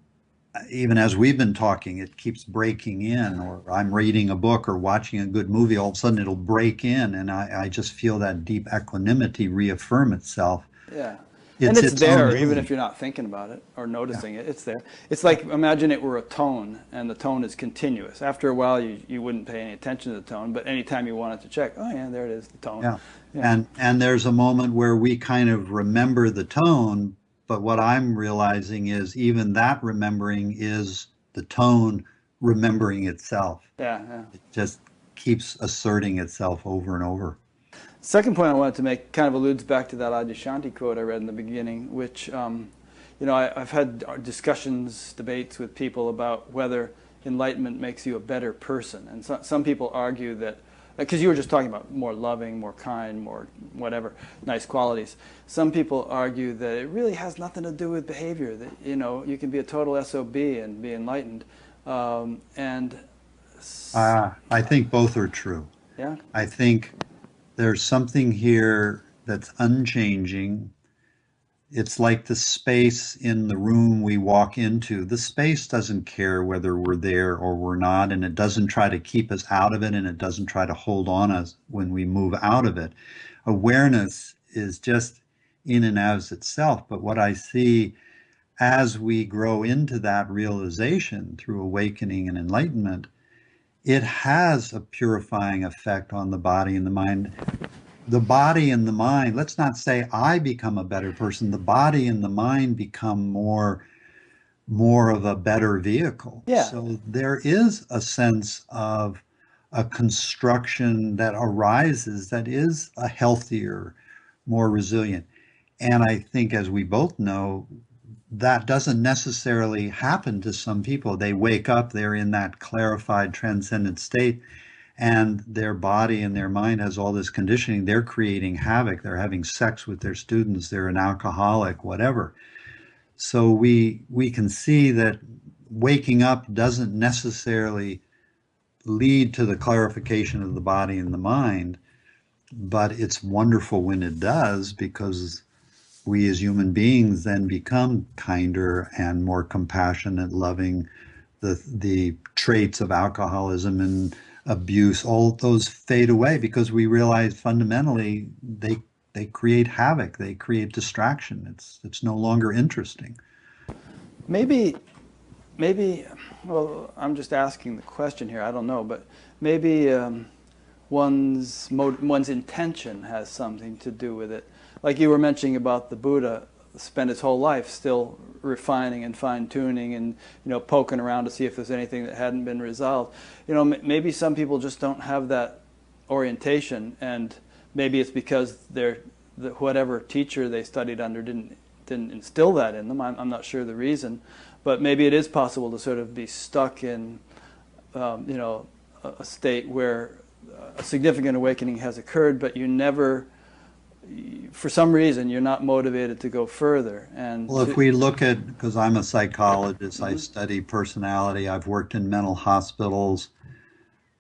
even as we've been talking, it keeps breaking in, or I'm reading a book or watching a good movie, all of a sudden it'll break in, and I just feel that deep equanimity reaffirm itself. Yeah. And it's there, even if you're not thinking about it or noticing it, it's there. It's like, imagine it were a tone, and the tone is continuous. After a while, you wouldn't pay any attention to the tone, but anytime you wanted to check, oh yeah, there it is, the tone. Yeah. Yeah. And there's a moment where we kind of remember the tone, but what I'm realizing is even that remembering is the tone remembering itself. Yeah. It just keeps asserting itself over and over. Second point I wanted to make kind of alludes back to that Adyashanti quote I read in the beginning, which, I've had discussions, debates with people about whether enlightenment makes you a better person. And some people argue that, because you were just talking about more loving, more kind, more whatever, nice qualities. Some people argue that it really has nothing to do with behavior, that, you can be a total SOB and be enlightened. I think both are true. Yeah. I think there's something here that's unchanging. It's like the space in the room we walk into. The space doesn't care whether we're there or we're not, and it doesn't try to keep us out of it, and it doesn't try to hold on us when we move out of it. Awareness is just in and out of itself. But what I see as we grow into that realization through awakening and enlightenment, it has a purifying effect on the body and the mind. The body and the mind, let's not say I become a better person, the body and the mind become more of a better vehicle. Yeah. So there is a sense of a construction that arises that is a healthier, more resilient. And I think, as we both know, that doesn't necessarily happen to some people. They wake up, they're in that clarified, transcendent state, and their body and their mind has all this conditioning. They're creating havoc. They're having sex with their students. They're an alcoholic, whatever. So we can see that waking up doesn't necessarily lead to the clarification of the body and the mind, but it's wonderful when it does because we as human beings then become kinder and more compassionate, loving. The traits of alcoholism and abuse, all those fade away because we realize fundamentally they create havoc, they create distraction. It's no longer interesting. Maybe, maybe, well, I'm just asking the question here. I don't know, but maybe one's intention has something to do with it. Like you were mentioning about the Buddha, spent his whole life still refining and fine-tuning and poking around to see if there's anything that hadn't been resolved. Maybe some people just don't have that orientation, and maybe it's because whatever teacher they studied under didn't instill that in them. I'm not sure the reason, but maybe it is possible to sort of be stuck in a state where a significant awakening has occurred, but you never, for some reason, you're not motivated to go further. And well, if we look at, because I'm a psychologist, I study personality, I've worked in mental hospitals,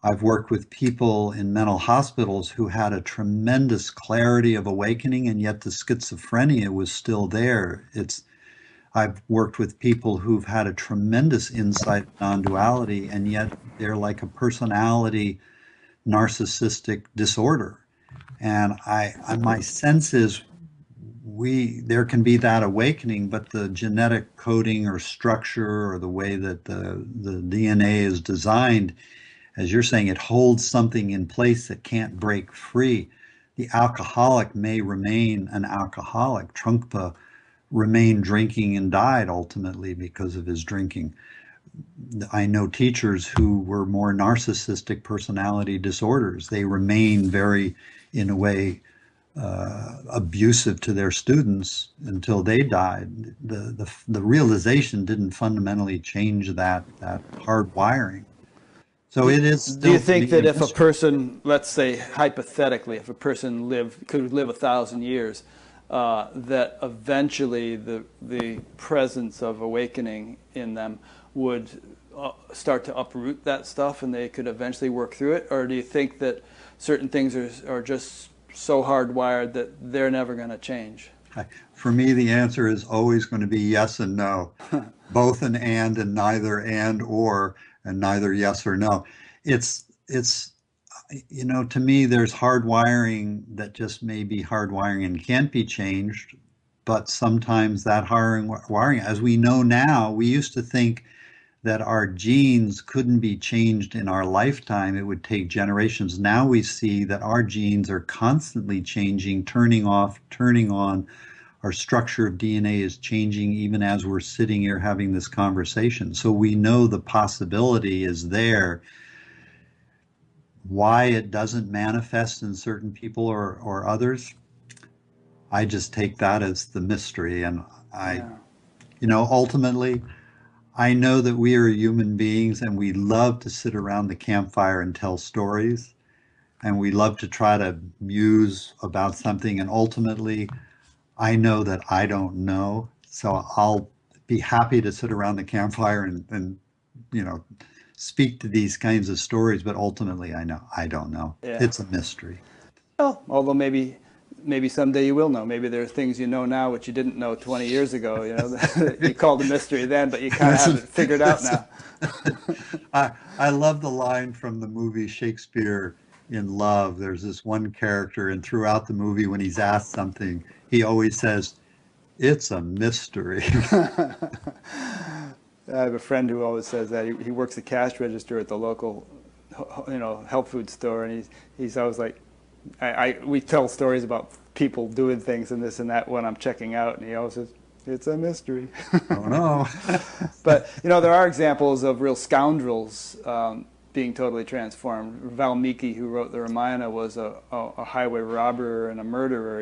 I've worked with people in mental hospitals who had a tremendous clarity of awakening, and yet the schizophrenia was still there. I've worked with people who've had a tremendous insight on non-duality, and yet they're like a personality narcissistic disorder. And my sense is there can be that awakening, but the genetic coding or structure or the way that the DNA is designed, as you're saying, it holds something in place that can't break free. The alcoholic may remain an alcoholic. Trungpa remained drinking and died ultimately because of his drinking. I know teachers who were more narcissistic personality disorders. They remain very, in a way, abusive to their students until they died. The realization didn't fundamentally change that hard wiring. So it is still. Do you think that if a person, let's say hypothetically, if a person could live 1,000 years, that eventually the presence of awakening in them would start to uproot that stuff and they could eventually work through it? Or do you think that certain things are just so hardwired that they're never going to change? For me, the answer is always going to be yes and no. Both an and neither and or, and neither yes or no. It's to me, there's hardwiring that just may be hardwiring and can't be changed. But sometimes that hardwiring, as we know now, we used to think that our genes couldn't be changed in our lifetime. It would take generations. Now we see that our genes are constantly changing, turning off, turning on. Our structure of DNA is changing even as we're sitting here having this conversation. So we know the possibility is there. Why it doesn't manifest in certain people or others, I just take that as the mystery. And ultimately, I know that we are human beings and we love to sit around the campfire and tell stories. And we love to try to muse about something. And ultimately, I know that I don't know. So I'll be happy to sit around the campfire and speak to these kinds of stories. But ultimately, I know I don't know. Yeah. It's a mystery. Well, although maybe someday you will know. Maybe there are things you know now which you didn't know 20 years ago. You called a mystery then, but you kind of have it figured out now. I love the line from the movie Shakespeare in Love. There's this one character, and throughout the movie, when he's asked something, he always says, "It's a mystery." I have a friend who always says that. He works the cash register at the local, health food store, and he's always like, we tell stories about people doing things and this and that when I'm checking out, and he always says, "It's a mystery." Oh no. But there are examples of real scoundrels being totally transformed. Valmiki, who wrote the Ramayana, was a highway robber and a murderer,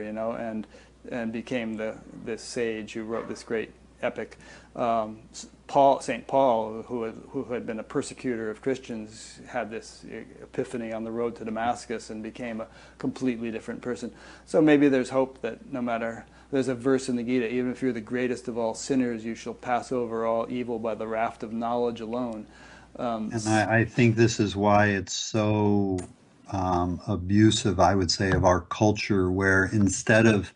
and became this sage who wrote this great epic. St. Paul, who had been a persecutor of Christians, had this epiphany on the road to Damascus and became a completely different person. So maybe there's hope that no matter, there's a verse in the Gita, even if you're the greatest of all sinners, you shall pass over all evil by the raft of knowledge alone. And I think this is why it's so abusive, I would say, of our culture, where instead of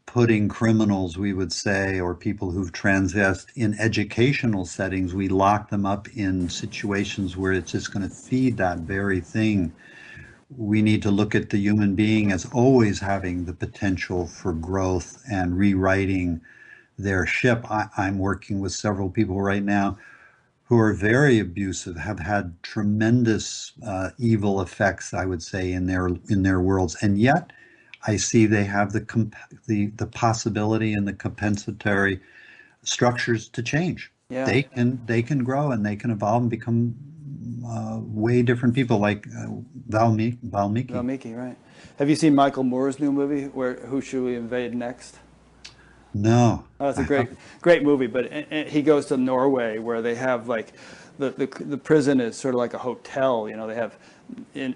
putting criminals, we would say, or people who've transgressed in educational settings, we lock them up in situations where it's just going to feed that very thing. We need to look at the human being as always having the potential for growth and rewriting their ship. I'm working with several people right now who are very abusive, have had tremendous evil effects, I would say, in their worlds, and yet I see they have the possibility and the compensatory structures to change. Yeah. They can grow and they can evolve and become way different people, like Valmiki. Valmiki, right? Have you seen Michael Moore's new movie, Who Should We Invade Next? No. Oh, it's a great movie, but he goes to Norway, where they have like the prison is sort of like a hotel. You know, they have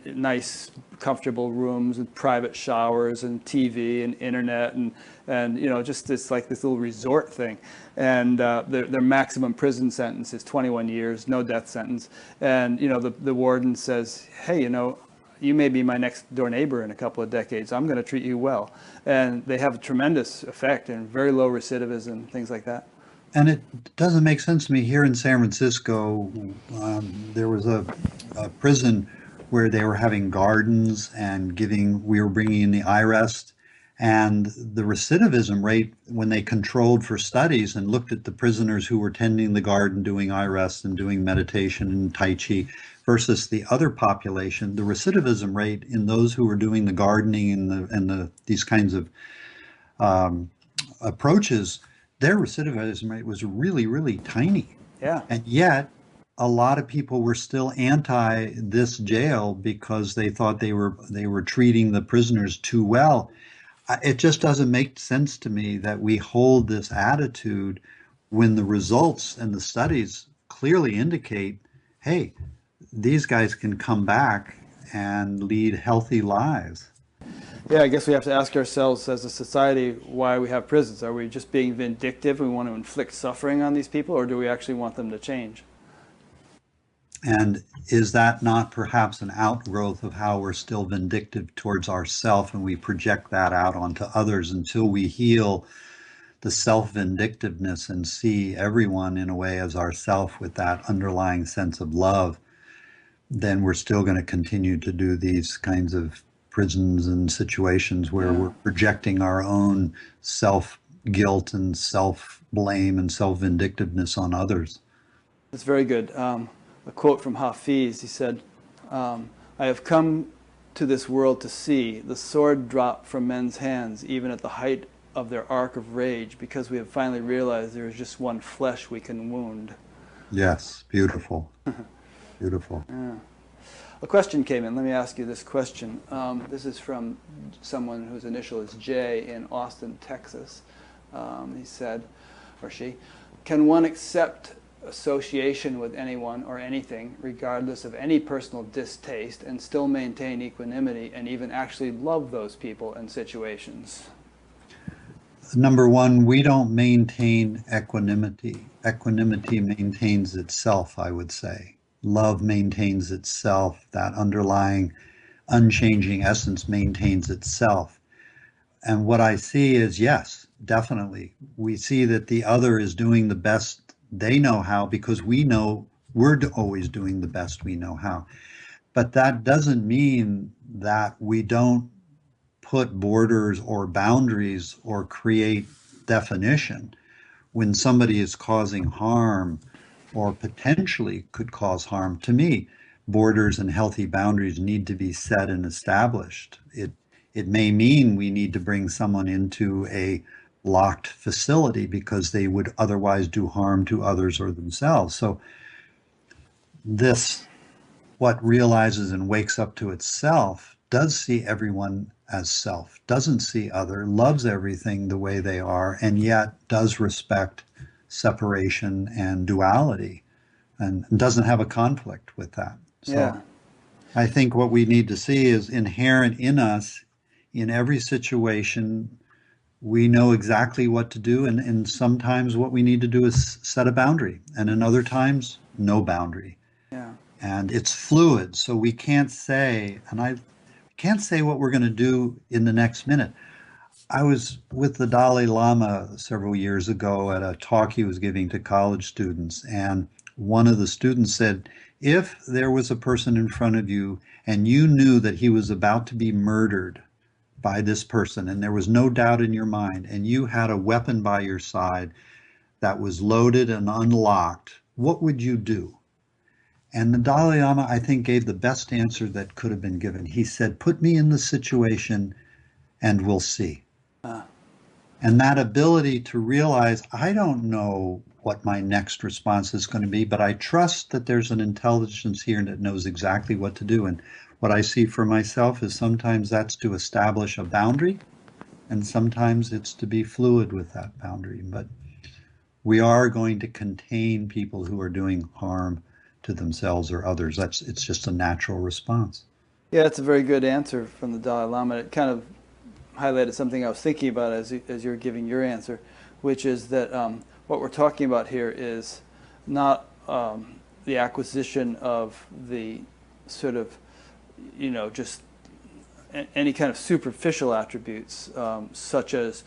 nice, comfortable rooms and private showers and TV and internet and you know, just this like this little resort thing. And their maximum prison sentence is 21 years, no death sentence. And you know, the warden says, hey, you know, you may be my next door neighbor in a couple of decades. I'm going to treat you well. And they have a tremendous effect and very low recidivism, things like that. And it doesn't make sense to me. Here in San Francisco, there was a prison where they were having gardens and we were bringing in the IREST, and the recidivism rate, when they controlled for studies and looked at the prisoners who were tending the garden, doing IREST and doing meditation and Tai Chi versus the other population, the recidivism rate in those who were doing the gardening and these kinds of approaches, their recidivism rate was really, really tiny. Yeah. And yet, a lot of people were still anti this jail because they thought they were treating the prisoners too well. It just doesn't make sense to me that we hold this attitude when the results and the studies clearly indicate, hey, these guys can come back and lead healthy lives. Yeah, I guess we have to ask ourselves as a society why we have prisons. Are we just being vindictive? We want to inflict suffering on these people, or do we actually want them to change? And is that not perhaps an outgrowth of how we're still vindictive towards ourselves, and we project that out onto others until we heal the self-vindictiveness and see everyone in a way as ourself with that underlying sense of love? Then we're still going to continue to do these kinds of prisons and situations where we're projecting our own self-guilt and self-blame and self-vindictiveness on others. That's very good. A quote from Hafiz, he said, I have come to this world to see the sword drop from men's hands even at the height of their arc of rage, because we have finally realized there is just one flesh we can wound. Yes, beautiful. Beautiful. Yeah. A question came in. Let me ask you this question. This is from someone whose initial is J in Austin, Texas. He said, or she, can one accept association with anyone or anything, regardless of any personal distaste, and still maintain equanimity and even actually love those people and situations? Number one, we don't maintain equanimity. Equanimity maintains itself, I would say. Love maintains itself. That underlying, unchanging essence maintains itself. And what I see is, yes, definitely, we see that the other is doing the best they know how, because we know we're always doing the best we know how. But that doesn't mean that we don't put borders or boundaries or create definition. When somebody is causing harm or potentially could cause harm, to me, borders and healthy boundaries need to be set and established. It may mean we need to bring someone into a locked facility because they would otherwise do harm to others or themselves. So this, what realizes and wakes up to itself, does see everyone as self, doesn't see other, loves everything the way they are, and yet does respect separation and duality, and doesn't have a conflict with that. So Yeah. I think what we need to see is inherent in us in every situation. We know exactly what to do, and sometimes what we need to do is set a boundary, and in other times, no boundary. Yeah. And it's fluid, so we can't say, and I can't say what we're going to do in the next minute. I was with the Dalai Lama several years ago at a talk he was giving to college students, and one of the students said, if there was a person in front of you and you knew that he was about to be murdered by this person, and there was no doubt in your mind, and you had a weapon by your side that was loaded and unlocked, what would you do? And the Dalai Lama, I think, gave the best answer that could have been given. He said, put me in the situation and we'll see. Uh, And that ability to realize, I don't know what my next response is going to be, but I trust that there's an intelligence here that knows exactly what to do. And what I see for myself is sometimes that's to establish a boundary, and sometimes it's to be fluid with that boundary. But we are going to contain people who are doing harm to themselves or others. It's just a natural response. yeah, that's a very good answer from the Dalai Lama. It kind of highlighted something I was thinking about as you're giving your answer, which is that what we're talking about here is not the acquisition of the sort of, just any kind of superficial attributes, such as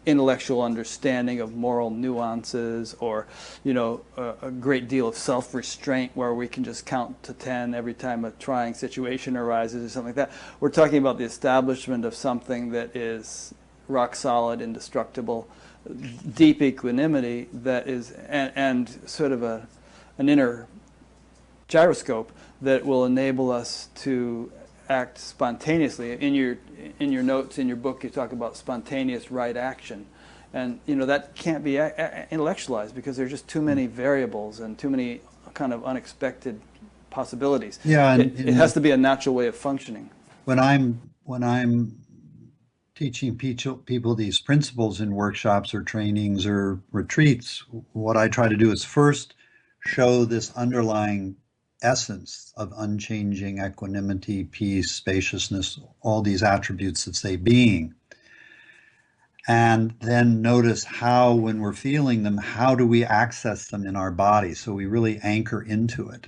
intellectual understanding of moral nuances, or a great deal of self-restraint where we can just count to 10 every time a trying situation arises or something like that. We're talking about the establishment of something that is rock solid, indestructible, deep equanimity that is, and sort of an inner gyroscope that will enable us to act spontaneously. In your notes in your book, you talk about spontaneous right action, and that can't be intellectualized because there's just too many variables and too many kind of unexpected possibilities. Yeah, It has to be a natural way of functioning. when I'm teaching people these principles in workshops or trainings or retreats, what I try to do is first show this underlying essence of unchanging equanimity, peace, spaciousness, all these attributes that say being. And then notice how, when we're feeling them, how do we access them in our body? So we really anchor into it.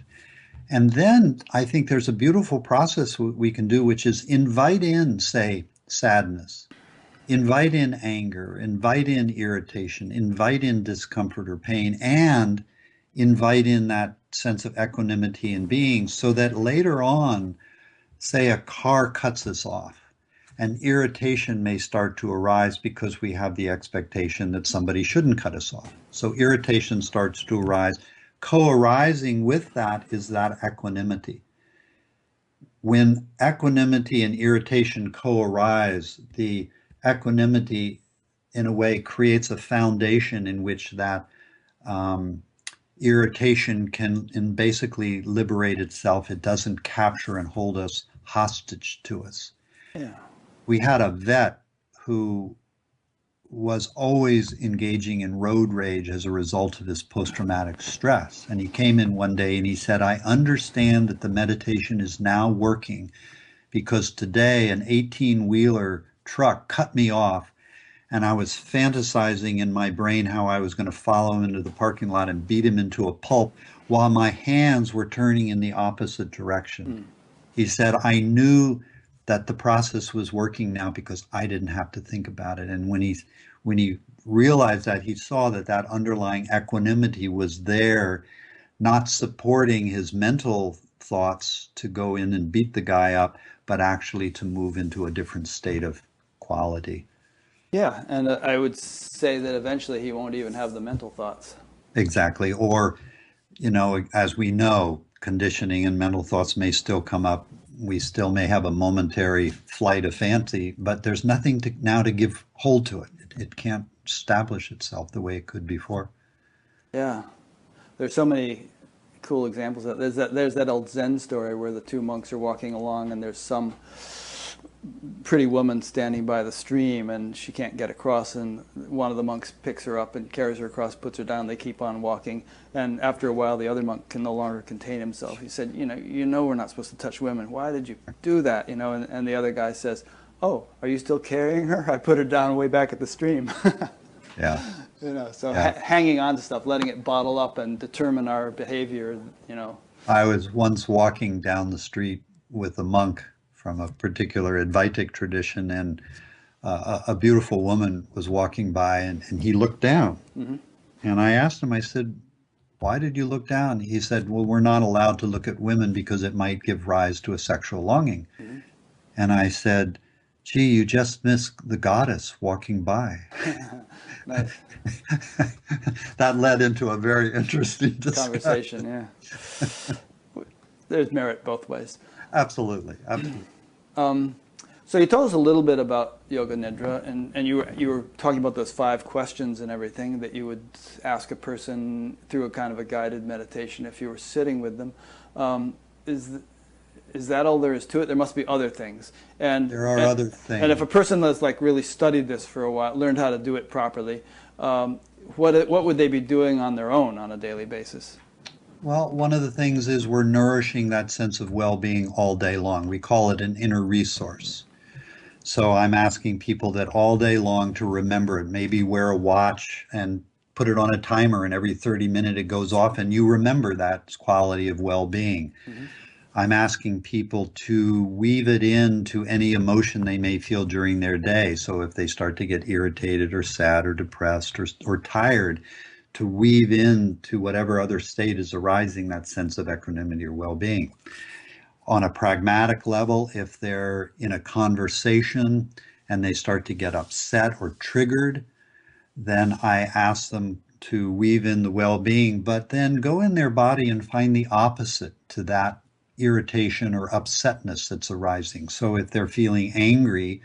And then I think there's a beautiful process we can do, which is invite in, say, sadness, invite in anger, invite in irritation, invite in discomfort or pain, and invite in that sense of equanimity and being, so that later on, say a car cuts us off, and irritation may start to arise because we have the expectation that somebody shouldn't cut us off. So irritation starts to arise. Co-arising with that is that equanimity. When equanimity and irritation co-arise, the equanimity in a way creates a foundation in which that irritation can basically liberate itself. It doesn't capture and hold us hostage to us. Yeah. We had a vet who was always engaging in road rage as a result of his post-traumatic stress. And he came in one day and he said, I understand that the meditation is now working because today an 18-wheeler truck cut me off, and I was fantasizing in my brain how I was going to follow him into the parking lot and beat him into a pulp while my hands were turning in the opposite direction. He said, I knew that the process was working now because I didn't have to think about it. And when he realized that, he saw that that underlying equanimity was there, not supporting his mental thoughts to go in and beat the guy up, but actually to move into a different state of quality. Yeah, and I would say that eventually he won't even have the mental thoughts. Exactly. Or, as we know, conditioning and mental thoughts may still come up. We still may have a momentary flight of fancy, but there's nothing now to give hold to it. It can't establish itself the way it could before. Yeah, there's so many cool examples. There's that old Zen story where the two monks are walking along, and there's some pretty woman standing by the stream, and she can't get across, and one of the monks picks her up and carries her across, puts her down. They keep on walking, and after a while the other monk can no longer contain himself. He said, you know we're not supposed to touch women. Why did you do that? And the other guy says, oh, are you still carrying her? I put her down way back at the stream. Yeah. So hanging on to stuff, letting it bottle up and determine our behavior. I was once walking down the street with a monk from a particular Advaitic tradition, and a beautiful woman was walking by, and he looked down. Mm-hmm. And I asked him, I said, why did you look down? He said, well, we're not allowed to look at women because it might give rise to a sexual longing. Mm-hmm. And I said, gee, you just missed the goddess walking by. Nice. That led into a very interesting conversation. Yeah. There's merit both ways. Absolutely. So you told us a little bit about Yoga Nidra, and you were talking about those 5 questions and everything that you would ask a person through a kind of a guided meditation if you were sitting with them. Is that all there is to it? There must be other things. There are other things. And if a person has really studied this for a while, learned how to do it properly, what would they be doing on their own on a daily basis? Well, one of the things is we're nourishing that sense of well-being all day long. We call it an inner resource. So I'm asking people that all day long to remember it. Maybe wear a watch and put it on a timer, and every 30 minutes it goes off, and you remember that quality of well-being. Mm-hmm. I'm asking people to weave it into any emotion they may feel during their day. So if they start to get irritated or sad or depressed or tired, to weave into whatever other state is arising that sense of equanimity or well-being. On a pragmatic level, if they're in a conversation and they start to get upset or triggered, then I ask them to weave in the well-being, but then go in their body and find the opposite to that irritation or upsetness that's arising. So if they're feeling angry,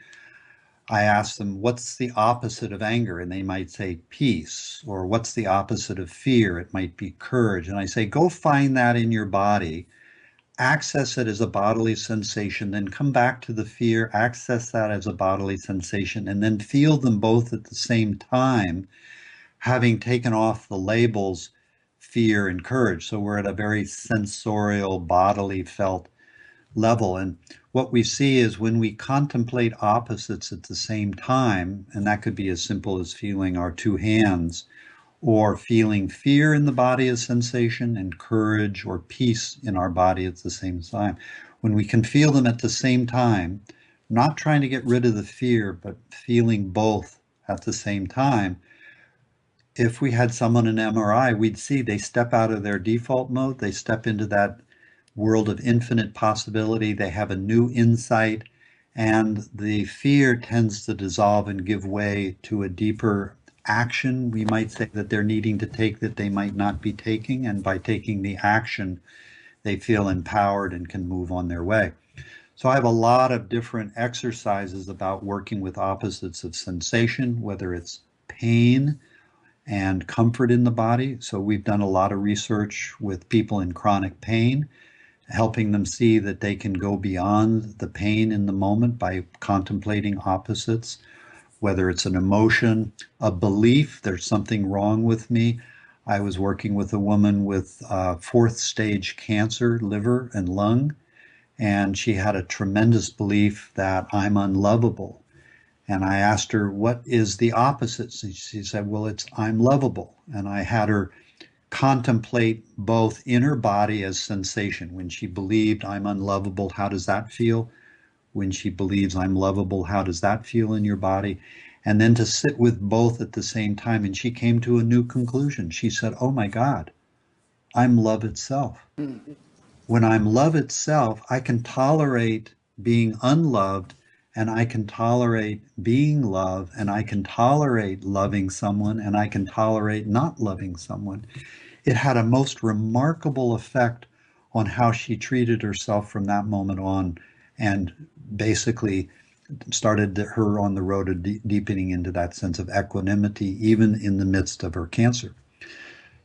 I ask them, what's the opposite of anger? And they might say peace. Or what's the opposite of fear? It might be courage. And I say, go find that in your body, access it as a bodily sensation, then come back to the fear, access that as a bodily sensation, and then feel them both at the same time, having taken off the labels fear and courage. So we're at a very sensorial, bodily felt level. And what we see is when we contemplate opposites at the same time, and that could be as simple as feeling our 2 hands, or feeling fear in the body as sensation and courage or peace in our body at the same time. When we can feel them at the same time, not trying to get rid of the fear, but feeling both at the same time, if we had someone in MRI, we'd see they step out of their default mode, they step into that world of infinite possibility, they have a new insight, and the fear tends to dissolve and give way to a deeper action, we might say, that they're needing to take that they might not be taking, and by taking the action, they feel empowered and can move on their way. So I have a lot of different exercises about working with opposites of sensation, whether it's pain and comfort in the body. So we've done a lot of research with people in chronic pain, helping them see that they can go beyond the pain in the moment by contemplating opposites, whether it's an emotion, a belief, there's something wrong with me. I was working with a woman with 4th stage cancer, liver and lung, and she had a tremendous belief that I'm unlovable. And I asked her, what is the opposite? She said, well, it's I'm lovable. And I had her contemplate both in her body as sensation. When she believed I'm unlovable, how does that feel? When she believes I'm lovable, how does that feel in your body? And then to sit with both at the same time. And she came to a new conclusion. She said, oh my God, I'm love itself. Mm-hmm. When I'm love itself, I can tolerate being unloved, and I can tolerate being loved, and I can tolerate loving someone, and I can tolerate not loving someone. It had a most remarkable effect on how she treated herself from that moment on, and basically started her on the road of deepening into that sense of equanimity, even in the midst of her cancer.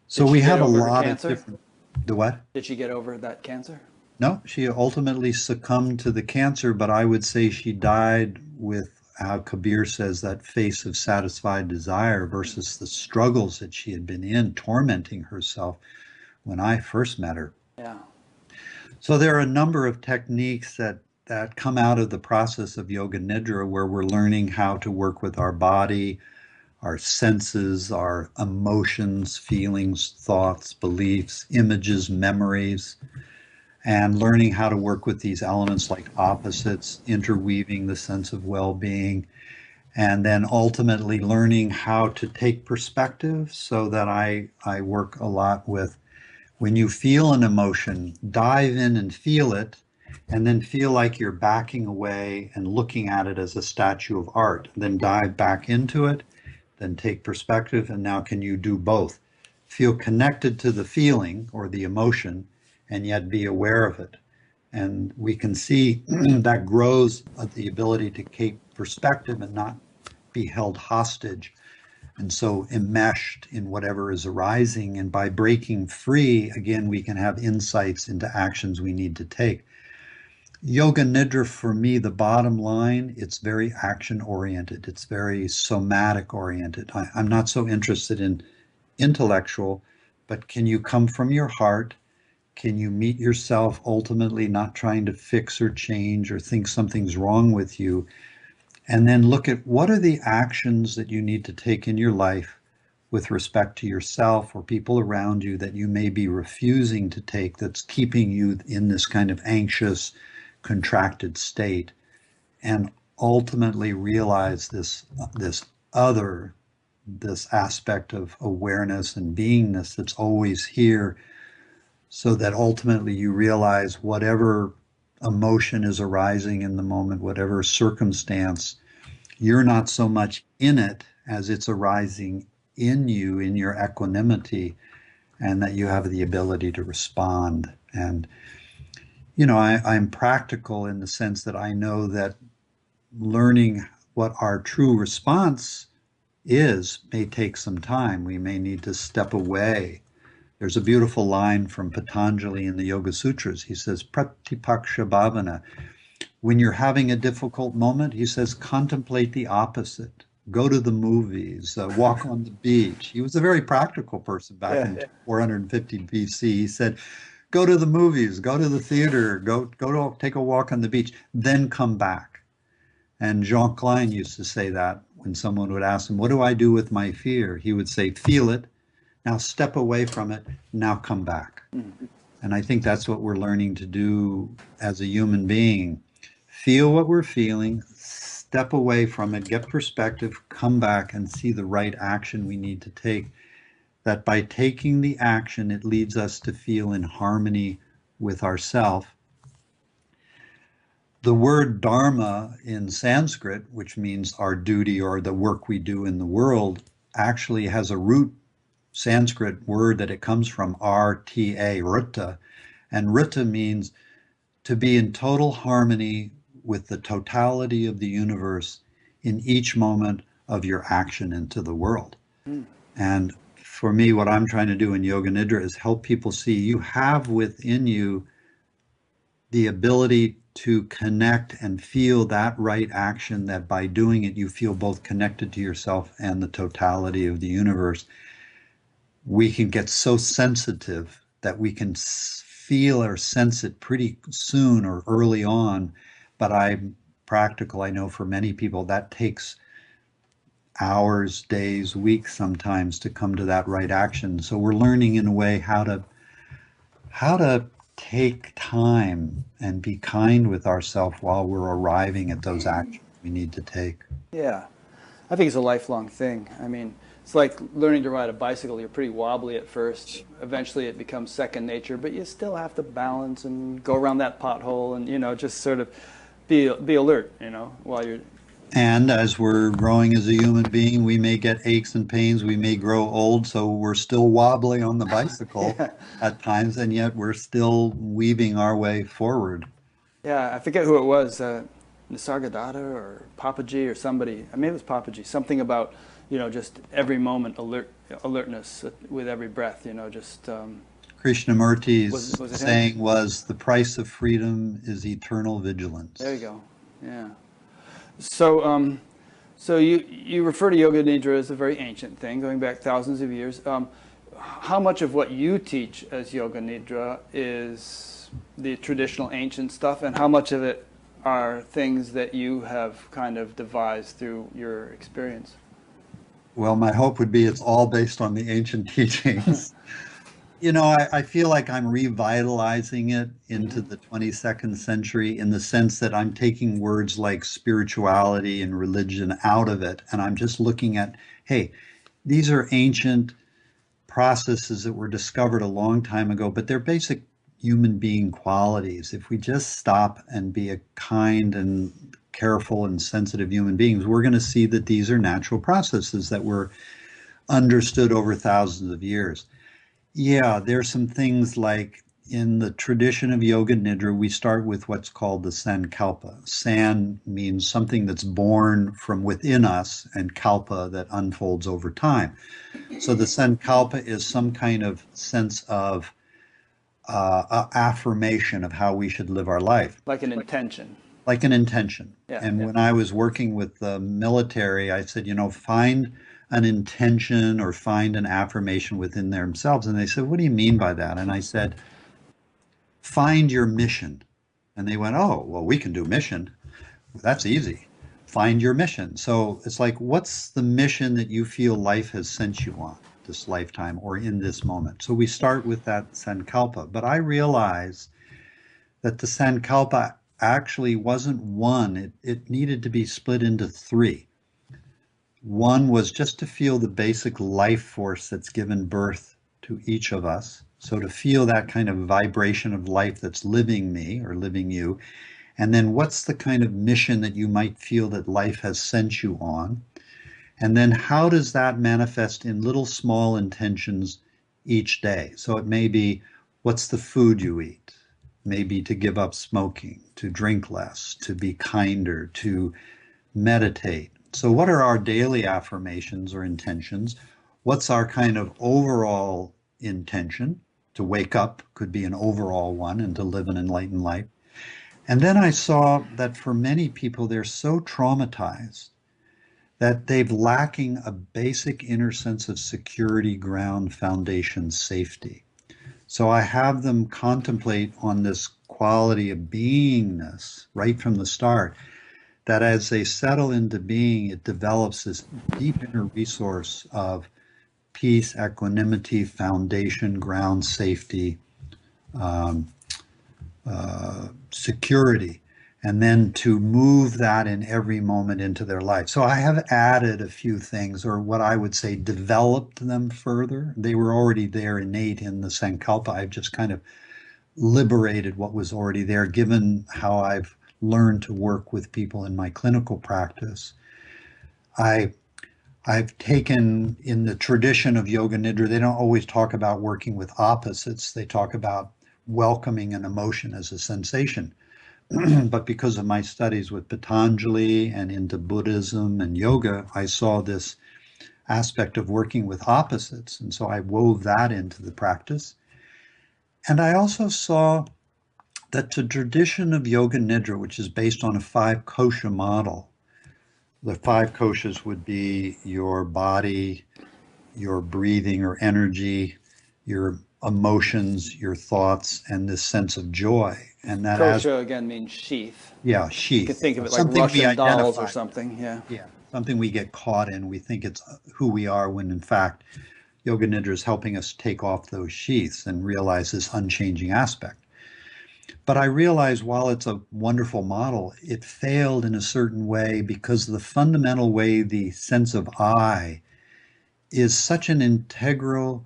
So we have a lot of different... The what? Did she get over that cancer? No, she ultimately succumbed to the cancer, but I would say she died with how Kabir says that face of satisfied desire versus the struggles that she had been in, tormenting herself when I first met her. Yeah. So there are a number of techniques that come out of the process of Yoga Nidra where we're learning how to work with our body, our senses, our emotions, feelings, thoughts, beliefs, images, memories, and learning how to work with these elements like opposites, interweaving the sense of well-being, and then ultimately learning how to take perspective so that I work a lot with when you feel an emotion, dive in and feel it, and then feel like you're backing away and looking at it as a statue of art. Then dive back into it, then take perspective, and now can you do both? Feel connected to the feeling or the emotion, and yet be aware of it. And we can see that grows the ability to keep perspective and not be held hostage and so enmeshed in whatever is arising. And by breaking free, again, we can have insights into actions we need to take. Yoga Nidra, for me, the bottom line, it's very action oriented. It's very somatic oriented. I'm not so interested in intellectual, but can you come from your heart? Can you meet yourself ultimately not trying to fix or change or think something's wrong with you? And then look at what are the actions that you need to take in your life with respect to yourself or people around you that you may be refusing to take that's keeping you in this kind of anxious, contracted state, and ultimately realize this other, this aspect of awareness and beingness that's always here, so that ultimately you realize whatever emotion is arising in the moment, whatever circumstance, you're not so much in it as it's arising in you, in your equanimity, and that you have the ability to respond. And, I'm practical in the sense that I know that learning what our true response is may take some time. We may need to step away. There's a beautiful line from Patanjali in the Yoga Sutras. He says, Pratipaksha Bhavana. When you're having a difficult moment, he says, contemplate the opposite. Go to the movies, walk on the beach. He was a very practical person back in 450 BC. He said, go to the movies, go to the theater, go to take a walk on the beach, then come back. And Jean Klein used to say that when someone would ask him, what do I do with my fear? He would say, feel it, now step away from it, now come back. And I think that's what we're learning to do as a human being. Feel what we're feeling, step away from it, get perspective, come back and see the right action we need to take. That by taking the action, it leads us to feel in harmony with ourself. The word dharma in Sanskrit, which means our duty or the work we do in the world, actually has a root Sanskrit word that it comes from, RTA, Rita. And Rita means to be in total harmony with the totality of the universe in each moment of your action into the world. And for me, what I'm trying to do in Yoga Nidra is help people see you have within you the ability to connect and feel that right action, that by doing it, you feel both connected to yourself and the totality of the universe. We can get so sensitive that we can feel or sense it pretty soon or early on. But I'm practical. I know for many people that takes hours, days, weeks sometimes to come to that right action. So we're learning in a way how to take time and be kind with ourselves while we're arriving at those actions we need to take. Yeah. I think it's a lifelong thing. I mean, it's like learning to ride a bicycle. You're pretty wobbly at first. Eventually it becomes second nature, but you still have to balance and go around that pothole and, just sort of be alert, while you're... And as we're growing as a human being, we may get aches and pains. We may grow old, so we're still wobbly on the bicycle at times, and yet we're still weaving our way forward. Yeah, I forget who it was, Nisargadatta or Papaji or somebody. Maybe it was Papaji. Something about, just every moment alertness with every breath. Krishnamurti's Was it him? saying was, the price of freedom is eternal vigilance. There you go. Yeah. So, so you refer to Yoga Nidra as a very ancient thing, going back thousands of years. How much of what you teach as Yoga Nidra is the traditional ancient stuff, and how much of it are things that you have kind of devised through your experience? Well, my hope would be it's all based on the ancient teachings. I feel like I'm revitalizing it into the 22nd century in the sense that I'm taking words like spirituality and religion out of it, and I'm just looking at, hey, these are ancient processes that were discovered a long time ago, but they're basic human being qualities. If we just stop and be a kind and careful and sensitive human beings, we're going to see that these are natural processes that were understood over thousands of years. Yeah, there's some things like in the tradition of Yoga Nidra, we start with what's called the Sankalpa. San means something that's born from within us, and Kalpa that unfolds over time. So the Sankalpa is some kind of sense of affirmation of how we should live our life. Like an intention. Like an intention. Yeah, and yeah. When I was working with the military, I said, find an intention or find an affirmation within themselves. And they said, what do you mean by that? And I said, find your mission. And they went, oh, well, we can do mission. That's easy. Find your mission. So it's like, what's the mission that you feel life has sent you on this lifetime or in this moment? So we start with that Sankalpa. But I realized that the Sankalpa actually wasn't one. It needed to be split into three. One was just to feel the basic life force that's given birth to each of us. So to feel that kind of vibration of life that's living me or living you. And then what's the kind of mission that you might feel that life has sent you on? And then how does that manifest in little small intentions each day? So it may be, what's the food you eat? Maybe to give up smoking, to drink less, to be kinder, to meditate. So what are our daily affirmations or intentions? What's our kind of overall intention? To wake up could be an overall one, and to live an enlightened life. And then I saw that for many people, they're so traumatized that they're lacking a basic inner sense of security, ground, foundation, safety. So I have them contemplate on this quality of beingness right from the start, that as they settle into being, it develops this deep inner resource of peace, equanimity, foundation, ground, safety, security, and then to move that in every moment into their life. So I have added a few things, or what I would say developed them further. They were already there innate in the Sankalpa. I've just kind of liberated what was already there, given how I've learned to work with people in my clinical practice. I've taken, in the tradition of Yoga Nidra, they don't always talk about working with opposites. They talk about welcoming an emotion as a sensation. But because of my studies with Patanjali and into Buddhism and yoga, I saw this aspect of working with opposites. And so I wove that into the practice. And I also saw that the tradition of Yoga Nidra, which is based on a 5 kosha model, the 5 koshas would be your body, your breathing or energy, your emotions, your thoughts, and this sense of joy. And that Kosha again means sheath. Yeah, sheath. You can think of it like something Russian dolls or something. Yeah. Yeah, something we get caught in. We think it's who we are, when in fact, Yoga Nidra is helping us take off those sheaths and realize this unchanging aspect. But I realized, while it's a wonderful model, it failed in a certain way because the fundamental way the sense of I is such an integral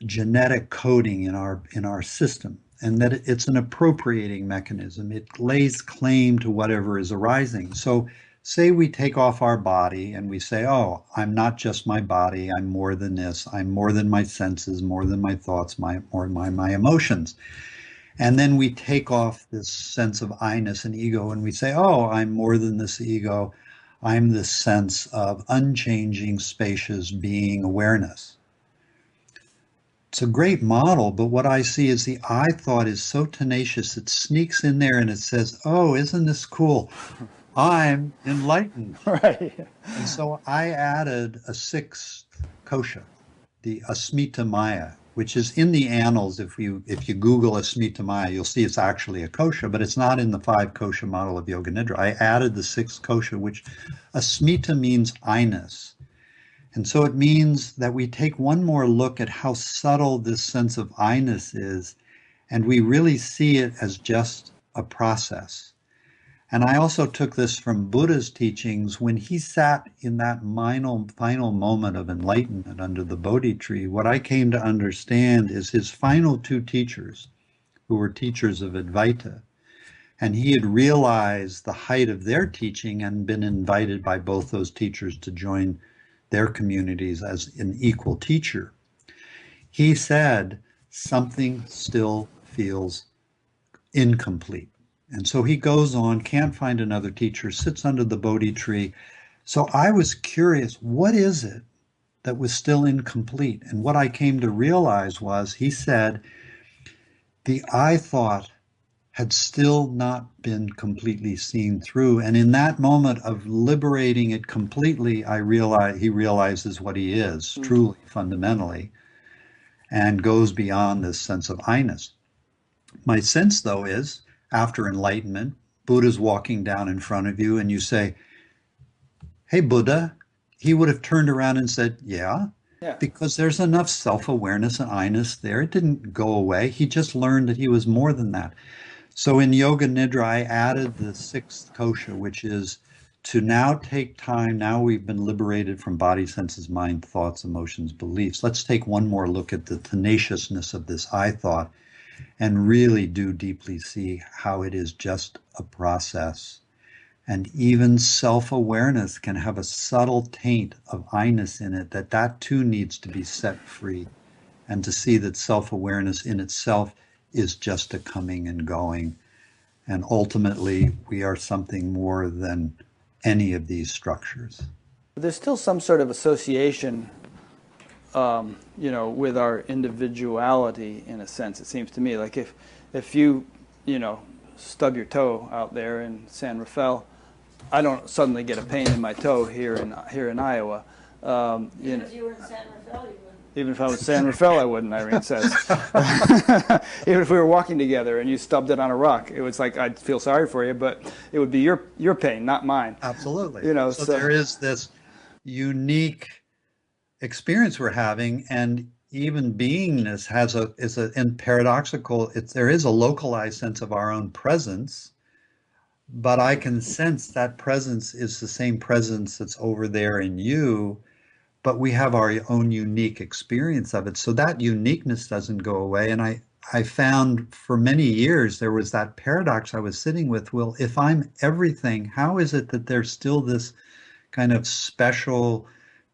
genetic coding in our system, and that it's an appropriating mechanism. It lays claim to whatever is arising. So say we take off our body and we say, oh, I'm not just my body, I'm more than this, I'm more than my senses, more than my thoughts, more than my emotions. And then we take off this sense of I-ness and ego, and we say, oh, I'm more than this ego. I'm this sense of unchanging, spacious being awareness. it's a great model, but what I see is the I thought is so tenacious, it sneaks in there and it says, oh, isn't this cool? I'm enlightened. Right. And so I added a sixth kosha, the Asmita Maya, which is in the annals. If you Google Asmita Maya, you'll see it's actually a kosha, but it's not in the five kosha model of Yoga Nidra. I added the sixth kosha, which Asmita means I-ness. And so it means that we take one more look at how subtle this sense of I-ness is, and we really see it as just a process. And I also took this from Buddha's teachings when he sat in that final moment of enlightenment under the Bodhi tree. What I came to understand is his final two teachers, who were teachers of Advaita, and he had realized the height of their teaching and been invited by both those teachers to join their communities as an equal teacher. He said, something still feels incomplete. And so he goes on, can't find another teacher, sits under the Bodhi tree. So I was curious, what is it that was still incomplete? And what I came to realize was, he said, the I thought had still not been completely seen through. And in that moment of liberating it completely, he realizes what he is, truly, fundamentally, and goes beyond this sense of I-ness. My sense, though, is, after enlightenment, Buddha's walking down in front of you and you say, hey, Buddha, he would have turned around and said, yeah, because there's enough self-awareness and I-ness there. It didn't go away. He just learned that he was more than that. So in Yoga Nidra, I added the sixth kosha, which is to now take time. Now we've been liberated from body, senses, mind, thoughts, emotions, beliefs. Let's take one more look at the tenaciousness of this I thought and really do deeply see how it is just a process. And even self-awareness can have a subtle taint of I-ness in it, that too needs to be set free. And to see that self-awareness in itself is just a coming and going. And ultimately, we are something more than any of these structures. There's still some sort of association with our individuality, in a sense, it seems to me. Like if you stub your toe out there in San Rafael, I don't suddenly get a pain in my toe here in Iowa. If you were in San Rafael, you wouldn't. Even if I was San Rafael, I wouldn't, Irene says. Even if we were walking together and you stubbed it on a rock, it was like, I'd feel sorry for you, but it would be your pain, not mine. Absolutely. So there is this unique experience we're having, and even beingness and paradoxical. There is a localized sense of our own presence, but I can sense that presence is the same presence that's over there in you, but we have our own unique experience of it. So that uniqueness doesn't go away. And I found for many years there was that paradox I was sitting with. Well, if I'm everything, how is it that there's still this kind of special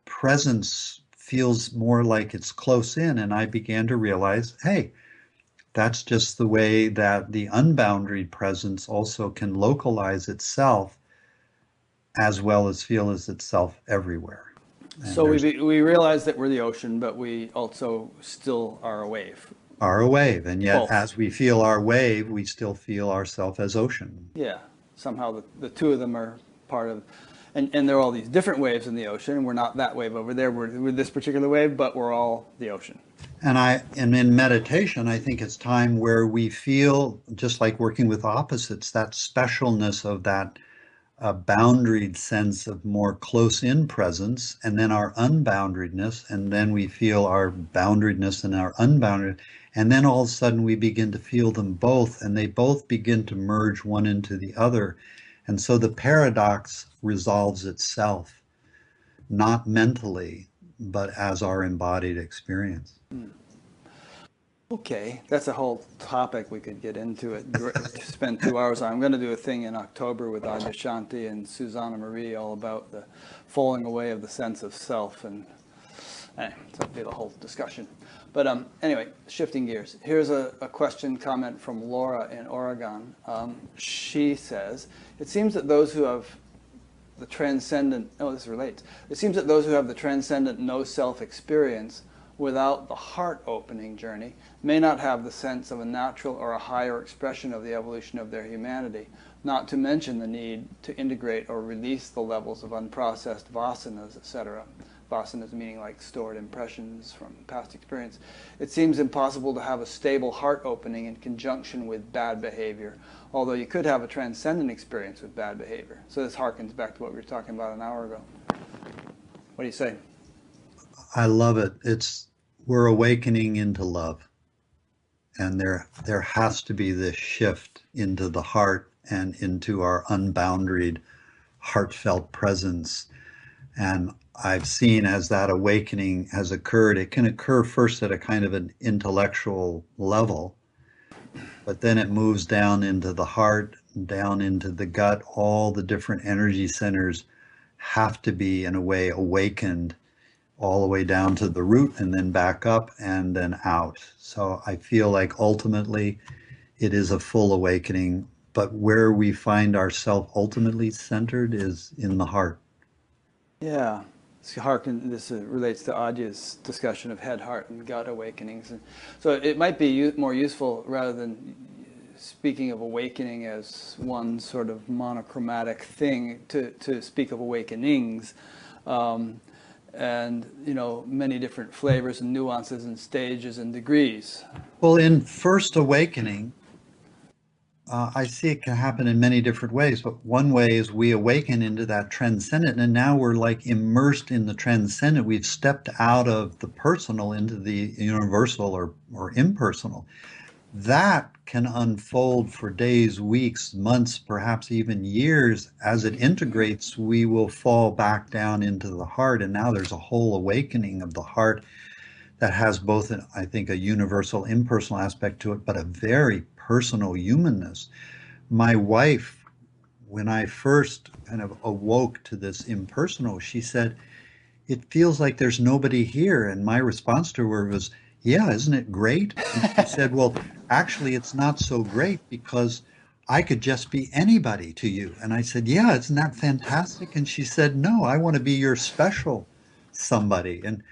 presence, feels more like it's close in? And I began to realize, hey, that's just the way that the unboundaried presence also can localize itself as well as feel as itself everywhere. And so we realize that we're the ocean, but we also still are a wave. Are a wave, and yet Both. As we feel our wave, we still feel ourselves as ocean. Yeah, somehow the two of them are part of, and there are all these different waves in the ocean, and we're not that wave over there, we're this particular wave, but we're all the ocean. And in meditation, I think it's time where we feel, just like working with opposites, that specialness of that boundaried sense of more close-in presence, and then our unboundariedness, and then we feel our boundariedness and our unboundaried, and then all of a sudden we begin to feel them both, and they both begin to merge one into the other. And so the paradox resolves itself, not mentally, but as our embodied experience. Okay, that's a whole topic we could get into it, spend 2 hours on. I'm going to do a thing in October with Adyashanti and Susanna Marie all about the falling away of the sense of self, and that'll be the whole discussion. But anyway, shifting gears. Here's a question, comment from Laura in Oregon. She says, it seems that those who have the transcendent, this relates. It seems that those who have the transcendent no-self experience without the heart opening journey may not have the sense of a natural or a higher expression of the evolution of their humanity, not to mention the need to integrate or release the levels of unprocessed vasanas, etc. Vasanas meaning like stored impressions from past experience. It seems impossible to have a stable heart opening in conjunction with bad behavior, although you could have a transcendent experience with bad behavior. So this harkens back to what we were talking about an hour ago. What do you say? I love it. We're awakening into love. And there has to be this shift into the heart and into our unboundaried, heartfelt presence. And I've seen as that awakening has occurred, it can occur first at a kind of an intellectual level, but then it moves down into the heart, down into the gut. All the different energy centers have to be, in a way, awakened all the way down to the root and then back up and then out. So I feel like ultimately it is a full awakening, but where we find ourselves ultimately centered is in the heart. Yeah. This relates to Adya's discussion of head, heart, and gut awakenings. And so it might be more useful, rather than speaking of awakening as one sort of monochromatic thing, to speak of awakenings. And, you know, many different flavors and nuances and stages and degrees. Well, in first awakening, I see it can happen in many different ways, but one way is we awaken into that transcendent, and now we're like immersed in the transcendent. We've stepped out of the personal into the universal or impersonal. That can unfold for days, weeks, months, perhaps even years. As it integrates, we will fall back down into the heart, and now there's a whole awakening of the heart that has both, I think, a universal impersonal aspect to it, but a very personal humanness. My wife, when I first kind of awoke to this impersonal, she said, "It feels like there's nobody here." And my response to her was, "Yeah, isn't it great?" And she said, "Well, actually, it's not so great because I could just be anybody to you." And I said, "Yeah, isn't that fantastic?" And she said, "No, I want to be your special somebody." And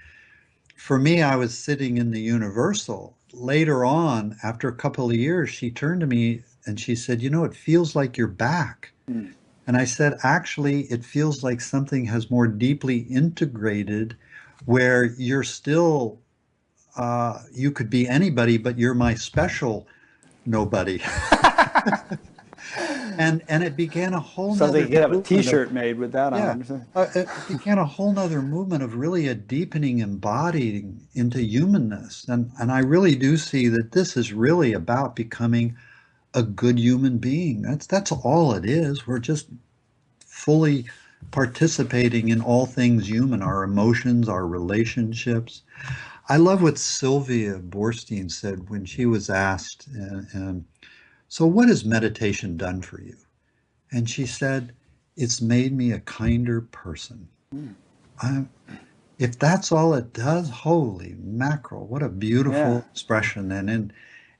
for me, I was sitting in the universal. Later on, after a couple of years, she turned to me and she said, "You know, it feels like you're back." Mm. And I said, "Actually, it feels like something has more deeply integrated, where you're still, you could be anybody, but you're my special nobody." And it began a whole nother Something you could have a movement T-shirt made with that on. it began a whole nother movement of really a deepening, embodying into humanness. And I really do see that this is really about becoming a good human being. That's all it is. We're just fully participating in all things human, our emotions, our relationships. I love what Sylvia Boorstein said when she was asked, "So what has meditation done for you?" And she said, "It's made me a kinder person." If that's all it does, holy mackerel, what a beautiful expression.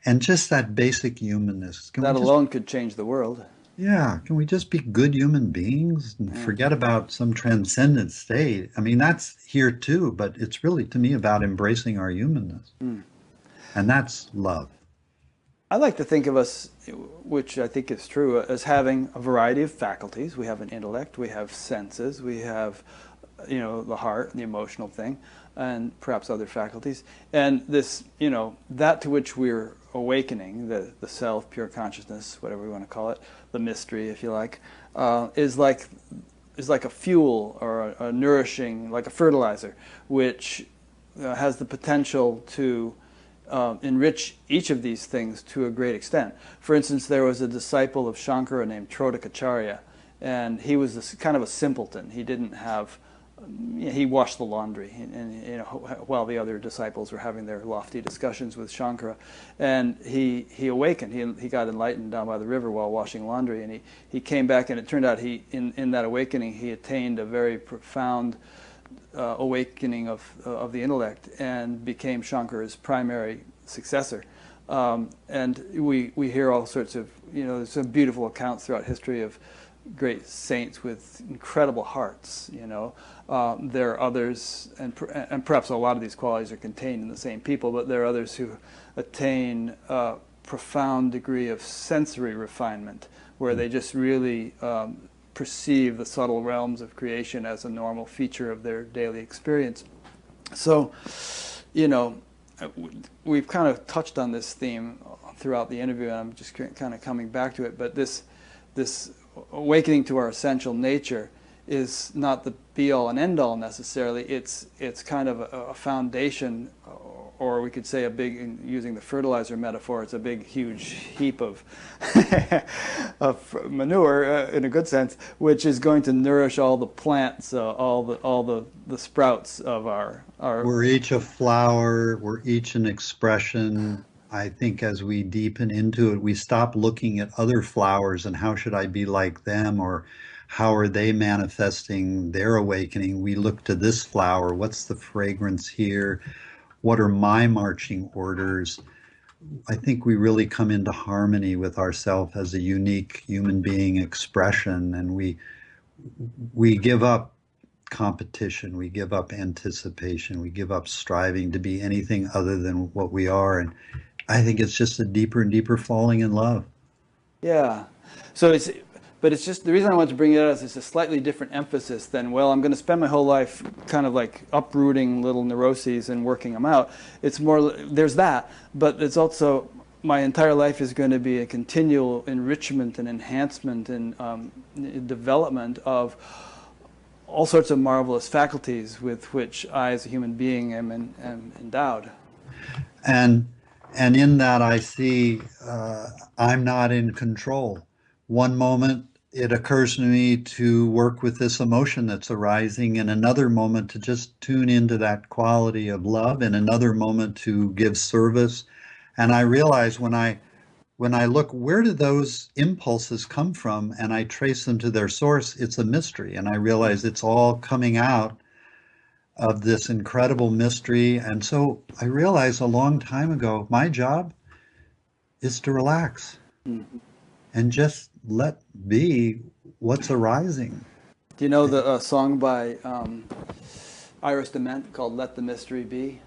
And just that basic humanness. That alone could change the world. Yeah, can we just be good human beings and forget about some transcendent state? I mean, that's here too, but it's really, to me, about embracing our humanness. And that's love. I like to think of us, which I think is true, as having a variety of faculties. We have an intellect, we have senses, we have, you know, the heart, the emotional thing, and perhaps other faculties. And this, you know, that to which we're awakening, the self, pure consciousness, whatever we want to call it, the mystery, if you like, is like a fuel or a nourishing, like a fertilizer, which has the potential to enrich each of these things to a great extent. For instance, there was a disciple of Shankara named Trodakacharya, and he was kind of a simpleton. He didn't have, he washed the laundry, and you know, while the other disciples were having their lofty discussions with Shankara, and he awakened. He got enlightened down by the river while washing laundry, and he came back, and it turned out in that awakening he attained a very profound awakening of the intellect and became Shankara's primary successor. And we hear all sorts of, you know, there's some beautiful accounts throughout history of great saints with incredible hearts, you know. There are others, and perhaps a lot of these qualities are contained in the same people, but there are others who attain a profound degree of sensory refinement, where they just really perceive the subtle realms of creation as a normal feature of their daily experience. So, you know, we've kind of touched on this theme throughout the interview, and I'm just kind of coming back to it, but this awakening to our essential nature is not the be-all and end-all necessarily. It's kind of a foundation, or we could say a big, using the fertilizer metaphor, it's a big, huge heap of of manure, in a good sense, which is going to nourish all the plants, all the sprouts of our. We're each a flower. We're each an expression. I think as we deepen into it, we stop looking at other flowers and how should I be like them, or how are they manifesting their awakening. We look to this flower. What's the fragrance here? What are my marching orders? I think we really come into harmony with ourselves as a unique human being expression, and we give up competition, we give up anticipation, we give up striving to be anything other than what we are. And I think it's just a deeper and deeper falling in love. Yeah. So it's just, the reason I want to bring it up is it's a slightly different emphasis than, well, I'm going to spend my whole life kind of like uprooting little neuroses and working them out. It's more, there's that, but it's also, my entire life is going to be a continual enrichment and enhancement and development of all sorts of marvelous faculties with which I as a human being am endowed. And in that I see I'm not in control. One moment it occurs to me to work with this emotion that's arising, in another moment to just tune into that quality of love, in another moment to give service. And I realize when I look, where do those impulses come from, and I trace them to their source, it's a mystery. And I realize it's all coming out of this incredible mystery. And so I realized a long time ago, my job is to relax and just let be what's arising. Do you know the song by Iris DeMent called "Let the Mystery Be"?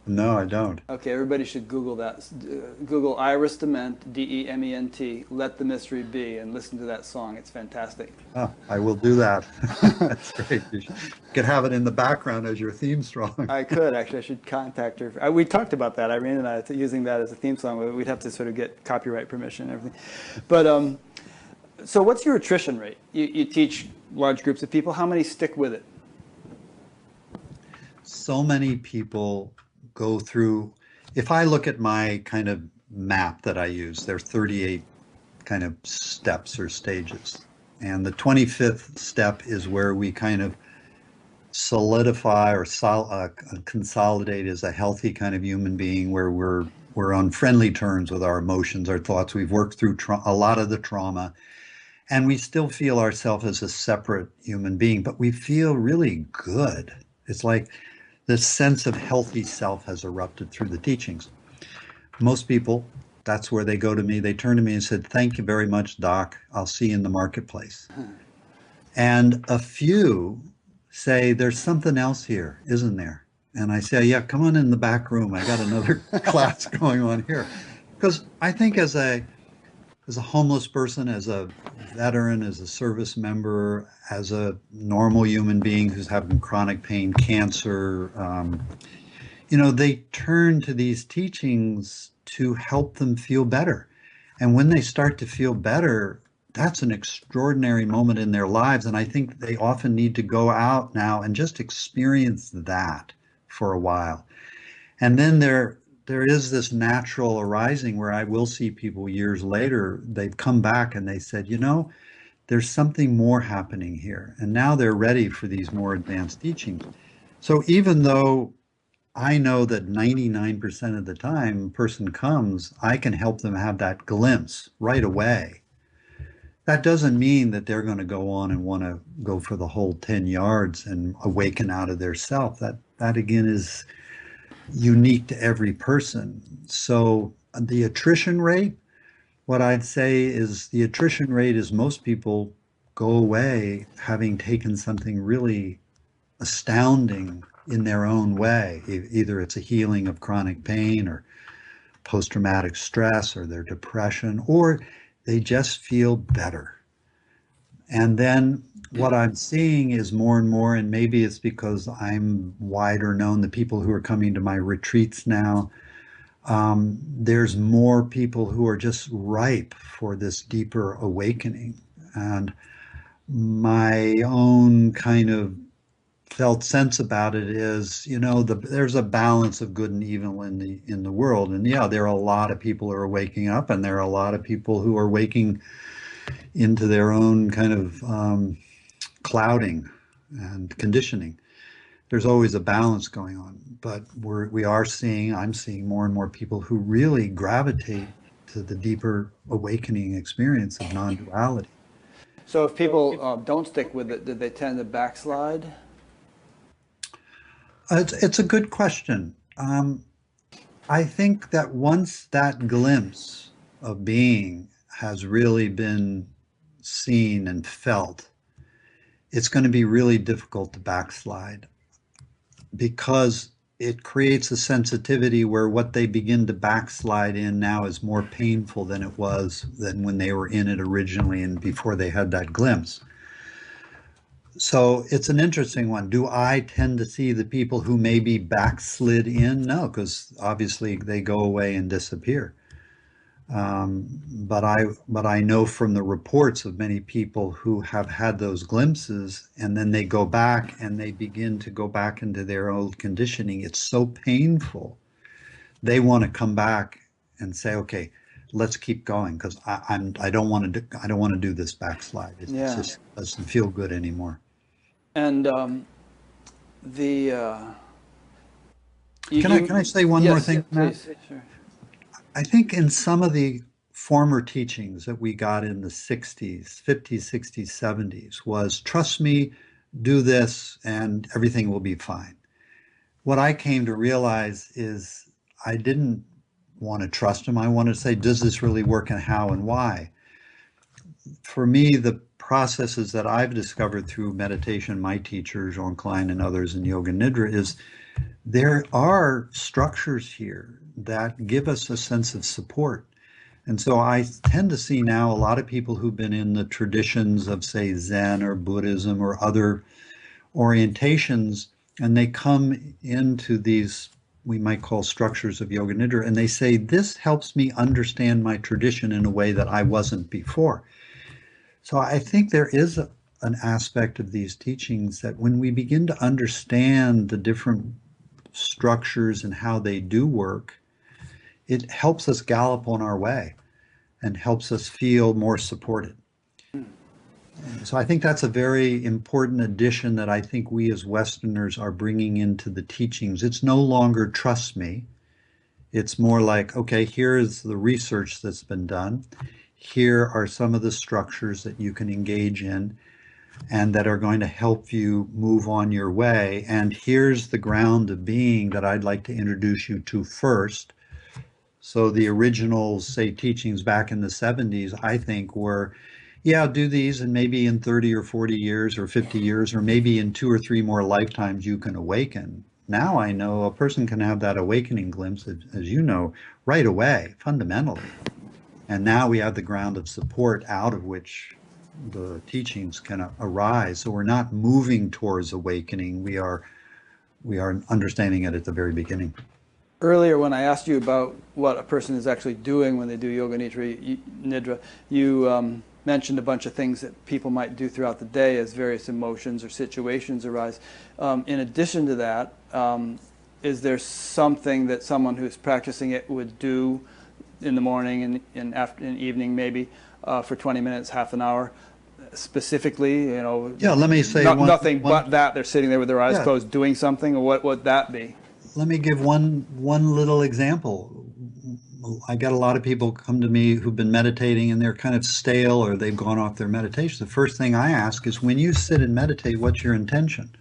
No, I don't. Okay, everybody should Google that. Google Iris DeMent, DEMENT, "Let the Mystery Be," and listen to that song. It's fantastic. Oh, I will do that. That's great. You could have it in the background as your theme song. I could, actually. I should contact her. We talked about that, Irene and I, using that as a theme song. We'd have to sort of get copyright permission and everything. But, so what's your attrition rate? You teach large groups of people. How many stick with it? So many people go through, if I look at my kind of map that I use, there are 38 kind of steps or stages. And the 25th step is where we kind of solidify or consolidate as a healthy kind of human being, where we're on friendly terms with our emotions, our thoughts. We've worked through a lot of the trauma, and we still feel ourselves as a separate human being, but we feel really good. It's like this sense of healthy self has erupted through the teachings. Most people, that's where they go to me. They turn to me and said, "Thank you very much, Doc. I'll see you in the marketplace." And a few say, "There's something else here, isn't there?" And I say, "Yeah, come on in the back room. I got another class going on here." Because I think as a homeless person, as a veteran, as a service member, as a normal human being who's having chronic pain, cancer, they turn to these teachings to help them feel better. And when they start to feel better, that's an extraordinary moment in their lives. And I think they often need to go out now and just experience that for a while. And then there is this natural arising where I will see people years later, they've come back and they said, there's something more happening here. And now they're ready for these more advanced teachings. So even though I know that 99% of the time a person comes, I can help them have that glimpse right away. That doesn't mean that they're going to go on and want to go for the whole 10 yards and awaken out of their self. That again is unique to every person. So the attrition rate, what I'd say is the attrition rate is most people go away having taken something really astounding in their own way. Either it's a healing of chronic pain or post-traumatic stress or their depression, or they just feel better. And then what I'm seeing is more and more, and maybe it's because I'm wider known, the people who are coming to my retreats now, there's more people who are just ripe for this deeper awakening. And my own kind of felt sense about it is, there's a balance of good and evil in the world. And yeah, there are a lot of people who are waking up, and there are a lot of people who are waking into their own kind of clouding and conditioning. There's always a balance going on, but I'm seeing more and more people who really gravitate to the deeper awakening experience of non-duality. So if people don't stick with it, do they tend to backslide? It's a good question. I think that once that glimpse of being has really been seen and felt, it's going to be really difficult to backslide, because it creates a sensitivity where what they begin to backslide in now is more painful than it was than when they were in it originally and before they had that glimpse. So it's an interesting one. Do I tend to see the people who maybe backslid in? No, because obviously they go away and disappear. But I know from the reports of many people who have had those glimpses, and then they go back and they begin to go back into their old conditioning. It's so painful. They want to come back and say, okay, let's keep going, because I don't want to do this backslide. It just doesn't feel good anymore. And can I say one more thing? Please, sure. I think in some of the former teachings that we got in the 60s, 50s, 60s, 70s was, trust me, do this, and everything will be fine. What I came to realize is I didn't want to trust him. I wanted to say, does this really work, and how and why? For me, the processes that I've discovered through meditation, my teacher, Jean Klein and others in Yoga Nidra, is there are structures here that give us a sense of support. And so I tend to see now a lot of people who've been in the traditions of, say, Zen or Buddhism or other orientations, and they come into these, we might call structures of Yoga Nidra, and they say, this helps me understand my tradition in a way that I wasn't before. So I think there is an aspect of these teachings that when we begin to understand the different structures and how they do work, it helps us gallop on our way and helps us feel more supported. So I think that's a very important addition that I think we as Westerners are bringing into the teachings. It's no longer trust me. It's more like, okay, here is the research that's been done. Here are some of the structures that you can engage in and that are going to help you move on your way. And here's the ground of being that I'd like to introduce you to first. So the original, say, teachings back in the 70s, I think were, yeah, do these, and maybe in 30 or 40 years or 50 years, or maybe in 2 or 3 more lifetimes, you can awaken. Now I know a person can have that awakening glimpse, as you know, right away, fundamentally. And now we have the ground of support out of which the teachings can arise. So we're not moving towards awakening. We are understanding it at the very beginning. Earlier, when I asked you about what a person is actually doing when they do Yoga Nidra, you mentioned a bunch of things that people might do throughout the day as various emotions or situations arise. In addition to that, is there something that someone who's practicing it would do in the morning and after, in evening maybe, for 20 minutes, half an hour, specifically, Yeah, let me say nothing but that they're sitting there with their eyes closed doing something, or what would that be? Let me give one little example. I got a lot of people come to me who've been meditating and they're kind of stale or they've gone off their meditation. The first thing I ask is, when you sit and meditate, what's your intention?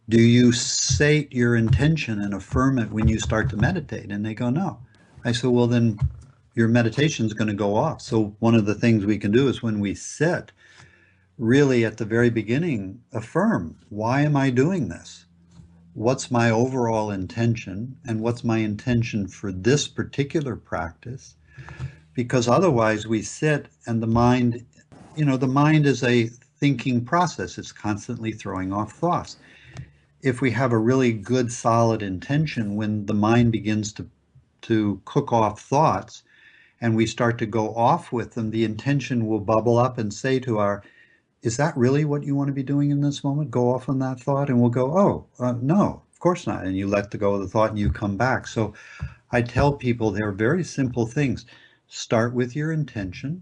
Do you state your intention and affirm it when you start to meditate? And they go, no. I said, well, then your meditation is going to go off. So one of the things we can do is when we sit, really at the very beginning affirm, why am I doing this? What's my overall intention, and what's my intention for this particular practice? Because otherwise we sit and the mind, the mind is a thinking process. It's constantly throwing off thoughts. If we have a really good, solid intention, when the mind begins to cook off thoughts and we start to go off with them, the intention will bubble up and say to is that really what you want to be doing in this moment? Go off on that thought, and we'll go, no, of course not. And you let go of the thought and you come back. So I tell people there are very simple things. Start with your intention.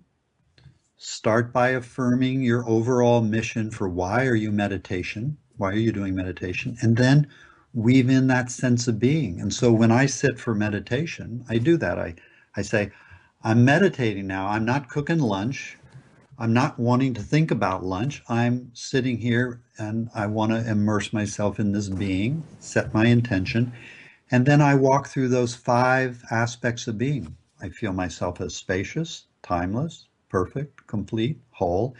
Start by affirming your overall mission for why are you doing meditation? And then weave in that sense of being. And so when I sit for meditation, I do that. I say, I'm meditating now. I'm not cooking lunch. I'm not wanting to think about lunch. I'm sitting here and I want to immerse myself in this being, set my intention, and then I walk through those 5 aspects of being. I feel myself as spacious, timeless, perfect, complete, whole,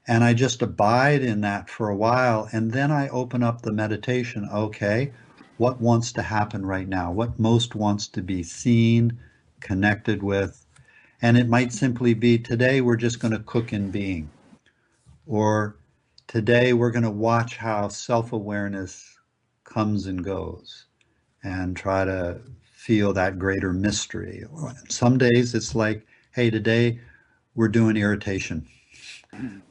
and I just abide in that for a while, and then I open up the meditation. Okay, what wants to happen right now? What most wants to be seen, connected with? And it might simply be, today we're just going to cook in being. Or today we're going to watch how self-awareness comes and goes and try to feel that greater mystery. Some days it's like, hey, today we're doing irritation.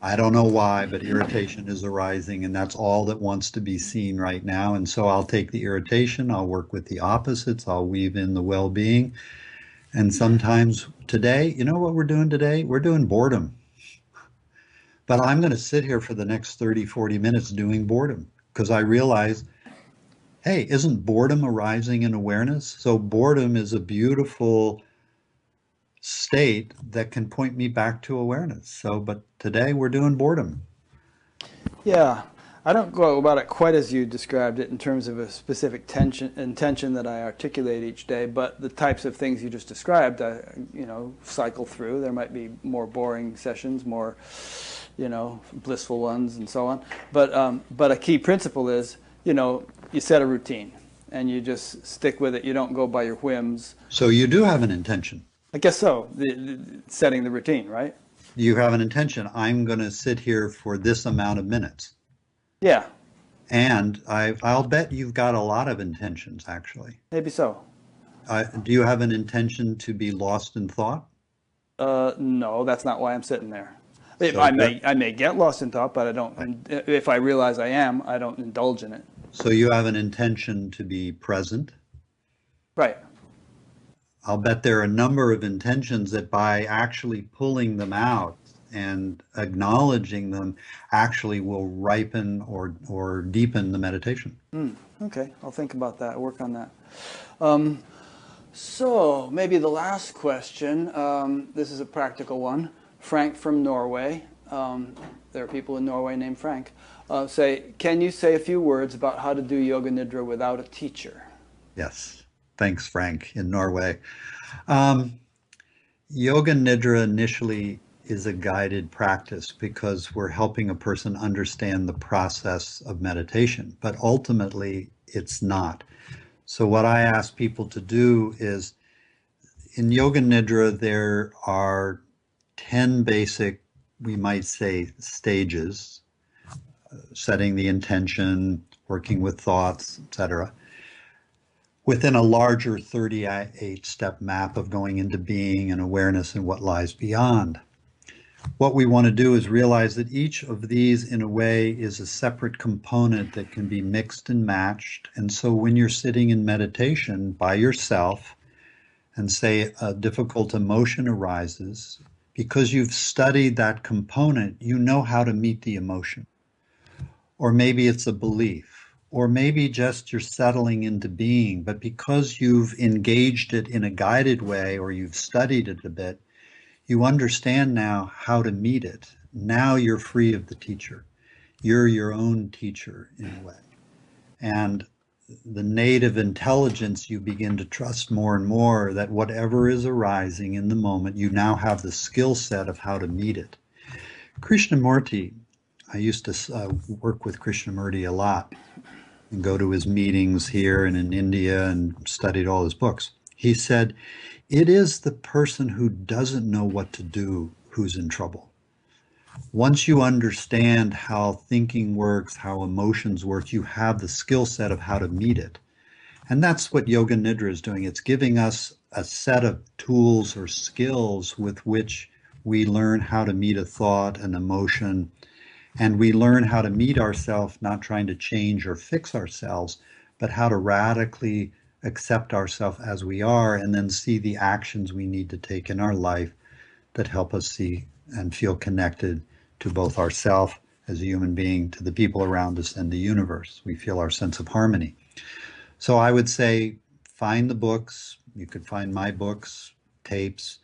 I don't know why, but irritation is arising, and that's all that wants to be seen right now. And so I'll take the irritation, I'll work with the opposites, I'll weave in the well-being. And sometimes today, you know what we're doing today? We're doing boredom. But I'm going to sit here for the next 30, 40 minutes doing boredom, because I realize, hey, isn't boredom arising in awareness? So boredom is a beautiful state that can point me back to awareness. So, but today we're doing boredom. Yeah. I don't go about it quite as you described it in terms of a specific intention that I articulate each day, but the types of things you just described, I cycle through. There might be more boring sessions, more, blissful ones, and so on. But a key principle is, you set a routine, and you just stick with it. You don't go by your whims. So you do have an intention. I guess so. Setting the routine, right? You have an intention. I'm going to sit here for this amount of minutes. Yeah. And I'll bet you've got a lot of intentions, actually. Maybe so. Do you have an intention to be lost in thought? No, that's not why I'm sitting there. I may get lost in thought, but I don't. If I realize I am, I don't indulge in it. So you have an intention to be present? Right. I'll bet there are a number of intentions that by actually pulling them out and acknowledging them actually will ripen or deepen the meditation. Okay, I'll think about that, work on that. So maybe the last question, this is a practical one. Frank from Norway, there are people in Norway named Frank, can you say a few words about how to do Yoga Nidra without a teacher? Yes, thanks Frank in Norway. Yoga Nidra initially is a guided practice because we're helping a person understand the process of meditation, but ultimately it's not. So what I ask people to do is, in Yoga Nidra, there are 10 basic, we might say, stages: setting the intention, working with thoughts, etc., within a larger 38-step map of going into being and awareness and what lies beyond. What we want to do is realize that each of these, in a way, is a separate component that can be mixed and matched. And so when you're sitting in meditation by yourself and say a difficult emotion arises, because you've studied that component, you know how to meet the emotion. Or maybe it's a belief, or maybe just you're settling into being, but because you've engaged it in a guided way or you've studied it a bit, you understand now how to meet it. Now you're free of the teacher. You're your own teacher in a way. And the native intelligence, you begin to trust more and more that whatever is arising in the moment, you now have the skill set of how to meet it. Krishnamurti I used to work with Krishnamurti a lot and go to his meetings here and in India and studied all his books. He said, it is the person who doesn't know what to do who's in trouble. Once you understand how thinking works, how emotions work, you have the skill set of how to meet it. And that's what Yoga Nidra is doing. It's giving us a set of tools or skills with which we learn how to meet a thought, an emotion, and we learn how to meet ourselves, not trying to change or fix ourselves, but how to radically accept ourselves as we are, and then see the actions we need to take in our life that help us see and feel connected to both ourselves as a human being, to the people around us, and the universe. We feel our sense of harmony. So I would say, find the books. You could find my books, tapes,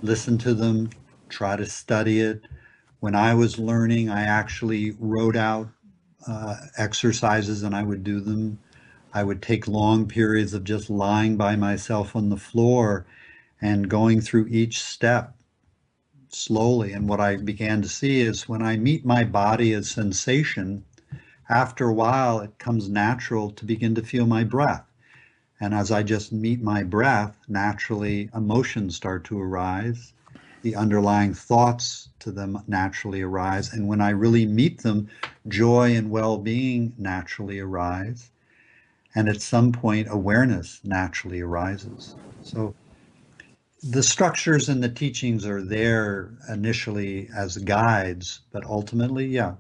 listen to them, try to study it. When I was learning, I actually wrote out exercises and I would do them. I would take long periods of just lying by myself on the floor and going through each step slowly. And what I began to see is when I meet my body as sensation, after a while, it comes natural to begin to feel my breath. And as I just meet my breath, naturally emotions start to arise. The underlying thoughts to them naturally arise. And when I really meet them, joy and well-being naturally arise. And at some point, awareness naturally arises. So the structures and the teachings are there initially as guides, but ultimately, yeah,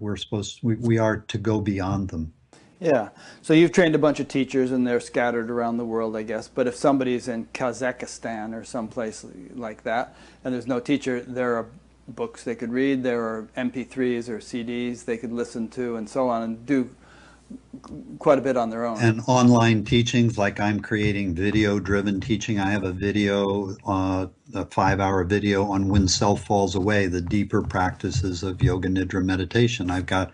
we are to go beyond them. Yeah. So you've trained a bunch of teachers and they're scattered around the world, I guess. But if somebody's in Kazakhstan or someplace like that and there's no teacher, there are books they could read, there are MP3s or CDs they could listen to and so on and do quite a bit on their own. And online teachings, like I'm creating video-driven teaching. I have a video, a 5-hour video on when self falls away, the deeper practices of Yoga Nidra meditation. I've got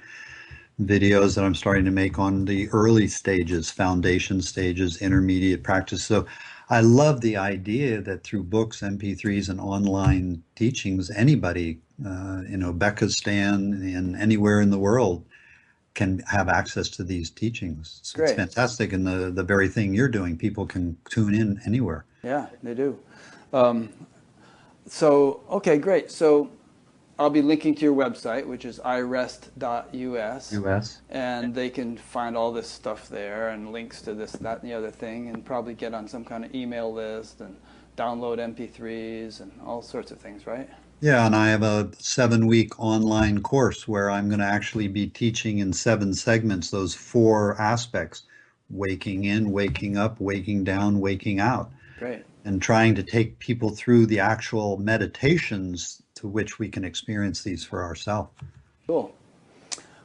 videos that I'm starting to make on the early stages, foundation stages, intermediate practice. So I love the idea that through books, MP3s, and online teachings, anybody in Uzbekistan and anywhere in the world can have access to these teachings. So it's fantastic, and the very thing you're doing, people can tune in anywhere. Yeah, they do. So, okay, great. So I'll be linking to your website, which is irest.us. And they can find all this stuff there and links to this, that, and the other thing, and probably get on some kind of email list and download MP3s and all sorts of things, right? Yeah, and I have a 7-week online course where I'm going to actually be teaching in 7 segments those 4 aspects: waking in, waking up, waking down, waking out. Great. And trying to take people through the actual meditations to which we can experience these for ourselves. Cool.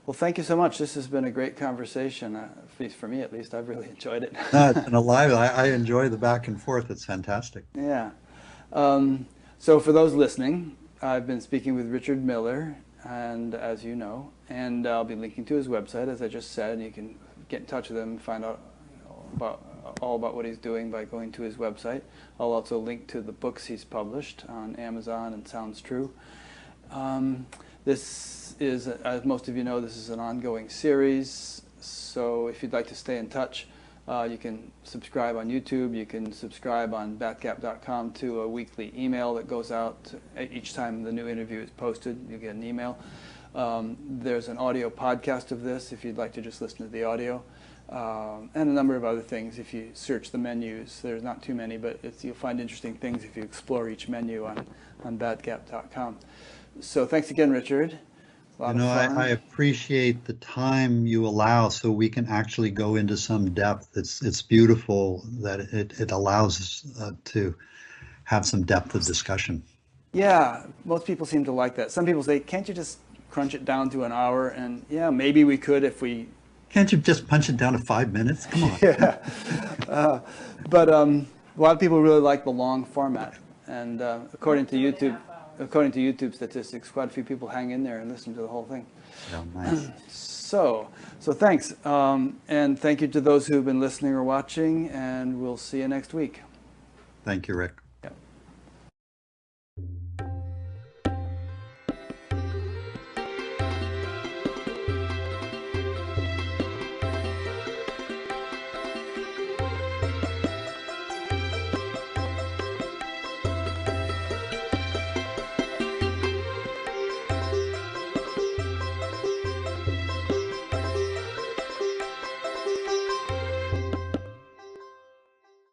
Well, thank you so much. This has been a great conversation, at least for me at least. I've really enjoyed it. It's been alive. I enjoy the back and forth. It's fantastic. Yeah. So for those listening, I've been speaking with Richard Miller, and as you know, and I'll be linking to his website, as I just said. You can get in touch with him and find out all about what he's doing by going to his website. I'll also link to the books he's published on Amazon and Sounds True. This is, as most of you know, this is an ongoing series. So if you'd like to stay in touch, you can subscribe on YouTube. You can subscribe on batgap.com to a weekly email that goes out each time the new interview is posted. You get an email. There's an audio podcast of this if you'd like to just listen to the audio. And a number of other things if you search the menus. There's not too many, but you'll find interesting things if you explore each menu on batgap.com. So thanks again, Richard. I appreciate the time you allow so we can actually go into some depth. It's beautiful that it allows us to have some depth of discussion. Yeah, most people seem to like that. Some people say, can't you just crunch it down to an hour? And yeah, maybe we could if we... Can't you just punch it down to 5 minutes? Come on. Yeah. But a lot of people really like the long format. And according to YouTube statistics, quite a few people hang in there and listen to the whole thing. Yeah, nice. So thanks. And thank you to those who've been listening or watching, and we'll see you next week. Thank you, Rick.